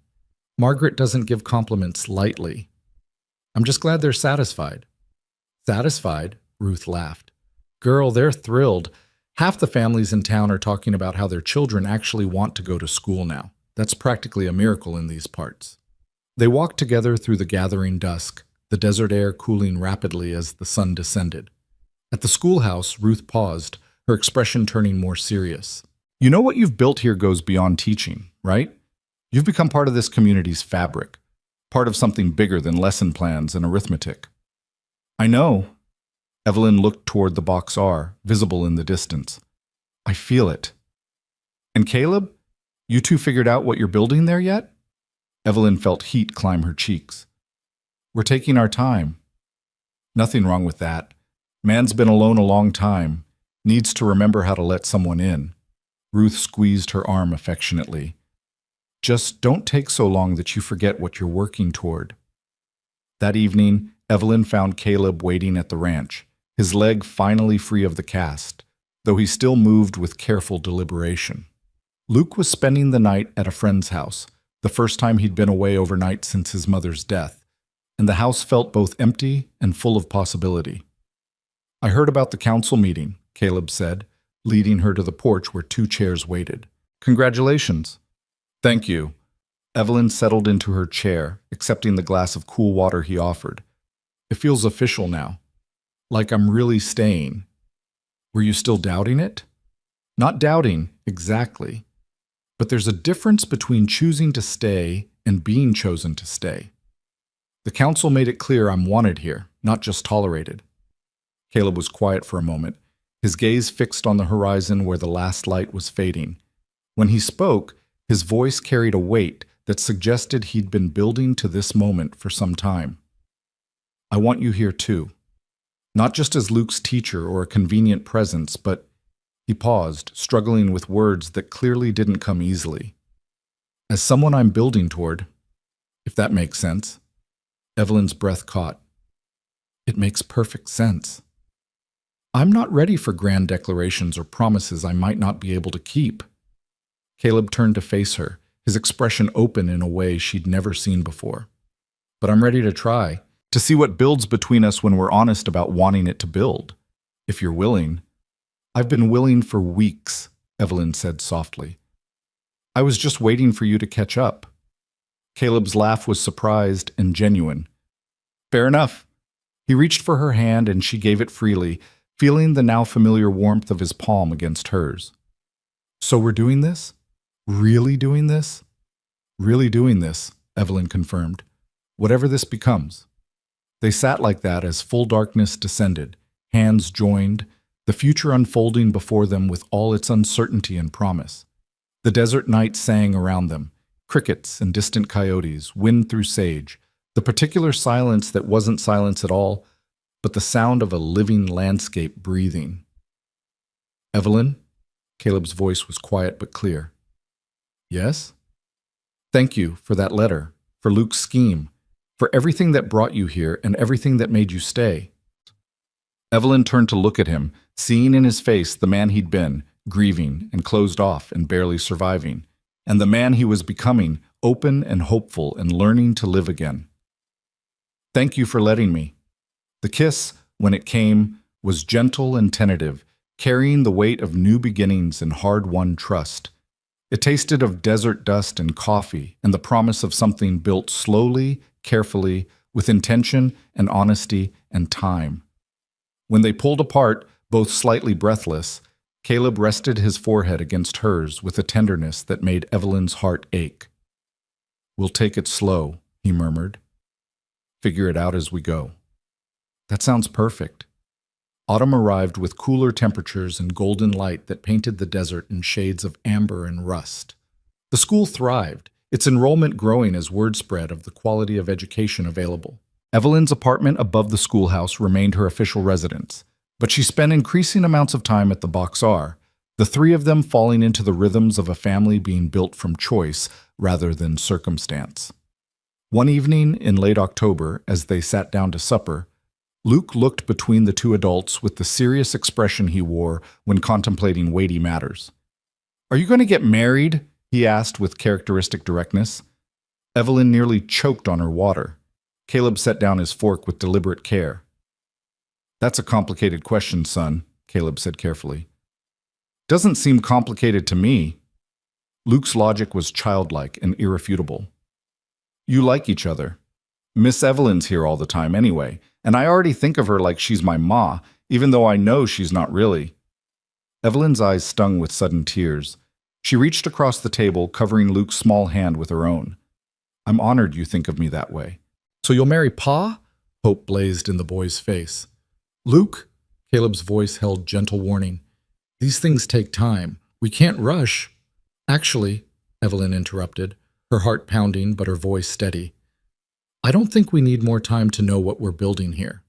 Speaker 1: Margaret doesn't give compliments lightly." "I'm just glad they're satisfied." "Satisfied?" Ruth laughed. "Girl, they're thrilled. Half the families in town are talking about how their children actually want to go to school now. That's practically a miracle in these parts." They walked together through the gathering dusk, the desert air cooling rapidly as the sun descended. At the schoolhouse, Ruth paused, her expression turning more serious. "You know what you've built here goes beyond teaching, right? You've become part of this community's fabric, part of something bigger than lesson plans and arithmetic." "I know." Evelyn looked toward the box R, visible in the distance. "I feel it." "And Caleb, you two figured out what you're building there yet?" Evelyn felt heat climb her cheeks. "We're taking our time." "Nothing wrong with that. Man's been alone a long time, needs to remember how to let someone in." Ruth squeezed her arm affectionately. "Just don't take so long that you forget what you're working toward." That evening, Evelyn found Caleb waiting at the ranch, his leg finally free of the cast, though he still moved with careful deliberation. Luke was spending the night at a friend's house, the first time he'd been away overnight since his mother's death, and the house felt both empty and full of possibility. "I heard about the council meeting," Caleb said, leading her to the porch where 2 chairs waited. "Congratulations." "Thank you." Evelyn settled into her chair, accepting the glass of cool water he offered. "It feels official now. Like I'm really staying." "Were you still doubting it?" "Not doubting, exactly. But there's a difference between choosing to stay and being chosen to stay. The council made it clear I'm wanted here, not just tolerated." Caleb was quiet for a moment, his gaze fixed on the horizon where the last light was fading. When he spoke, his voice carried a weight that suggested he'd been building to this moment for some time. "I want you here too. Not just as Luke's teacher or a convenient presence, but—" He paused, struggling with words that clearly didn't come easily. "As someone I'm building toward, if that makes sense." Evelyn's breath caught. "It makes perfect sense. I'm not ready for grand declarations or promises I might not be able to keep." Caleb turned to face her, his expression open in a way she'd never seen before. "But I'm ready to try, to see what builds between us when we're honest about wanting it to build. If you're willing." "I've been willing for weeks," Evelyn said softly. "I was just waiting for you to catch up." Caleb's laugh was surprised and genuine. "Fair enough." He reached for her hand and she gave it freely, feeling the now familiar warmth of his palm against hers. "So we're doing this? Really doing this?" "Really doing this," Evelyn confirmed. "Whatever this becomes." They sat like that as full darkness descended, hands joined, the future unfolding before them with all its uncertainty and promise. The desert night sang around them, crickets and distant coyotes, wind through sage,
Speaker 2: The particular silence that wasn't silence at all, but the sound of a living landscape breathing. Evelyn? Caleb's voice was quiet but clear. Yes? Thank you for that letter, for Luke's scheme, for everything that brought you here and everything that made you stay. Evelyn turned to look at him, seeing in his face the man he'd been, grieving and closed off and barely surviving, and the man he was becoming, open and hopeful and learning to live again. Thank you for letting me. The kiss, when it came, was gentle and tentative, carrying the weight of new beginnings and hard-won trust. It tasted of desert dust and coffee and the promise of something built slowly, carefully, with intention and honesty and time. When they pulled apart, both slightly breathless, Caleb rested his forehead against hers with a tenderness that made Evelyn's heart ache. We'll take it slow, he murmured. Figure it out as we go. That sounds perfect. Autumn arrived with cooler temperatures and golden light that painted the desert in shades of amber and rust. The school thrived, its enrollment growing as word spread of the quality of education available. Evelyn's apartment above the schoolhouse remained her official residence, but she spent increasing amounts of time at the Box R, the three of them falling into the rhythms of a family being built from choice rather than circumstance. One evening in late October, as they sat down to supper, Luke looked between the two adults with the serious expression he wore when contemplating weighty matters. Are you going to get married? He asked with characteristic directness. Evelyn nearly choked on her water. Caleb set down his fork with deliberate care. That's a complicated question, son, Caleb said carefully. Doesn't seem complicated to me. Luke's logic was childlike and irrefutable. You like each other. Miss Evelyn's here all the time anyway, and I already think of her like she's my ma, even though I know she's not really. Evelyn's eyes stung with sudden tears. She reached across the table, covering Luke's small hand with her own. I'm honored you think of me that way. So you'll marry Pa? Hope blazed in the boy's face. Luke, Caleb's voice held gentle warning. These things take time. We can't rush. Actually, Evelyn interrupted, her heart pounding but her voice steady. I don't think we need more time to know what we're building here.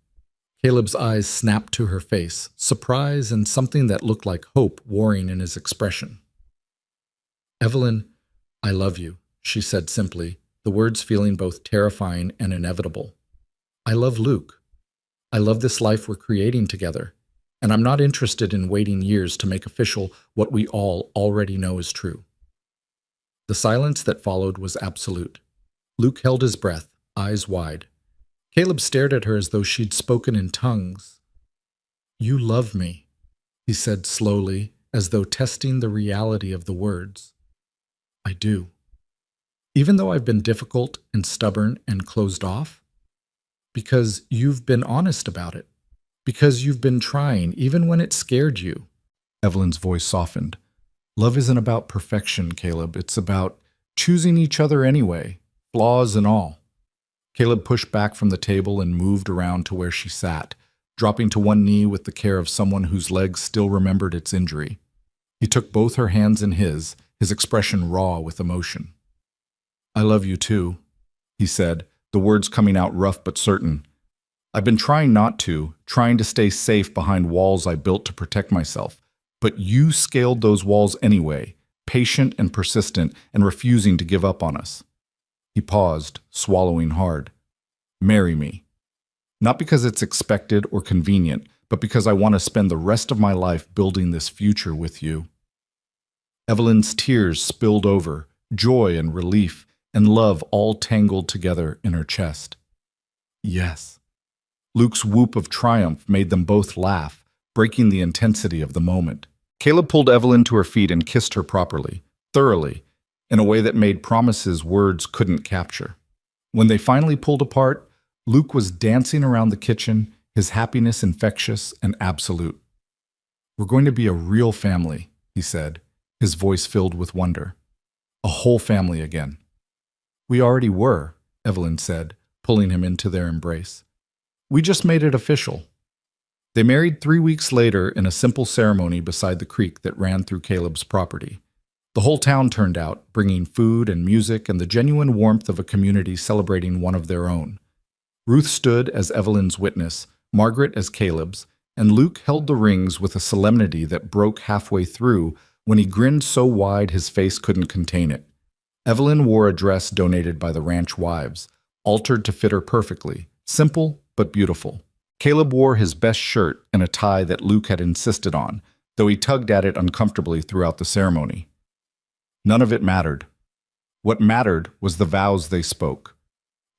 Speaker 2: Caleb's eyes snapped to her face, surprise and something that looked like hope warring in his expression. Evelyn, I love you, she said simply, the words feeling both terrifying and inevitable. I love Luke. I love this life we're creating together, and I'm not interested in waiting years to make official what we all already know is true. The silence that followed was absolute. Luke held his breath, eyes wide. Caleb stared at her as though she'd spoken in tongues. You love me, he said slowly, as though testing the reality of the words. I do. Even though I've been difficult and stubborn and closed off? Because you've been honest about it. Because you've been trying, even when it scared you. Evelyn's voice softened. Love isn't about perfection, Caleb. It's about choosing each other anyway, flaws and all. Caleb pushed back from the table and moved around to where she sat, dropping to one knee with the care of someone whose legs still remembered its injury. He took both her hands in his expression raw with emotion. I love you too, he said, the words coming out rough but certain. I've been trying not to, trying to stay safe behind walls I built to protect myself, but you scaled those walls anyway, patient and persistent and refusing to give up on us. He paused, swallowing hard. Marry me. Not because it's expected or convenient, but because I want to spend the rest of my life building this future with you. Evelyn's tears spilled over, joy and relief, and love all tangled together in her chest. Yes. Luke's whoop of triumph made them both laugh, breaking the intensity of the moment. Caleb pulled Evelyn to her feet and kissed her properly, thoroughly, in a way that made promises words couldn't capture. When they finally pulled apart, Luke was dancing around the kitchen, his happiness infectious and absolute. We're going to be a real family, he said, his voice filled with wonder. A whole family again. We already were, Evelyn said, pulling him into their embrace. We just made it official. They married 3 weeks later in a simple ceremony beside the creek that ran through Caleb's property. The whole town turned out, bringing food and music and the genuine warmth of a community celebrating one of their own. Ruth stood as Evelyn's witness, Margaret as Caleb's, and Luke held the rings with a solemnity that broke halfway through when he grinned so wide his face couldn't contain it. Evelyn wore a dress donated by the ranch wives, altered to fit her perfectly, simple but beautiful. Caleb wore his best shirt and a tie that Luke had insisted on, though he tugged at it uncomfortably throughout the ceremony. None of it mattered. What mattered was the vows they spoke.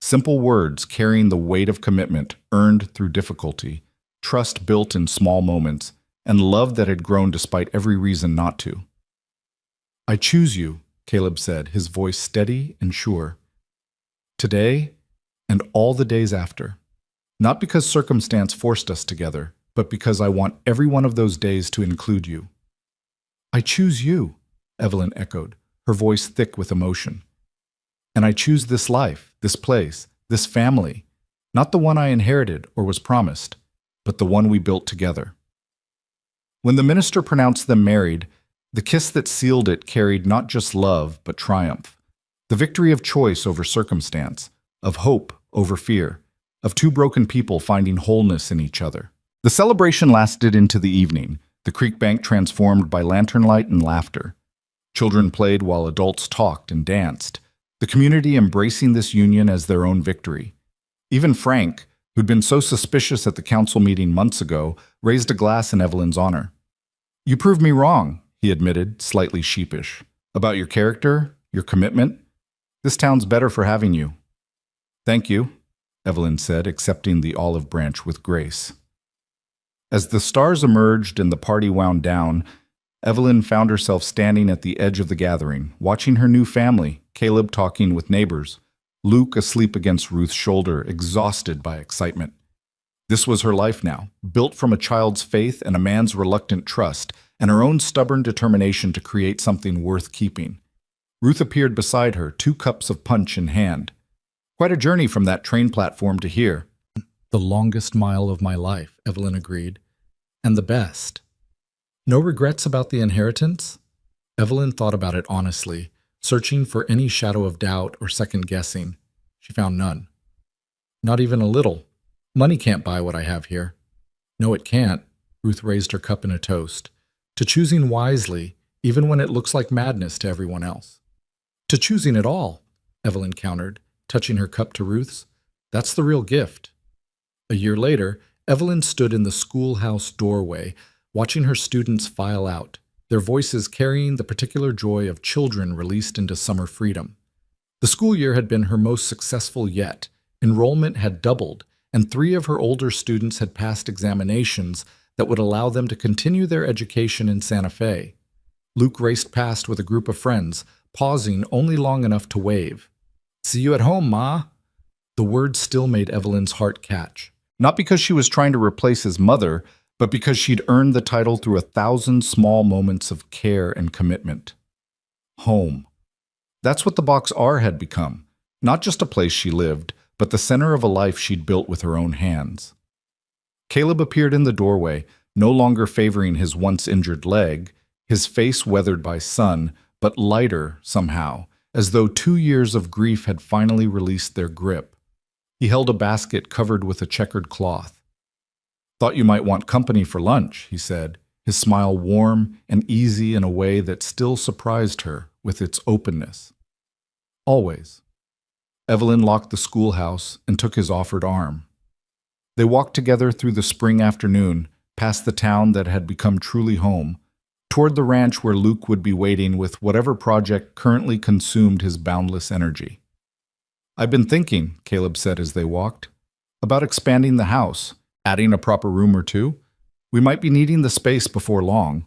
Speaker 2: Simple words carrying the weight of commitment earned through difficulty, trust built in small moments, and love that had grown despite every reason not to. "I choose you," Caleb said, his voice steady and sure. "Today and all the days after. Not because circumstance forced us together, but because I want every one of those days to include you." "I choose you," Evelyn echoed, her voice thick with emotion. "And I choose this life, this place, this family, not the one I inherited or was promised, but the one we built together." When the minister pronounced them married, the kiss that sealed it carried not just love, but triumph. The victory of choice over circumstance, of hope over fear, of two broken people finding wholeness in each other. The celebration lasted into the evening, the creek bank transformed by lantern light and laughter. Children played while adults talked and danced, the community embracing this union as their own victory. Even Frank, who'd been so suspicious at the council meeting months ago, raised a glass in Evelyn's honor. "You proved me wrong," he admitted, slightly sheepish. "About your character, your commitment. This town's better for having you." "Thank you," Evelyn said, accepting the olive branch with grace. As the stars emerged and the party wound down, Evelyn found herself standing at the edge of the gathering, watching her new family, Caleb talking with neighbors, Luke asleep against Ruth's shoulder, exhausted by excitement. This was her life now, built from a child's faith and a man's reluctant trust, and her own stubborn determination to create something worth keeping. Ruth appeared beside her, 2 cups of punch in hand. "Quite a journey from that train platform to here." "The longest mile of my life," Evelyn agreed. "And the best." "No regrets about the inheritance?" Evelyn thought about it honestly, searching for any shadow of doubt or second-guessing. She found none. "Not even a little. Money can't buy what I have here." "No, it can't." Ruth raised her cup in a toast. "To choosing wisely, even when it looks like madness to everyone else." "To choosing it all," Evelyn countered, touching her cup to Ruth's. "That's the real gift." A year later, Evelyn stood in the schoolhouse doorway, watching her students file out, their voices carrying the particular joy of children released into summer freedom. The school year had been her most successful yet. Enrollment had doubled, and 3 of her older students had passed examinations that would allow them to continue their education in Santa Fe. Luke raced past with a group of friends, pausing only long enough to wave. "See you at home, Ma." The word still made Evelyn's heart catch. Not because she was trying to replace his mother, but because she'd earned the title through 1,000 small moments of care and commitment. Home. That's what the Box R had become. Not just a place she lived, but the center of a life she'd built with her own hands. Caleb appeared in the doorway, no longer favoring his once-injured leg, his face weathered by sun, but lighter somehow, as though 2 years of grief had finally released their grip. He held a basket covered with a checkered cloth. "Thought you might want company for lunch," he said, his smile warm and easy in a way that still surprised her with its openness. "Always." Evelyn locked the schoolhouse and took his offered arm. They walked together through the spring afternoon, past the town that had become truly home, toward the ranch where Luke would be waiting with whatever project currently consumed his boundless energy. "I've been thinking," Caleb said as they walked, "about expanding the house, adding a proper room or 2. We might be needing the space before long."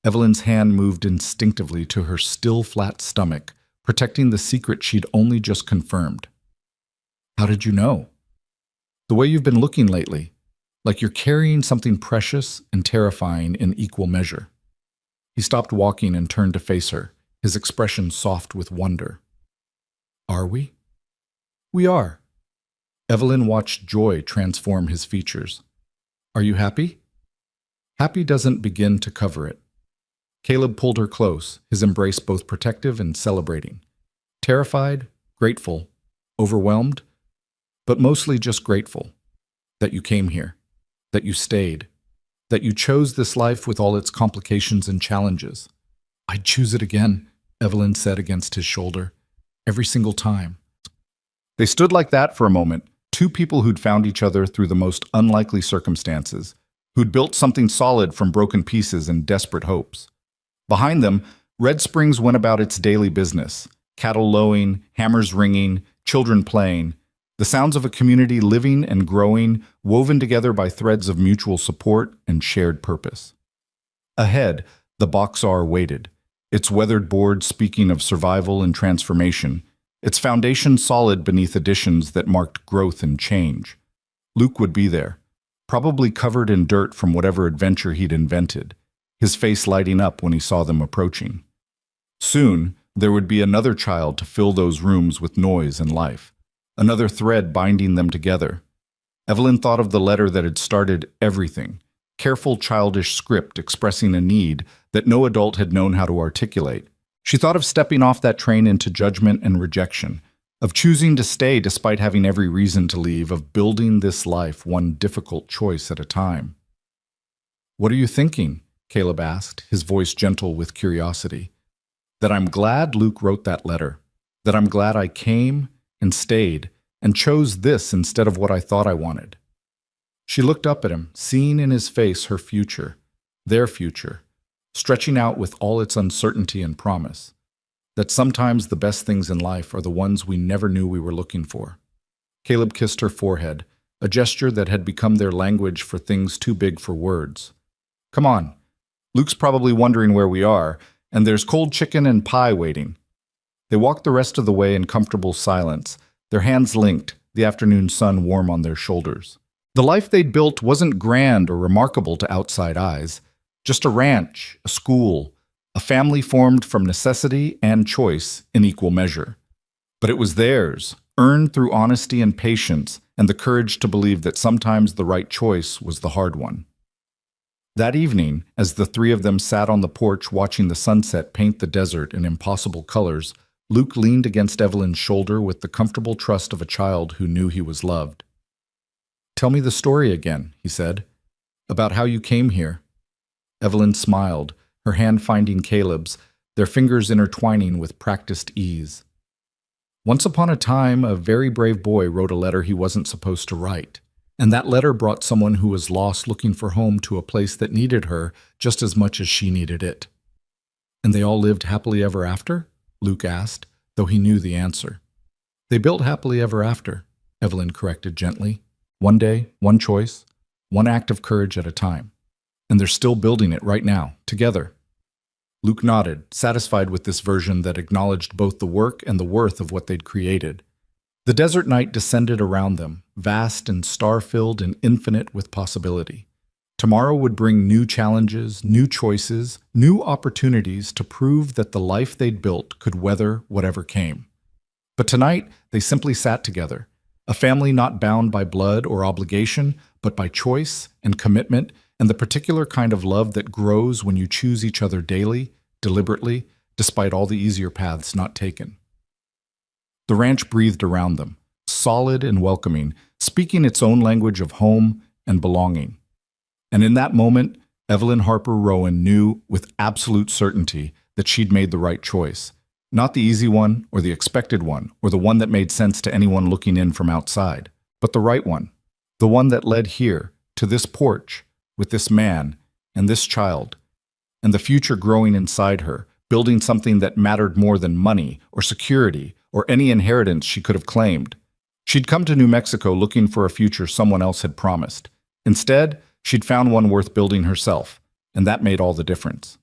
Speaker 2: Evelyn's hand moved instinctively to her still flat stomach, protecting the secret she'd only just confirmed. "How did you know?" "The way you've been looking lately, like you're carrying something precious and terrifying in equal measure." He stopped walking and turned to face her, his expression soft with wonder. "Are we?" "We are." Evelyn watched joy transform his features. "Are you happy?" "Happy doesn't begin to cover it." Caleb pulled her close, his embrace both protective and celebrating. Terrified, grateful, overwhelmed, but mostly just grateful that you came here, that you stayed, that you chose this life with all its complications and challenges. "I'd choose it again," Evelyn said against his shoulder. "Every single time."
Speaker 1: They stood like that for a moment, two people who'd found each other through the most unlikely circumstances, who'd built something solid from broken pieces and desperate hopes. Behind them, Red Springs went about its daily business, cattle lowing, hammers ringing, children playing, the sounds of a community living and growing, woven together by threads of mutual support and shared purpose. Ahead, the Boxar waited, its weathered board speaking of survival and transformation, its foundation solid beneath additions that marked growth and change. Luke would be there, probably covered in dirt from whatever adventure he'd invented, his face lighting up when he saw them approaching. Soon, there would be another child to fill those rooms with noise and life, another thread binding them together. Evelyn thought of the letter that had started everything, careful childish script expressing a need that no adult had known how to articulate. She thought of stepping off that train into judgment and rejection, of choosing to stay despite having every reason to leave, of building this life one difficult choice at a time. "What are you thinking?" Caleb asked, his voice gentle with curiosity. "That I'm glad Luke wrote that letter, that I'm glad I came and stayed and chose this instead of what I thought I wanted." She looked up at him, seeing in his face her future, their future, stretching out with all its uncertainty and promise, that sometimes the best things in life are the ones we never knew we were looking for. Caleb kissed her forehead, a gesture that had become their language for things too big for words. "Come on. Luke's probably wondering where we are, and there's cold chicken and pie waiting." They walked the rest of the way in comfortable silence, their hands linked, the afternoon sun warm on their shoulders. The life they'd built wasn't grand or remarkable to outside eyes, just a ranch, a school, a family formed from necessity and choice in equal measure. But it was theirs, earned through honesty and patience and the courage to believe that sometimes the right choice was the hard one. That evening, as the three of them sat on the porch watching the sunset paint the desert in impossible colors, Luke leaned against Evelyn's shoulder with the comfortable trust of a child who knew he was loved. "Tell me the story again," he said, "about how you came here." Evelyn smiled, her hand finding Caleb's, their fingers intertwining with practiced ease. "Once upon a time, a very brave boy wrote a letter he wasn't supposed to write. And that letter brought someone who was lost looking for home to a place that needed her just as much as she needed it." "And they all lived happily ever after?" Luke asked, though he knew the answer. "They built happily ever after," Evelyn corrected gently. "One day, one choice, one act of courage at a time. And they're still building it right now, together." Luke nodded, satisfied with this version that acknowledged both the work and the worth of what they'd created. The desert night descended around them, vast and star-filled and infinite with possibility. Tomorrow would bring new challenges, new choices, new opportunities to prove that the life they'd built could weather whatever came. But tonight, they simply sat together, a family not bound by blood or obligation, but by choice and commitment and the particular kind of love that grows when you choose each other daily, deliberately, despite all the easier paths not taken. The ranch breathed around them, solid and welcoming, speaking its own language of home and belonging. And in that moment, Evelyn Harper Rowan knew with absolute certainty that she'd made the right choice. Not the easy one or the expected one or the one that made sense to anyone looking in from outside, but the right one. The one that led here, to this porch, with this man and this child, and the future growing inside her, building something that mattered more than money or security or any inheritance she could have claimed. She'd come to New Mexico looking for a future someone else had promised. Instead, she'd found one worth building herself, and that made all the difference.